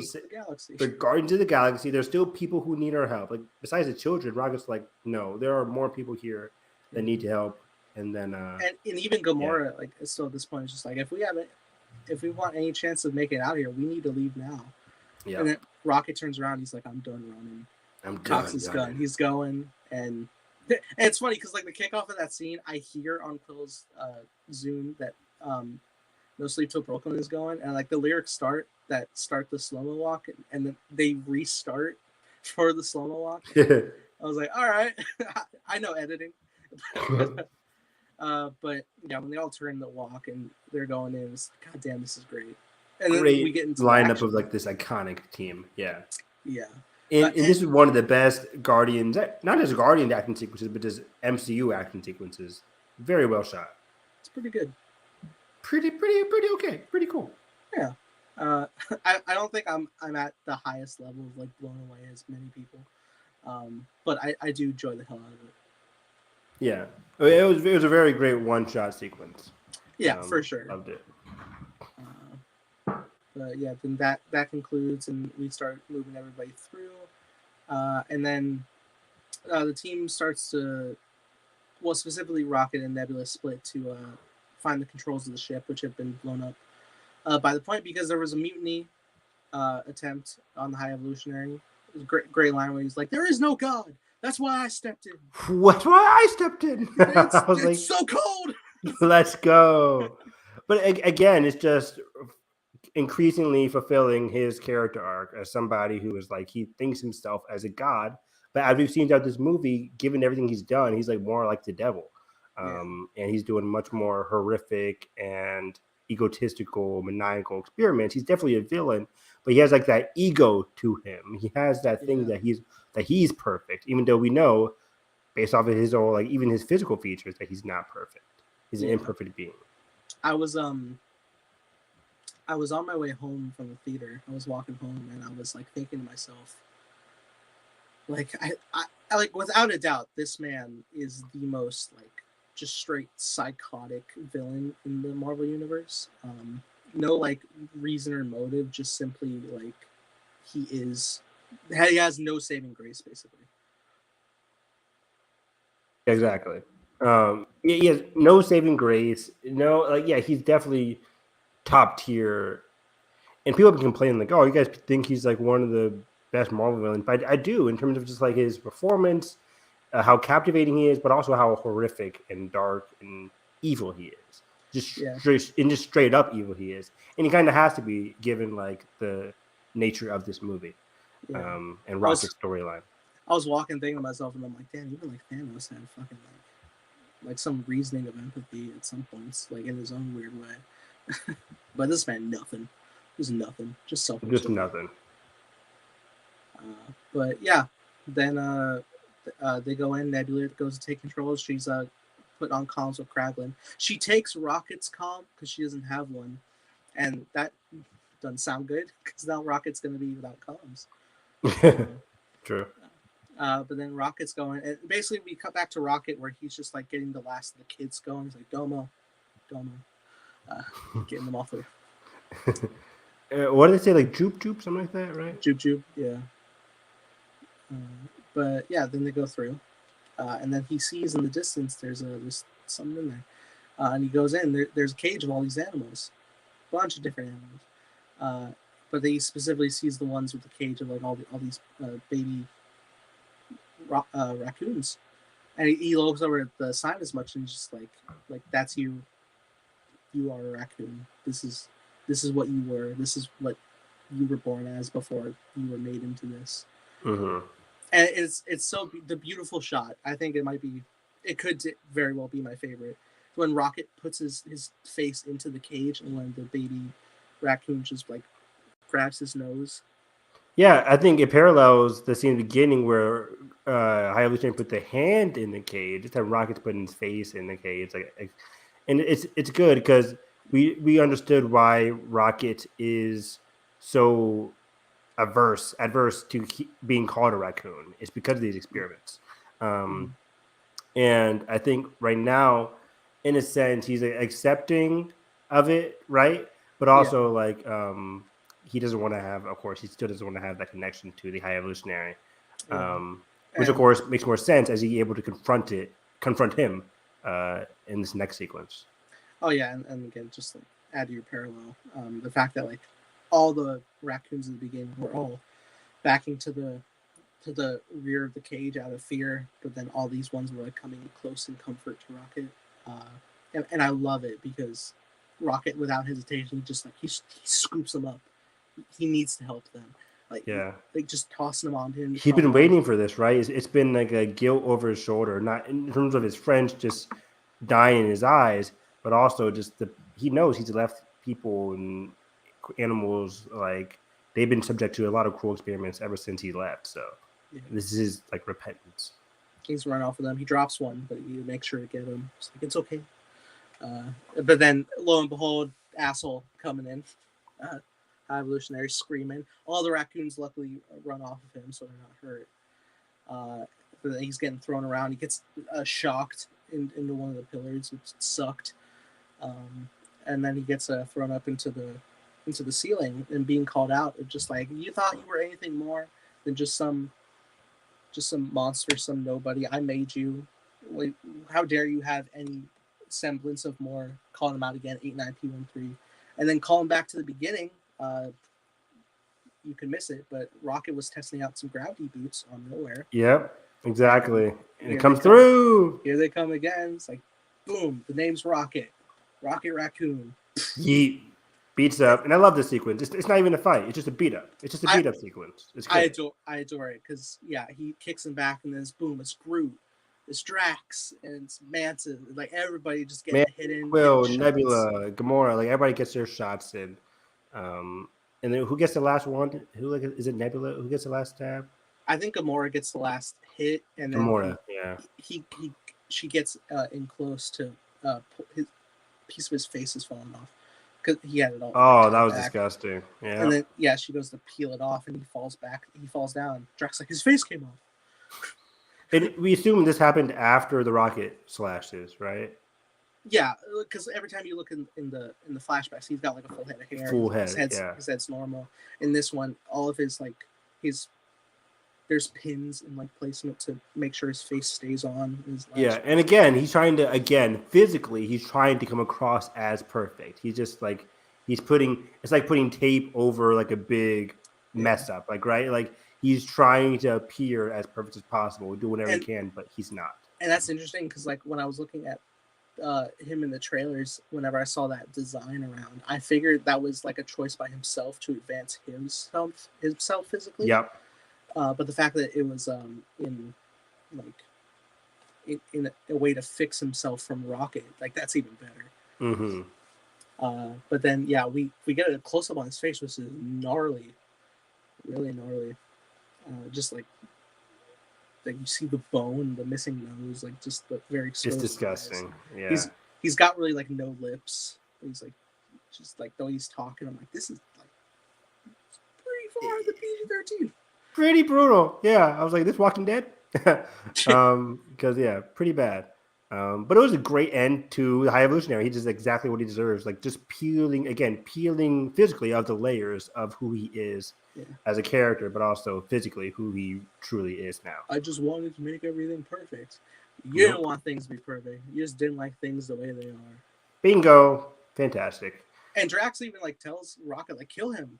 They're guardians of the galaxy. There's still people who need our help. Like besides the children, Rocket's like, no, there are more people here that need to help. And then, and even Gamora, like, still at this point, is just like, if we want any chance of making it out of here, we need to leave now. Yeah. And then Rocket turns around. He's like, I'm done running. Cocks his gun. He's going, and it's funny because like the kickoff of that scene, I hear on Quill's Zoom that No Sleep Till Brooklyn is going, and like the lyrics start the slow-mo walk, and then they restart for the slow-mo walk. I was like, all right, I know editing. But yeah, when they all turn the walk and they're going in, it's God damn, this is great. And then we get into lineup of like this iconic team. Yeah. And this is one of the best Guardians, not just Guardian action sequences, but just MCU action sequences. Very well shot. It's pretty good. Pretty okay. Pretty cool. Yeah. I don't think I'm at the highest level of like blown away as many people. But I do enjoy the hell out of it. Yeah. It was a very great one-shot sequence. Yeah, for sure. Loved it. But yeah, then that concludes, and we start moving everybody through, and then the team starts to, well, specifically Rocket and Nebula split to find the controls of the ship, which have been blown up by the point because there was a mutiny attempt on the High Evolutionary. It was a great line where he's like, "There is no God. That's why I stepped in." That's why I stepped in. It's like, so cold. Let's go. But again, it's just increasingly fulfilling his character arc as somebody who is like, he thinks himself as a god, but as we've seen throughout this movie, given everything he's done, he's like more like the devil. And he's doing much more horrific and egotistical, maniacal experiments. He's definitely a villain, but he has like that ego to him. He has that thing that he's perfect, even though we know based off of his own, like even his physical features, that he's not perfect. He's an imperfect being. I was on my way home from the theater. I was walking home and I was like thinking to myself, like I like without a doubt, this man is the most like just straight psychotic villain in the Marvel universe. No like reason or motive, just simply like he has no saving grace, basically. Exactly. He has no saving grace. No, like he's definitely top tier. And people have been complaining like, "Oh, you guys think he's like one of the best Marvel villains?" But I do, in terms of just like his performance, how captivating he is, but also how horrific and dark and evil he is. Just straight up evil he is, and he kind of has to be given like the nature of this movie and Rocket's storyline. I was walking thinking to myself, and I'm like, damn, even like Thanos had fucking like some reasoning of empathy at some points, like in his own weird way. But this man, nothing. Just nothing. Just self. Just nothing. But yeah, then they go in. Nebula goes to take control. She's put on comms with Kraglin. She takes Rocket's comm because she doesn't have one, and that doesn't sound good because now Rocket's gonna be without comms. True. But then Rocket's going, and basically we cut back to Rocket where he's just like getting the last of the kids going. He's like, Domo, getting them off there. What did they say? Like Joop Joop, something like that, right? Joop Joop, yeah. But yeah, then they go through, and then he sees in the distance there's something in there, and he goes in. There's a cage of all these animals, a bunch of different animals, but he specifically sees the ones with the cage of like all these baby raccoons, and he looks over at the sign as much and he's just like that's you. You are a raccoon. This is what you were. This is what you were born as before you were made into this. Mm-hmm. And it's so the beautiful shot. I think it could very well be my favorite. When Rocket puts his face into the cage and when the baby raccoon just like grabs his nose. Yeah, I think it parallels the scene in the beginning where High Evolutionary put the hand in the cage. Just have Rocket's putting his face in the cage. And it's good because we understood why Rocket is so adverse to being called a raccoon. It's because of these experiments. And I think right now, in a sense, he's accepting of it, right? But also he doesn't want to have, of course, he still doesn't want to have that connection to the High Evolutionary, which of course makes more sense as he's able to confront him in this next sequence. Oh yeah, and again, just like add to your parallel, the fact that like all the raccoons in the beginning were all backing to the rear of the cage out of fear, but then all these ones were like coming close in comfort to Rocket, and I love it because Rocket, without hesitation, just like he scoops them up. He needs to help them. Like just tossing them on him. He's been waiting for this, right? It's been like a guilt over his shoulder, not in terms of his friends just dying in his eyes, but also just he knows he's left people and animals like they've been subject to a lot of cruel experiments ever since he left. So this is like repentance. He's run off of them. He drops one, but you make sure to get him. It's like it's okay. But then lo and behold, asshole coming in. High Evolutionary screaming. All the raccoons luckily run off of him, so they're not hurt. But he's getting thrown around. He gets shocked into one of the pillars, which sucked. And then he gets thrown up into the ceiling and being called out. It's just like, you thought you were anything more than just some monster, some nobody. I made you. Like, how dare you have any semblance of more? Calling him out again, 89P13, and then call him back to the beginning. You can miss it, but Rocket was testing out some gravity boots on Nowhere. Yep, exactly. And it comes through. Here they come again. It's like, boom, the name's Rocket. Rocket Raccoon. Yeet. Beats up. And I love this sequence. It's not even a fight. It's just a beat up. It's just a beat up sequence. It's great. I adore it because, he kicks him back and then it's boom, it's Groot. It's Drax and it's Manson. Like, everybody just getting hit in. Will, Nebula, Gamora, like, everybody gets their shots in. And then who gets the last one? Is it Nebula? Who gets the last stab? I think Gamora gets the last hit, and then Gamora, she gets in close to his piece of his face is falling off because he had it all. Oh, that was disgusting. Yeah. And then she goes to peel it off, and he falls back. He falls down. Drax like his face came off. And we assume this happened after the rocket slashes, right? Yeah, because every time you look in the flashbacks, he's got like a full head of hair. Full head, his head's normal. In this one, all of his there's pins in like placement to make sure his face stays on. And again, he's trying to physically, he's trying to come across as perfect. He's just like it's like putting tape over like a big mess up, like right, like he's trying to appear as perfect as possible, do whatever he can, but he's not. And that's interesting because like when I was looking at him in the trailers, whenever I saw that design around, I figured that was like a choice by himself to advance himself physically. Yep. But the fact that it was in like in a way to fix himself from Rocket, like that's even better. Mm-hmm. But then yeah, we get a close up on his face, which is gnarly, really gnarly. Just like you see the bone, the missing nose, like just the very It's disgusting. eyes. Yeah. He's got really like no lips. He's like just like the way he's talking. I'm like, this is like pretty far the PG-13. Pretty brutal. Yeah. I was like, this Walking Dead? Because yeah, pretty bad. But it was a great end to the High Evolutionary. He does exactly what he deserves. Like just peeling physically of the layers of who he is as a character, but also physically who he truly is now. I just wanted to make everything perfect. You didn't want things to be perfect. You just didn't like things the way they are. Bingo. Fantastic. And Drax even like tells Rocket like kill him.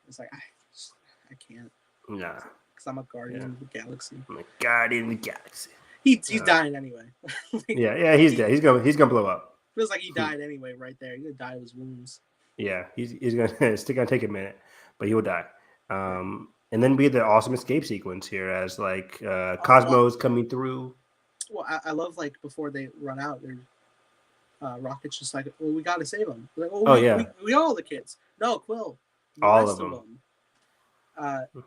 It's like I can't. Nah. Because I'm a guardian of the galaxy. I'm a guardian of the galaxy. He's dying anyway. Like, yeah, he's dead. He's gonna blow up. Feels like he died anyway, right there. He's gonna die of his wounds. Yeah, he's gonna it's still gonna take a minute, but he will die. And then we had the awesome escape sequence here as like Cosmo's coming through. Well, I love like before they run out, Rocket's just like, well, we gotta save him. Like, we all the kids. No, Quill. All of them.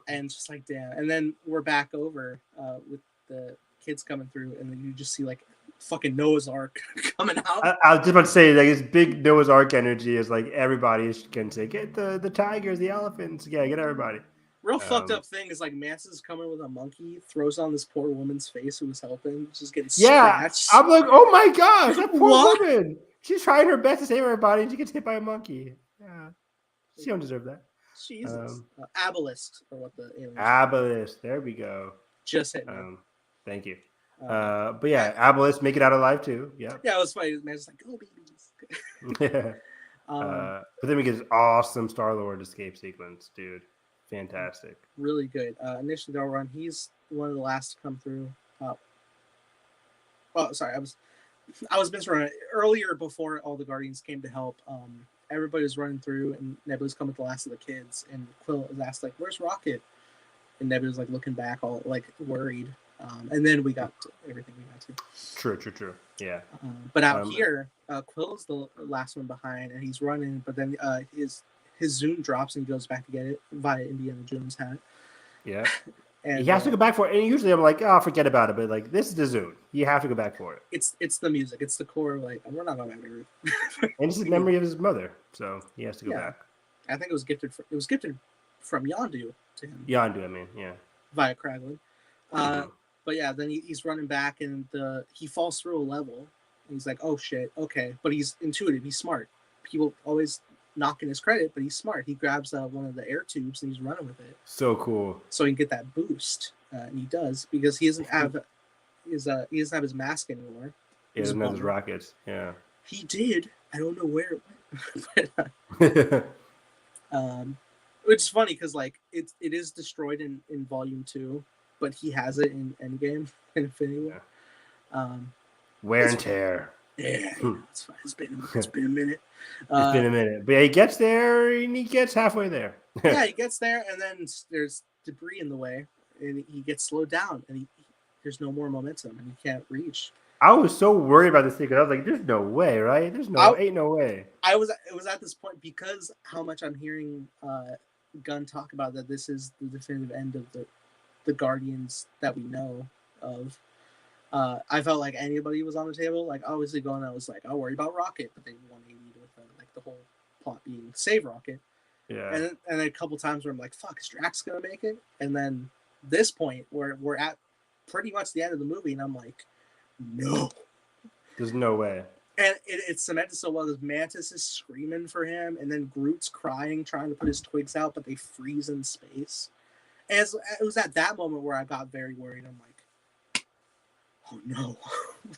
And just like damn. And then we're back over with the kids coming through, and then you just see like fucking Noah's Ark coming out. I was just about to say like this big Noah's Ark energy is like everybody can say get the tigers, the elephants, get everybody. Real fucked up thing is like Mantis coming with a monkey, throws on this poor woman's face who was helping, just getting scratched. I'm like, oh my gosh, that poor woman. She's trying her best to save everybody, and she gets hit by a monkey. Yeah, she don't deserve that. Jesus, Abolist or what the aliens Abolist. There we go. Just hit me. Thank you. But yeah, Abolist make it out alive too. Yeah. Yeah, it was funny. Man, just like, go babies. Yeah. But then we get this awesome Star-Lord escape sequence, dude. Fantastic. Really good. Initially, they'll run. He's one of the last to come through. Sorry, I was misrunning earlier before all the Guardians came to help. Everybody was running through, and Nebula's coming with the last of the kids. And Quill was asked, like, "Where's Rocket?" And Nebula's like looking back, all like worried. And then we got to everything we got to. True. Yeah. But out here, Quill's the last one behind, and he's running. But then his Zune drops, and he goes back to get it via Indiana Jones hat. Yeah. And he has to go back for it. And usually I'm like, oh, forget about it. But like, this is the Zune. You have to go back for it. It's the music. It's the core. Like, we're not going back to it. And it's the memory of his mother, so he has to go back. I think it was gifted. It was gifted from Yondu to him. Yondu, I mean, yeah. Via Kraglin. But yeah, then he's running back, and he falls through a level. And he's like, oh shit, okay. But he's intuitive. He's smart. People always knocking his credit, but he's smart. He grabs one of the air tubes and he's running with it. So cool. So he can get that boost, and he does because he doesn't have his mask anymore. He doesn't have his rockets. Yeah. He did. I don't know where it went. Which is funny because like it is destroyed in Volume 2, but he has it in Endgame and Infinity War. Yeah. Wear and tear. Yeah, it's fine. It's been a minute. It's been a minute. But yeah, he gets there and he gets halfway there. Yeah, he gets there and then there's debris in the way and he gets slowed down and there's no more momentum and he can't reach. I was so worried about this thing because I was like, there's no way, right? Ain't no way. It was at this point because how much I'm hearing Gunn talk about that this is the definitive end of the Guardians that we know of. I felt like anybody was on the table. Like obviously going, I was like, I'll worry about Rocket, but they 180 with like the whole plot being save Rocket. Yeah. And then a couple times where I'm like, fuck, is Drax gonna make it? And then this point where we're at pretty much the end of the movie, and I'm like, no, there's no way. And it's cemented so well. Because Mantis is screaming for him, and then Groot's crying, trying to put his twigs out, but they freeze in space. And it was at that moment where I got very worried. I'm like, oh no,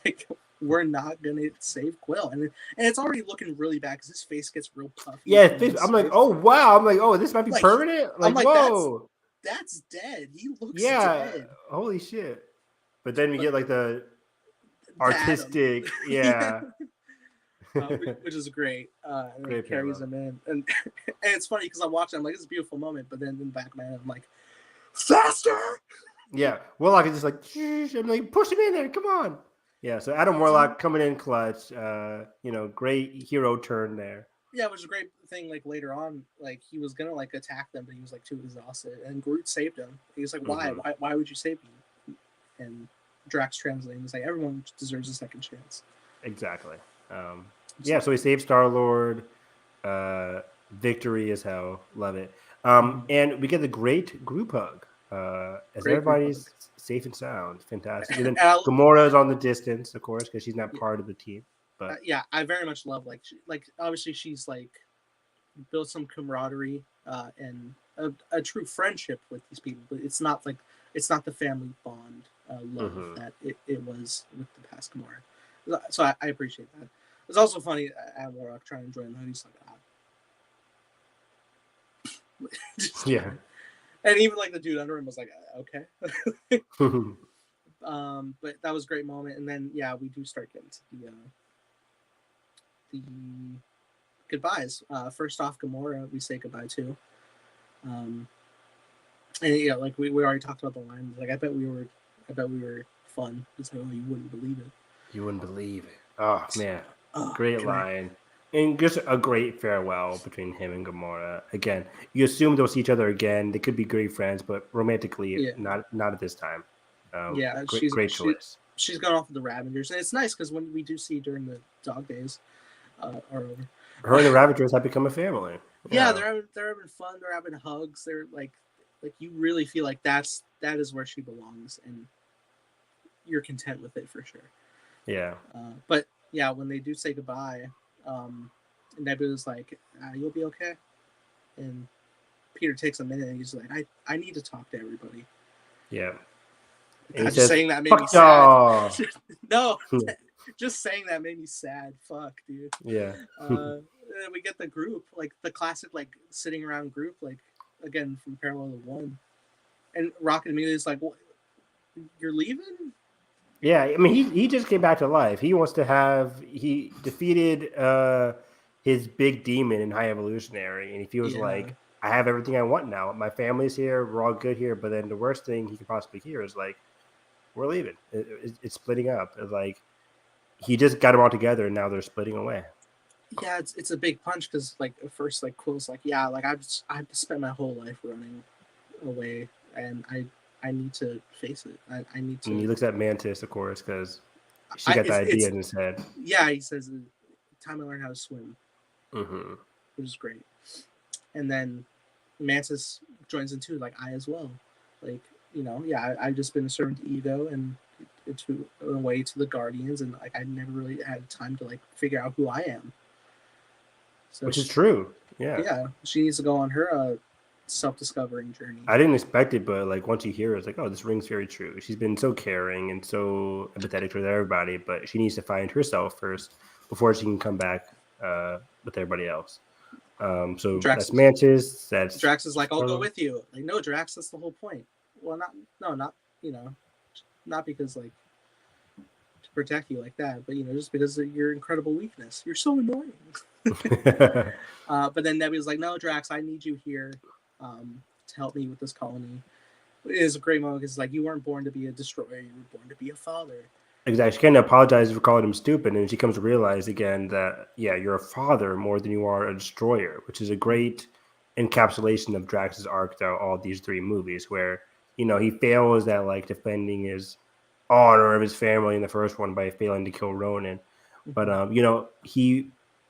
like we're not gonna save Quill, and it's already looking really bad because his face gets real puffy. Yeah, I'm like, oh wow, I'm like, oh, this might be permanent. Like, whoa, that's dead. He looks dead. Holy shit! But then we get like the artistic, which is great. And great it carries him in, and it's funny because I'm watching. I'm like, this is a beautiful moment, but then in the back of my head, I'm like, faster. Yeah, Warlock is just like, "Shh," I'm like, push him in there, come on. Yeah, so Adam Warlock coming in clutch. Great hero turn there. Yeah, which is a great thing. Like later on, like he was gonna like attack them, but he was like too exhausted, and Groot saved him. He was like, "Why? Why would you save me?" And Drax translating is like, "Everyone deserves a second chance." Exactly. So he saved Star-Lord. Victory as hell. Love it. And we get the great group hug. As Great group everybody's hug. safe and sound. Fantastic. And then And Gamora is on the distance, of course, because she's not part of the team. But I very much love like obviously she's like built some camaraderie and a true friendship with these people, but it's not the family bond love that it was with the past Gamora. So I appreciate that. It's also funny at Warlock trying to join the hood. He's like, yeah. And even like the dude under him was like, okay. But that was a great moment. And then we do start getting to the goodbyes. First off, Gamora, we say goodbye to. And like we already talked about the line. Like I bet we were fun. It's like, oh, you wouldn't believe it. You wouldn't believe it. Oh man. Great line. And just a great farewell between him and Gamora. Again, you assume they'll see each other again. They could be great friends, but romantically, not at this time. Great choice. She's gone off with the Ravengers, and it's nice because when we do see during the dog days are over, her and the Ravengers have become a family. Yeah, they're having fun. They're having hugs. They're like you really feel like that is where she belongs, and you're content with it for sure. Yeah. But yeah, when they do say goodbye, Nebula's like, "You'll be okay," and Peter takes a minute and he's like, "I need to talk to everybody." Yeah. And just saying that made me sad. No, just saying that made me sad. Fuck, dude. Yeah. We get the group, like the classic, like sitting around group, like again from Parallel 1, and Rocket immediately is like, "Well, you're leaving?" Yeah, I mean, he just came back to life. He wants to have he defeated his big demon in High Evolutionary, and he feels like I have everything I want now. My family's here, we're all good here. But then the worst thing he could possibly hear is like, we're leaving. It's splitting up. It's like he just got them all together, and now they're splitting away. Yeah, it's a big punch because like at first like Quill's like, yeah, like I've spent my whole life running away, and I need to face it. I need to. And he looks at Mantis, of course, because she got the idea in his head. Yeah, he says, "Time to learn how to swim," which is great. And then Mantis joins in too, like I as well. Like I've just been a servant to Ego and to a way to the Guardians, and like I never really had time to like figure out who I am. So which is true. Yeah. Yeah, she needs to go on her self-discovering journey. I didn't expect it, but like once you hear it, it's like, oh, this rings very true. She's been so caring and so empathetic with everybody, but she needs to find herself first before she can come back with everybody else. So Drax, that's Mantis. That's Drax is like, I'll go with you. Like, no, Drax, that's the whole point. Well, not because like to protect you like that, but just because of your incredible weakness. You're so annoying. But then Nebula's like, no, Drax, I need you here to help me with this colony. It is a great moment because like you weren't born to be a destroyer, you were born to be a father. Exactly. She kind of apologizes for calling him stupid, and she comes to realize again that you're a father more than you are a destroyer, which is a great encapsulation of Drax's arc throughout all these three movies, where he fails at like defending his honor of his family in the first one by failing to kill Ronan, but he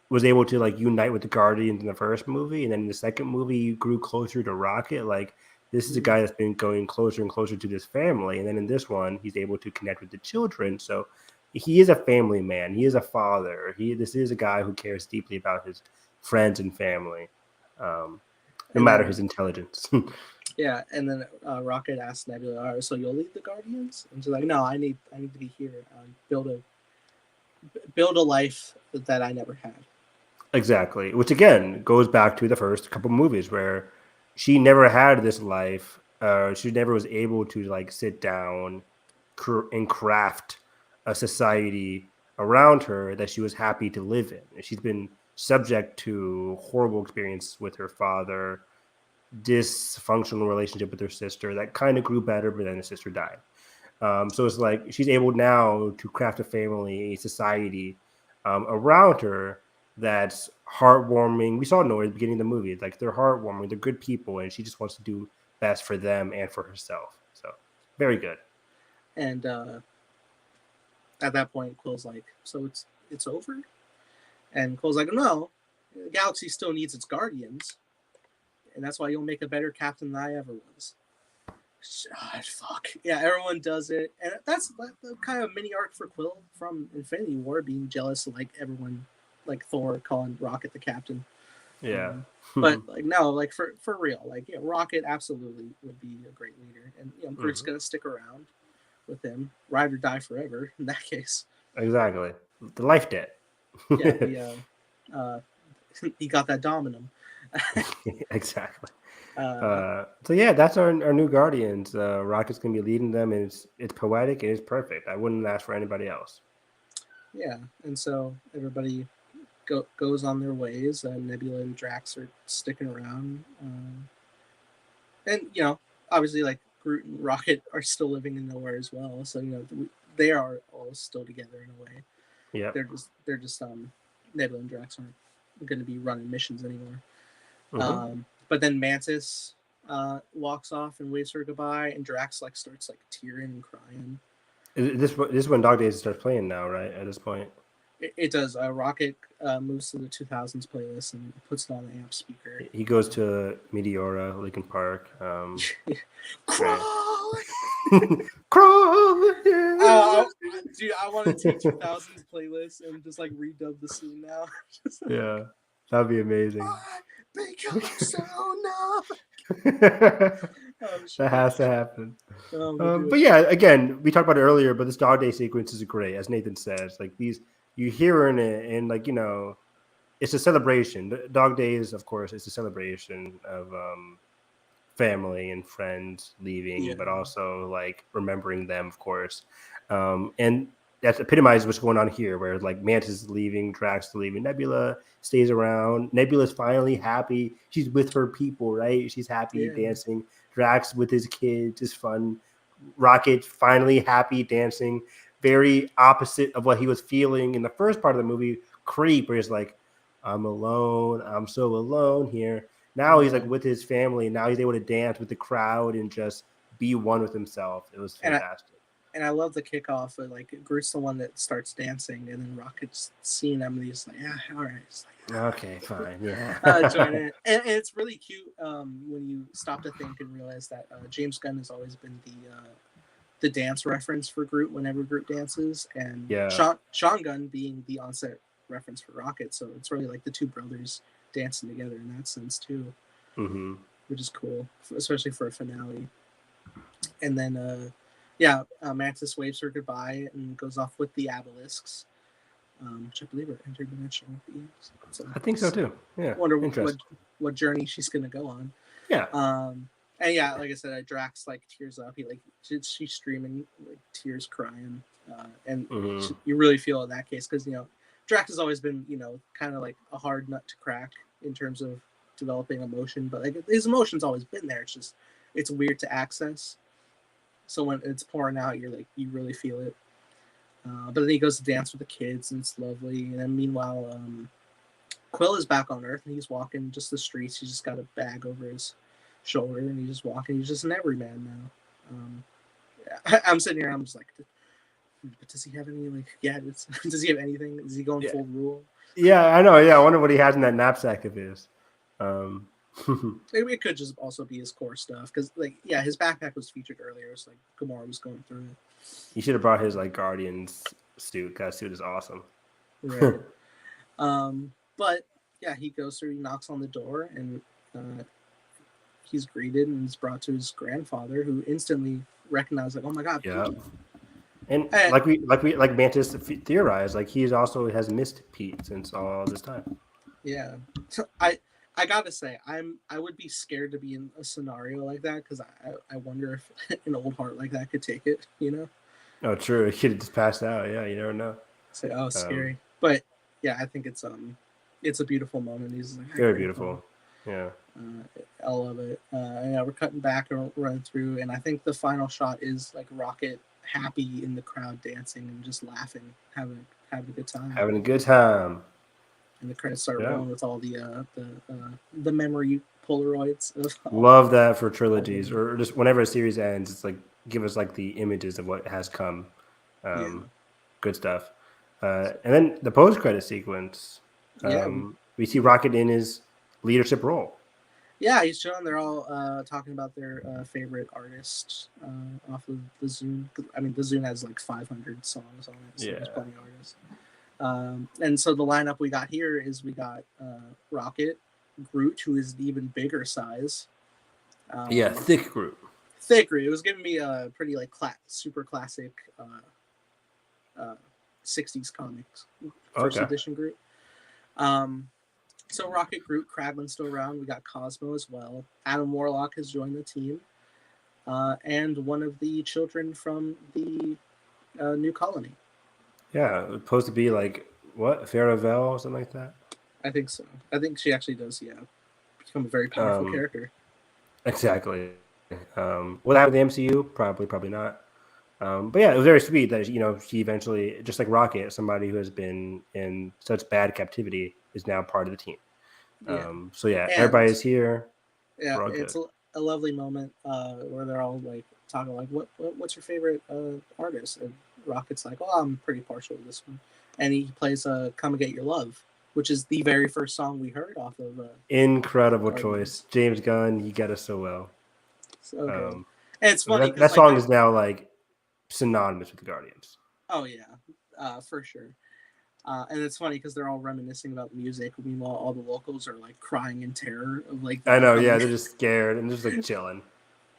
was able to like unite with the Guardians in the first movie, and then in the second movie he grew closer to Rocket. Like this is a guy that's been going closer and closer to this family, and then in this one he's able to connect with the children. So he is a family man. He is a father. This is a guy who cares deeply about his friends and family, no matter his intelligence. Yeah, and then Rocket asks Nebula, "All right, so you'll lead the Guardians?" And she's like, "No, I need to be here. Build a life that I never had." Exactly, which again goes back to the first couple movies where she never had this life. She never was able to like sit down and craft a society around her that she was happy to live in. She's been subject to horrible experience with her father, dysfunctional relationship with her sister that kind of grew better, but then the sister died. So it's like she's able now to craft a family, a society around her that's heartwarming. We saw it at the beginning of the movie. Like they're heartwarming, they're good people, and she just wants to do best for them and for herself. So very good. And at that point, Quill's like, "So it's over?" And Quill's like, "No, the galaxy still needs its guardians, and that's why you'll make a better captain than I ever was." God, fuck. Yeah, everyone does it. And that's the kind of mini arc for Quill from Infinity War, being jealous of like everyone, like Thor calling Rocket the captain. Yeah. But like no, like for real, like yeah, Rocket absolutely would be a great leader. And you know, Groot's gonna stick around with him. Ride or die forever in that case. Exactly. The life debt. Yeah, he got that dominum. Exactly. So yeah, that's our new Guardians. Rocket's gonna be leading them, and it's poetic and it's perfect. I wouldn't ask for anybody else. Yeah, and so everybody goes on their ways. Nebula and Drax are sticking around, and you know, obviously, like Groot and Rocket are still living in nowhere as well. So you know, they are all still together in a way. Yeah, they're just Nebula and Drax aren't going to be running missions anymore. But then Mantis walks off and waves her goodbye, and Drax like starts like tearing and crying. This is when Dog Days starts playing now, right? At this point, it does. Rocket moves to the 2000s playlist and puts it on the amp speaker. He goes to Meteora, Lincoln Park. Crawl, crawl. Yeah. Dude, I want to take 2000s playlist and just like redub the scene now. Yeah, that'd be amazing. Because that has to happen. But yeah, again, we talked about it earlier, but this Dog Day sequence is great, as Nathan says. Like these, you hear in it, and like you know, it's a celebration. Dog Days, of course, it's a celebration of family and friends leaving, but also like remembering them, of course. And that epitomizes what's going on here, where like Mantis is leaving, Drax is leaving, Nebula stays around. Nebula's finally happy. She's with her people, right? She's happy dancing. Drax with his kids is fun. Rocket finally happy dancing. Very opposite of what he was feeling in the first part of the movie. Creep, where he's like, I'm alone. I'm so alone here. Now he's like with his family. Now he's able to dance with the crowd and just be one with himself. It was fantastic. And I love the kickoff. Like Groot's the one that starts dancing, and then Rocket's seeing them, and he's like, "Yeah, all right." It's like, okay, fine, yeah. Join it. And it's really cute when you stop to think and realize that James Gunn has always been the dance reference for Groot whenever Groot dances, and Sean Gunn being the on-set reference for Rocket. So it's really like the two brothers dancing together in that sense too, which is cool, especially for a finale. And then. Mantis waves her goodbye and goes off with the obelisks, which I believe are interdimensional beings. So I think so too. Yeah. Wonder what journey she's gonna go on. Yeah. And yeah, like I said, Drax like tears up. He like she's streaming, like tears, crying, and you really feel in that case because you know Drax has always been kind of like a hard nut to crack in terms of developing emotion, but like his emotion's always been there. It's just it's weird to access. So when it's pouring out, you really feel it. But then he goes to dance with the kids, and it's lovely. And then meanwhile, Quill is back on Earth, and he's walking just the streets. He's just got a bag over his shoulder, and he's just walking. He's just an everyman now. I'm sitting here, I'm just like, but does he have any like gadgets? Does he have anything? Is he going full rule? Yeah, I know. Yeah, I wonder what he has in that knapsack of his. Maybe it could just also be his core stuff because, like, his backpack was featured earlier. It's like Gamora was going through it. He should have brought his like Guardians suit. That suit is awesome. Right. But yeah, he goes through. He knocks on the door, and he's greeted and is brought to his grandfather, who instantly recognized, like, oh my god. Yeah. And like Mantis theorized, like he also has missed Pete since all this time. Yeah. So I gotta say, I would be scared to be in a scenario like that because I wonder if an old heart like that could take it, you know? Oh, true. It could have just passed out. Yeah, you never know. Say, scary. But yeah, I think it's a beautiful moment. He's like, very beautiful. Yeah. I love it. Yeah, we're cutting back and running through, and I think the final shot is like Rocket happy in the crowd dancing and just laughing, having a good time. Having a good time. And the credits start rolling with all the memory Polaroids. Love that for trilogies, or just whenever a series ends, it's like give us like the images of what has come. Good stuff. And then the post-credit sequence. We see Rocket in his leadership role. Yeah, he's showing. They're all talking about their favorite artists off of the Zune. I mean, the Zune has like 500 songs on it, so there's plenty of artists. And so the lineup we got here is we got Rocket, Groot, who is the even bigger size. Thick Groot. Thick Groot. It was giving me a pretty like super classic 60s comics first edition Groot. So Rocket, Groot, Kraglin's still around. We got Cosmo as well. Adam Warlock has joined the team, and one of the children from the new colony. Yeah, it's supposed to be like what, Faravel or something like that. I think so. I think she actually does. Yeah, become a very powerful character. Exactly. Will that happen in the MCU? Probably not. But yeah, it was very sweet that she eventually, just like Rocket, somebody who has been in such bad captivity, is now part of the team. So yeah, everybody's here. Yeah, it's a lovely moment where they're all like talking like, what's your favorite artist? And Rocket's like, oh, I'm pretty partial to this one, and he plays "Come and Get Your Love," which is the very first song we heard off of. Incredible choice, James Gunn. You got us so well. So good. And it's funny that song is now like synonymous with the Guardians. Oh yeah, for sure. And it's funny because they're all reminiscing about music. Meanwhile, all the locals are like crying in terror of like. I know, yeah, they're just scared and just like chilling.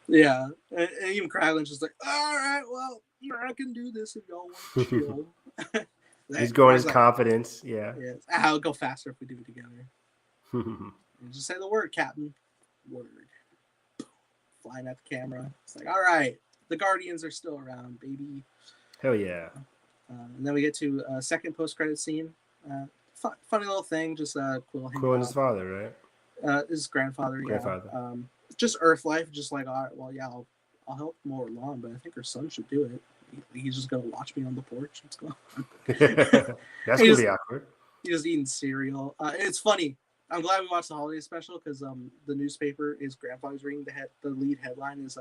Yeah, and even Kraglin's just like, all right, well, I can do this if y'all want to chill. He's going his confidence, yeah. I'll go faster if we do it together. Just say the word, Captain. Word. Flying at the camera. It's like, all right, the Guardians are still around, baby. Hell yeah. And then we get to a second post-credit scene. Funny little thing, just Quill and his father, right? His grandfather. Just Earth life, just like, all right, well, yeah, I'll help mow her lawn, but I think her son should do it. He's just gonna watch me on the porch. Let's go. That's gonna be awkward. He's just eating cereal. It's funny. I'm glad we watched the holiday special because the newspaper is grandfather's reading the lead headline is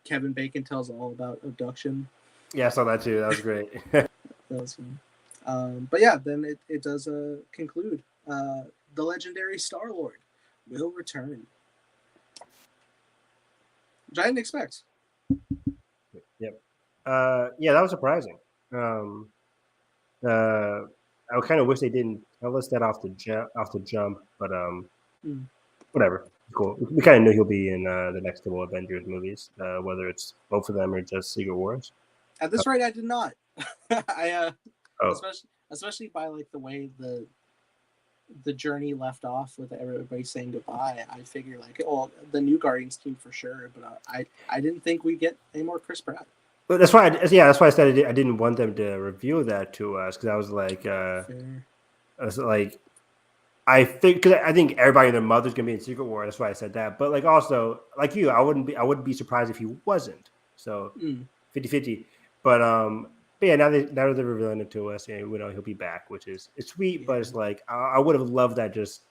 Kevin Bacon tells all about abduction. Yeah, I saw that too. That was great. That was fun. But yeah, then it does conclude. The legendary Star-Lord will return. Which I didn't expect. Yep. Yeah, that was surprising. I kind of wish they didn't tell us that off the jump, but whatever. Cool. We kind of knew he'll be in the next couple Avengers movies, whether it's both of them or just Secret Wars. At this rate, I did not. Especially by like the way the journey left off with everybody saying goodbye. I figure like, oh, the new Guardians team for sure, but I didn't think we'd get any more Chris Pratt. But that's why I said I didn't want them to reveal that to us because I was like, I think everybody and their mother's gonna be in Secret War. That's why I said that. But like also like you, I wouldn't be surprised if he wasn't. So 50-50. But yeah, now they're revealing it to us, and we know he'll be back, which is it's sweet. Yeah. But it's like I would have loved that just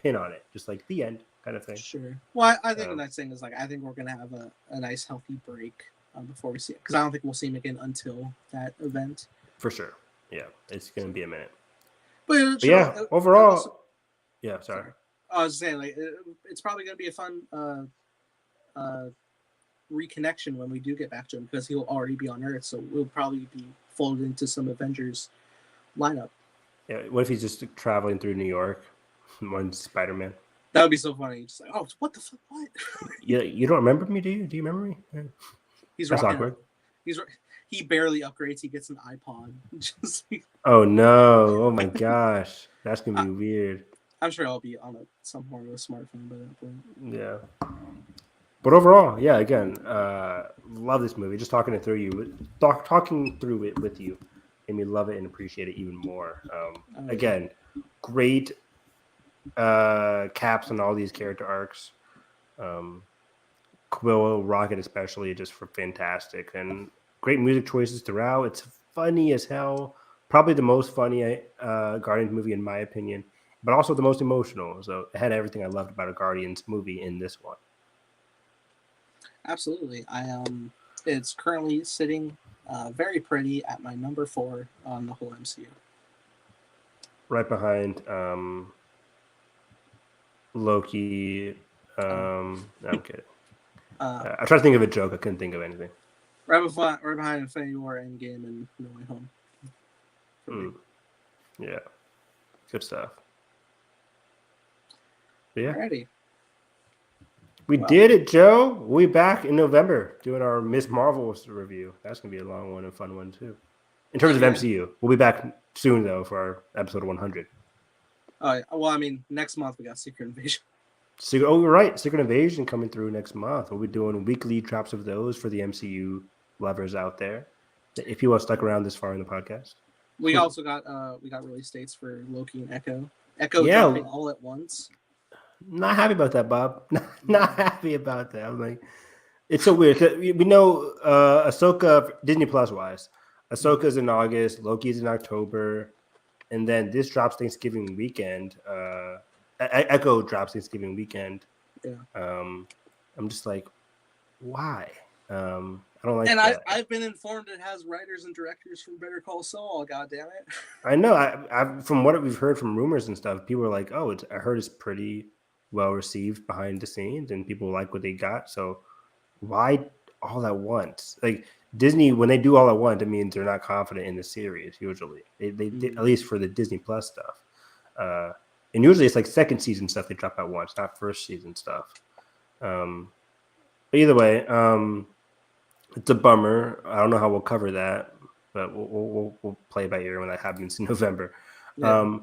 pin on it, just like the end kind of thing. Sure. Well, I think the next thing is like I think we're gonna have a nice healthy break before we see it because I don't think we'll see him again until that event. For sure. Yeah, it's gonna be a minute. But yeah, overall, yeah. Sorry. I was saying like it's probably gonna be a fun reconnection when we do get back to him because he'll already be on Earth, so we'll probably be folded into some Avengers lineup. Yeah, what if he's just traveling through New York? One Spider-Man. That would be so funny. Just like, oh, what the fuck? What? Yeah, you don't remember me, do you? Do you remember me? Yeah. That's awkward. He barely upgrades. He gets an iPod. Oh no! Oh my gosh, that's gonna be weird. I'm sure I'll be on some form of a smartphone by that point. Yeah. But overall, yeah, again, love this movie. Just talking it through it with you made me love it and appreciate it even more. Again, great caps on all these character arcs. Quill, Rocket, especially, just for fantastic and great music choices throughout. It's funny as hell. Probably the most funny Guardians movie in my opinion, but also the most emotional. So it had everything I loved about a Guardians movie in this one. Absolutely. It's currently sitting very pretty at my number 4 on the whole MCU. Right behind Loki. No, I'm kidding. I tried to think of a joke. I couldn't think of anything. Right behind Infinity War, Endgame, and No Way Home. Yeah, good stuff. But yeah, Alrighty. We did it, Joe. We'll be back in November doing our Ms. Marvel review. That's gonna be a long one and fun one too. In terms of MCU, we'll be back soon though for our episode 100. Well, I mean, next month we got Secret Invasion. You're right. Secret Invasion coming through next month. We'll be doing weekly drops of those for the MCU lovers out there. If you are stuck around this far in the podcast, we also got release dates for Loki and Echo. Echo dropping all at once. Not happy about that, Bob. Not happy about that. I'm like, it's so weird. We know Ahsoka Disney Plus wise. Ahsoka's in August. Loki's in October, and then this drops Thanksgiving weekend. Echo drops Thanksgiving weekend. Yeah. I'm just like, why? I don't like. And that. I've been informed it has writers and directors from Better Call Saul. God damn it! I know. I from what we've heard from rumors and stuff, people are like, "Oh, I heard it's pretty well received behind the scenes, and people like what they got." So why all at once? Like Disney, when they do all at once, it means they're not confident in the series. Usually, they at least for the Disney Plus stuff. And usually it's like second season stuff they drop at once, not first season stuff. But either way, it's a bummer. I don't know how we'll cover that, but we'll play by ear when that happens in November. Yeah.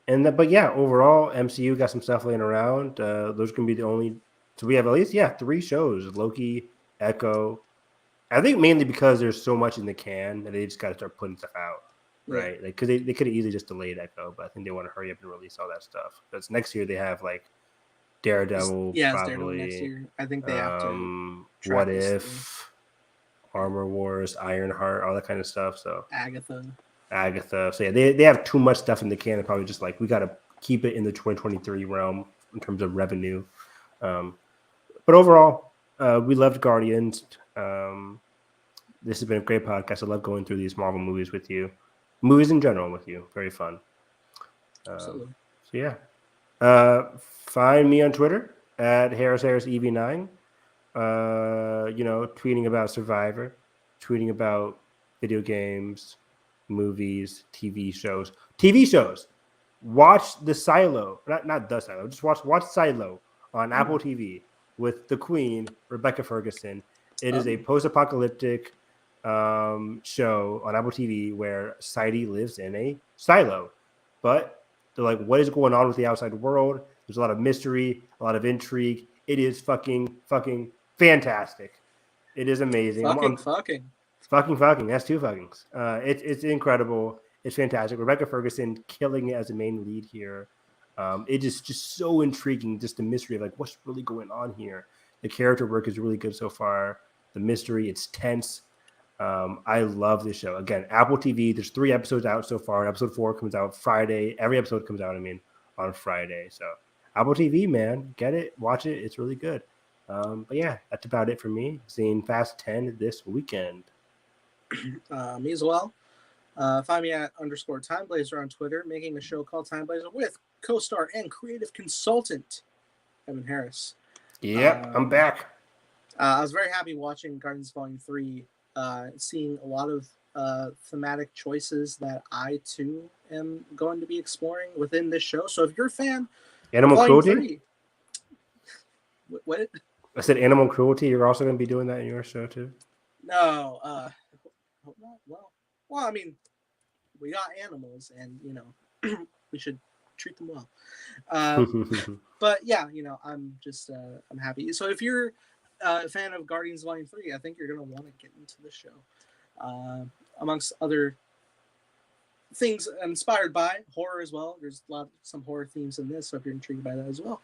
But yeah, overall, MCU got some stuff laying around. Those can be the only. So we have at least 3 shows: Loki, Echo. I think mainly because there's so much in the can that they just got to start putting stuff out. Right, like because they could have easily just delayed Echo, but I think they want to hurry up and release all that stuff. Because next year they have like Daredevil, it's probably. Daredevil next year. I think they have to. What If, Armor Wars, Ironheart, all that kind of stuff. So Agatha. So yeah, they have too much stuff in the can. And probably just like we got to keep it in the 2023 realm in terms of revenue. But overall, we loved Guardians. This has been a great podcast. I love going through these Marvel movies with you. Movies in general with you. Very fun. Absolutely. So yeah. Find me on Twitter at HarrisEV9. Tweeting about Survivor, tweeting about video games, movies, TV shows. TV shows. Watch The Silo. Not The Silo. Just watch Silo on Apple TV with the Queen, Rebecca Ferguson. It is a post-apocalyptic show on Apple TV where society lives in a silo, but they're like, what is going on with the outside world? There's a lot of mystery, a lot of intrigue. It is fucking fantastic. It is amazing. Fucking. That's 2 fuckings. It's incredible. It's fantastic. Rebecca Ferguson killing it as the main lead here. It is just so intriguing. Just the mystery of like what's really going on here. The character work is really good so far. The mystery, it's tense. I love this show. Again, Apple TV. There's 3 episodes out so far. Episode 4 comes out Friday. Every episode comes out, on Friday. So Apple TV, man, get it, watch it. It's really good. But yeah, that's about it for me. Seeing Fast 10 this weekend. Me as well. Find me at _TimeBlazer on Twitter, making a show called Time Blazer with co-star and creative consultant Evan Harris. Yep, I'm back. I was very happy watching Guardians Volume 3, seeing a lot of thematic choices that I too am going to be exploring within this show. So if you're a fan, Animal cruelty. 3, what? I said animal cruelty. You're also going to be doing that in your show too. No, well, I mean, we got animals, and we should treat them well. But yeah, I'm just I'm happy. So if you're a fan of Guardians Volume 3, I think you're gonna want to get into the show. Amongst other things inspired by horror as well. There's some horror themes in this, so if you're intrigued by that as well.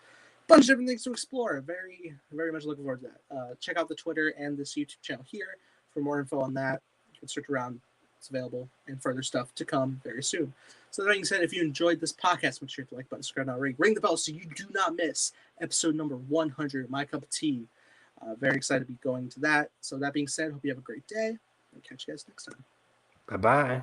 Bunch of different things to explore. Very, very much looking forward to that. Check out the Twitter and this YouTube channel here for more info on that. You can search around. It's available, and further stuff to come very soon. So that being said, if you enjoyed this podcast, make sure to like button, subscribe, and ring the bell so you do not miss episode number 100, My Cup of Tea. Very excited to be going to that. So that being said, hope you have a great day, and catch you guys next time. Bye-bye.